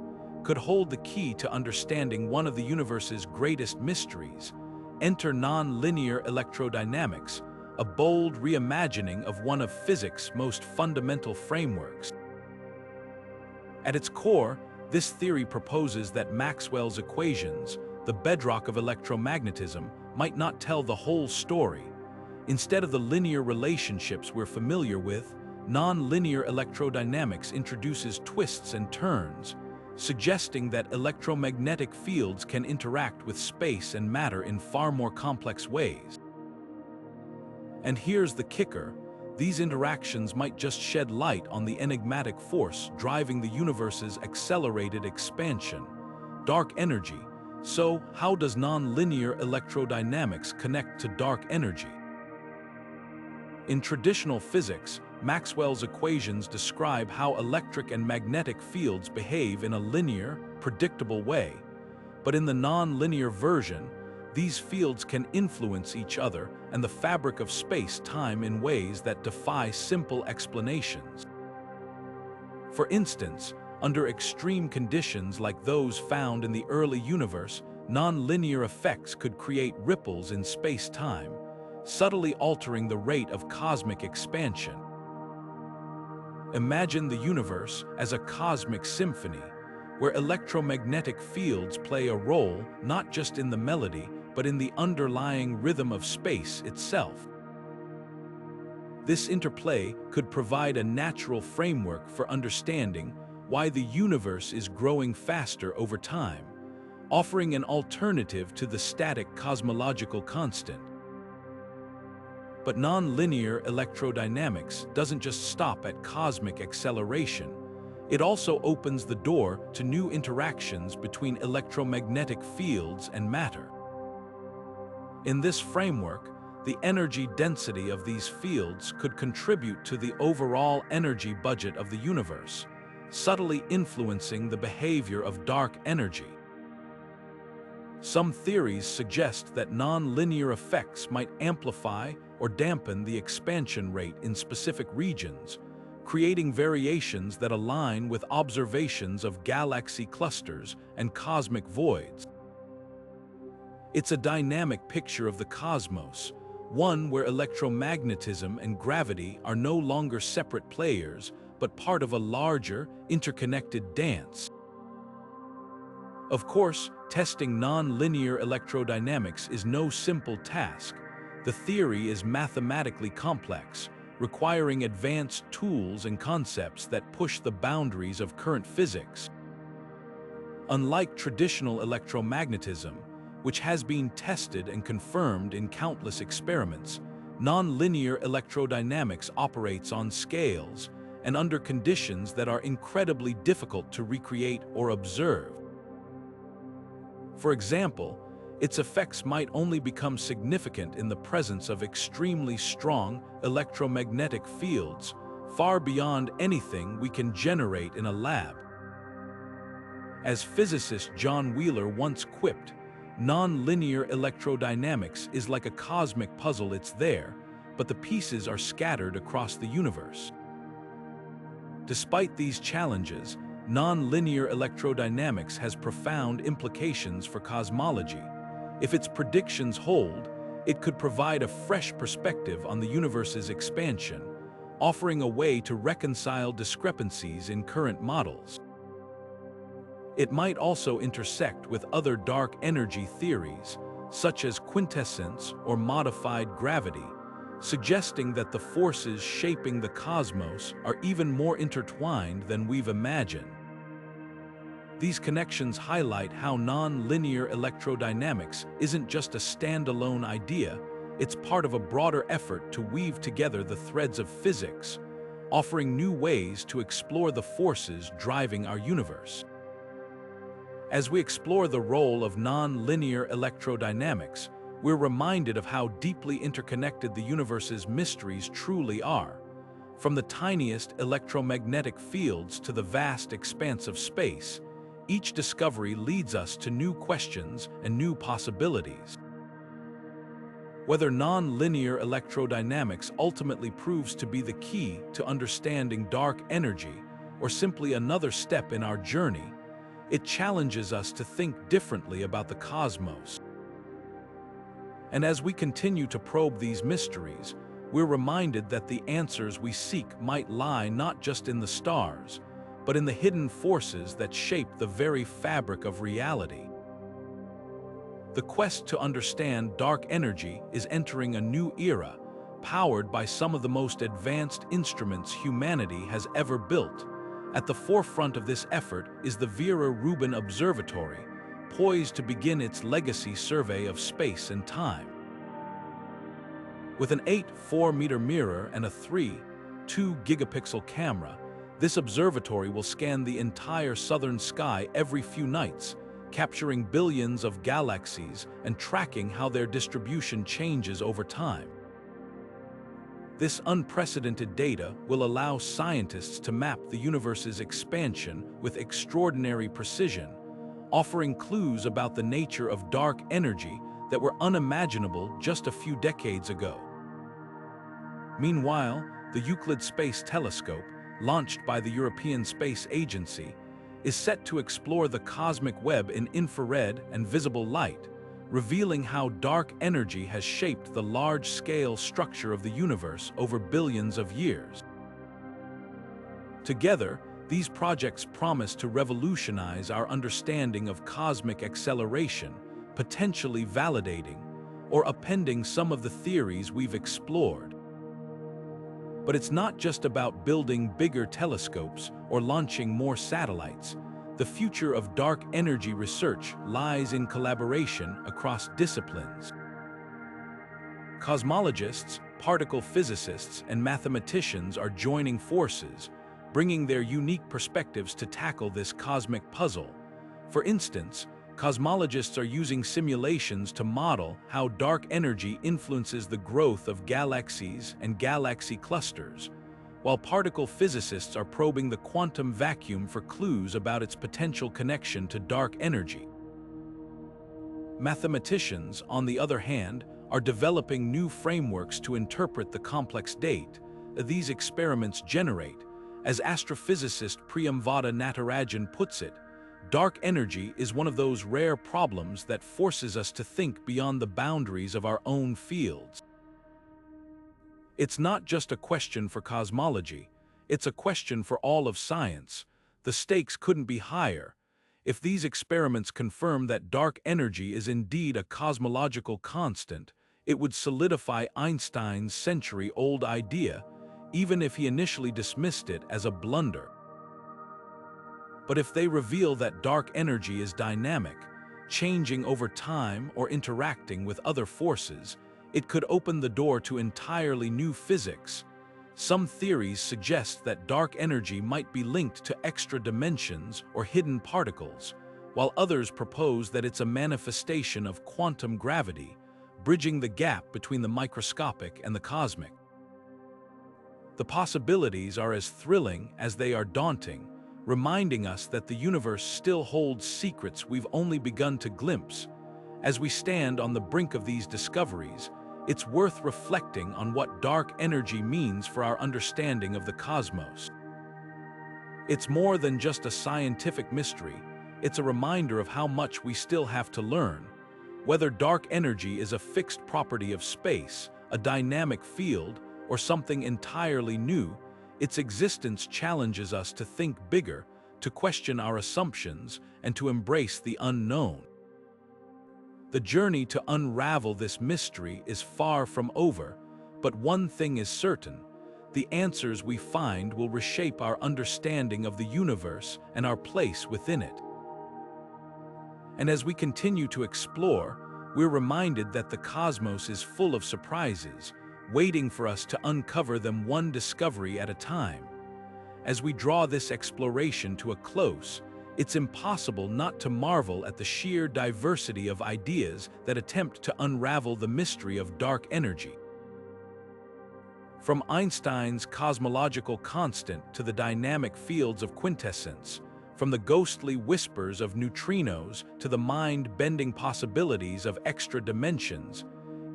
S1: could hold the key to understanding one of the universe's greatest mysteries? Enter non-linear electrodynamics, a bold reimagining of one of physics' most fundamental frameworks. At its core, this theory proposes that Maxwell's equations, the bedrock of electromagnetism, might not tell the whole story. Instead of the linear relationships we're familiar with, non-linear electrodynamics introduces twists and turns, suggesting that electromagnetic fields can interact with space and matter in far more complex ways. And here's the kicker: these interactions might just shed light on the enigmatic force driving the universe's accelerated expansion, dark energy. So, how does non-linear electrodynamics connect to dark energy? In traditional physics, Maxwell's equations describe how electric and magnetic fields behave in a linear, predictable way. But in the non-linear version, these fields can influence each other and the fabric of space-time in ways that defy simple explanations. For instance, under extreme conditions like those found in the early universe, non-linear effects could create ripples in space-time, subtly altering the rate of cosmic expansion. Imagine the universe as a cosmic symphony, where electromagnetic fields play a role not just in the melody, but in the underlying rhythm of space itself. This interplay could provide a natural framework for understanding why the universe is growing faster over time, offering an alternative to the static cosmological constant. But nonlinear electrodynamics doesn't just stop at cosmic acceleration. It also opens the door to new interactions between electromagnetic fields and matter. In this framework, the energy density of these fields could contribute to the overall energy budget of the universe, subtly influencing the behavior of dark energy. Some theories suggest that non-linear effects might amplify or dampen the expansion rate in specific regions, creating variations that align with observations of galaxy clusters and cosmic voids. It's a dynamic picture of the cosmos, one where electromagnetism and gravity are no longer separate players, but part of a larger, interconnected dance. Of course, testing non-linear electrodynamics is no simple task. The theory is mathematically complex, requiring advanced tools and concepts that push the boundaries of current physics. Unlike traditional electromagnetism, which has been tested and confirmed in countless experiments, non-linear electrodynamics operates on scales and under conditions that are incredibly difficult to recreate or observe. For example, its effects might only become significant in the presence of extremely strong electromagnetic fields, far beyond anything we can generate in a lab. As physicist John Wheeler once quipped, non-linear electrodynamics is like a cosmic puzzle. It's there, but the pieces are scattered across the universe. Despite these challenges, non-linear electrodynamics has profound implications for cosmology. If its predictions hold, it could provide a fresh perspective on the universe's expansion, offering a way to reconcile discrepancies in current models. It might also intersect with other dark energy theories, such as quintessence or modified gravity, suggesting that the forces shaping the cosmos are even more intertwined than we've imagined. These connections highlight how non-linear electrodynamics isn't just a standalone idea, it's part of a broader effort to weave together the threads of physics, offering new ways to explore the forces driving our universe. As we explore the role of non-linear electrodynamics, we're reminded of how deeply interconnected the universe's mysteries truly are. From the tiniest electromagnetic fields to the vast expanse of space, each discovery leads us to new questions and new possibilities. Whether non-linear electrodynamics ultimately proves to be the key to understanding dark energy or simply another step in our journey, it challenges us to think differently about the cosmos. And as we continue to probe these mysteries, we're reminded that the answers we seek might lie not just in the stars, but in the hidden forces that shape the very fabric of reality. The quest to understand dark energy is entering a new era, powered by some of the most advanced instruments humanity has ever built. At the forefront of this effort is the Vera Rubin Observatory, poised to begin its legacy survey of space and time. With an 8.4-meter mirror and a 3.2-gigapixel camera, this observatory will scan the entire southern sky every few nights, capturing billions of galaxies and tracking how their distribution changes over time. This unprecedented data will allow scientists to map the universe's expansion with extraordinary precision, offering clues about the nature of dark energy that were unimaginable just a few decades ago. Meanwhile, the Euclid Space Telescope, launched by the European Space Agency, is set to explore the cosmic web in infrared and visible light, revealing how dark energy has shaped the large-scale structure of the universe over billions of years. Together, these projects promise to revolutionize our understanding of cosmic acceleration, potentially validating or upending some of the theories we've explored. But it's not just about building bigger telescopes or launching more satellites. The future of dark energy research lies in collaboration across disciplines. Cosmologists, particle physicists, and mathematicians are joining forces, bringing their unique perspectives to tackle this cosmic puzzle. For instance, cosmologists are using simulations to model how dark energy influences the growth of galaxies and galaxy clusters, while particle physicists are probing the quantum vacuum for clues about its potential connection to dark energy. Mathematicians, on the other hand, are developing new frameworks to interpret the complex data these experiments generate. As astrophysicist Priyamvada Natarajan puts it, dark energy is one of those rare problems that forces us to think beyond the boundaries of our own fields. It's not just a question for cosmology, it's a question for all of science. The stakes couldn't be higher. If these experiments confirm that dark energy is indeed a cosmological constant, it would solidify Einstein's century-old idea, even if he initially dismissed it as a blunder. But if they reveal that dark energy is dynamic, changing over time or interacting with other forces, it could open the door to entirely new physics. Some theories suggest that dark energy might be linked to extra dimensions or hidden particles, while others propose that it's a manifestation of quantum gravity, bridging the gap between the microscopic and the cosmic. The possibilities are as thrilling as they are daunting, reminding us that the universe still holds secrets we've only begun to glimpse. As we stand on the brink of these discoveries, it's worth reflecting on what dark energy means for our understanding of the cosmos. It's more than just a scientific mystery, it's a reminder of how much we still have to learn. Whether dark energy is a fixed property of space, a dynamic field, or something entirely new, its existence challenges us to think bigger, to question our assumptions, and to embrace the unknown. The journey to unravel this mystery is far from over, but one thing is certain: the answers we find will reshape our understanding of the universe and our place within it. And as we continue to explore, we're reminded that the cosmos is full of surprises, waiting for us to uncover them one discovery at a time. As we draw this exploration to a close, it's impossible not to marvel at the sheer diversity of ideas that attempt to unravel the mystery of dark energy. From Einstein's cosmological constant to the dynamic fields of quintessence, from the ghostly whispers of neutrinos to the mind-bending possibilities of extra dimensions,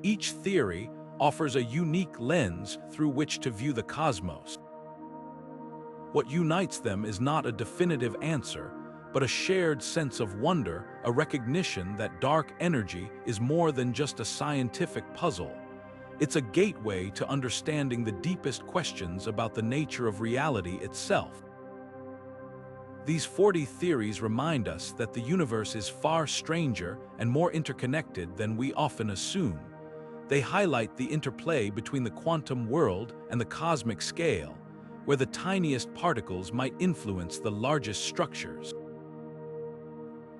S1: each theory offers a unique lens through which to view the cosmos. What unites them is not a definitive answer, but a shared sense of wonder, a recognition that dark energy is more than just a scientific puzzle. It's a gateway to understanding the deepest questions about the nature of reality itself. These 40 theories remind us that the universe is far stranger and more interconnected than we often assume. They highlight the interplay between the quantum world and the cosmic scale, where the tiniest particles might influence the largest structures.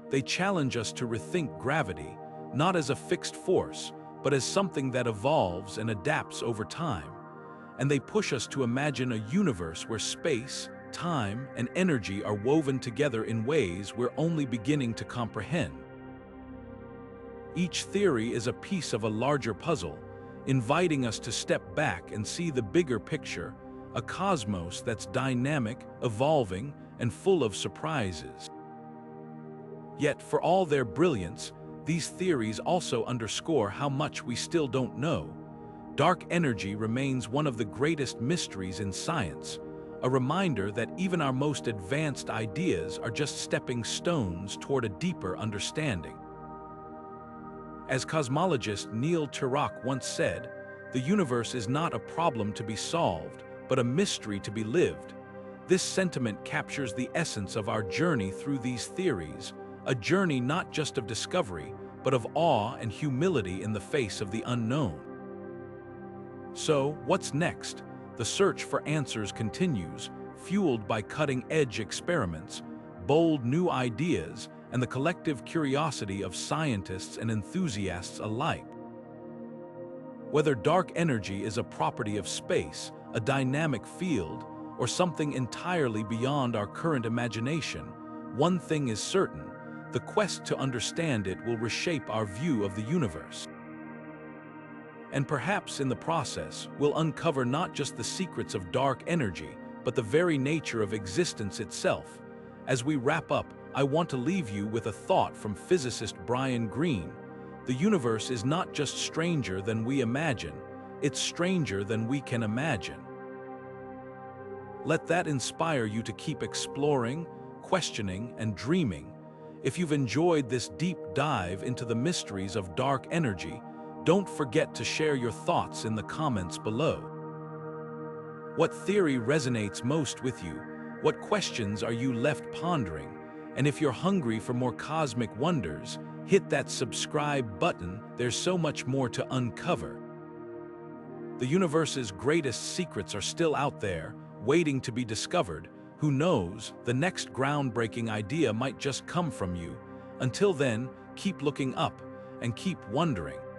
S1: They challenge us to rethink gravity, not as a fixed force, but as something that evolves and adapts over time. And they push us to imagine a universe where space, time, and energy are woven together in ways we're only beginning to comprehend. Each theory is a piece of a larger puzzle, inviting us to step back and see the bigger picture, a cosmos that's dynamic, evolving, and full of surprises. Yet, for all their brilliance, these theories also underscore how much we still don't know. Dark energy remains one of the greatest mysteries in science, a reminder that even our most advanced ideas are just stepping stones toward a deeper understanding. As cosmologist Neil Turok once said, "The universe is not a problem to be solved, but a mystery to be lived." This sentiment captures the essence of our journey through these theories, a journey not just of discovery, but of awe and humility in the face of the unknown. So, what's next? the search for answers continues, fueled by cutting-edge experiments, bold new ideas, and the collective curiosity of scientists and enthusiasts alike. Whether dark energy is a property of space, a dynamic field, or something entirely beyond our current imagination, one thing is certain: the quest to understand it will reshape our view of the universe. And perhaps in the process, we'll uncover not just the secrets of dark energy, but the very nature of existence itself. As we wrap up, I want to leave you with a thought from physicist Brian Greene. The universe is not just stranger than we imagine, it's stranger than we can imagine. Let that inspire you to keep exploring, questioning, and dreaming. If you've enjoyed this deep dive into the mysteries of dark energy, don't forget to share your thoughts in the comments below. What theory resonates most with you? What questions are you left pondering? And if you're hungry for more cosmic wonders, hit that subscribe button. There's so much more to uncover. The universe's greatest secrets are still out there, waiting to be discovered. Who knows, the next groundbreaking idea might just come from you. Until then, keep looking up and keep wondering.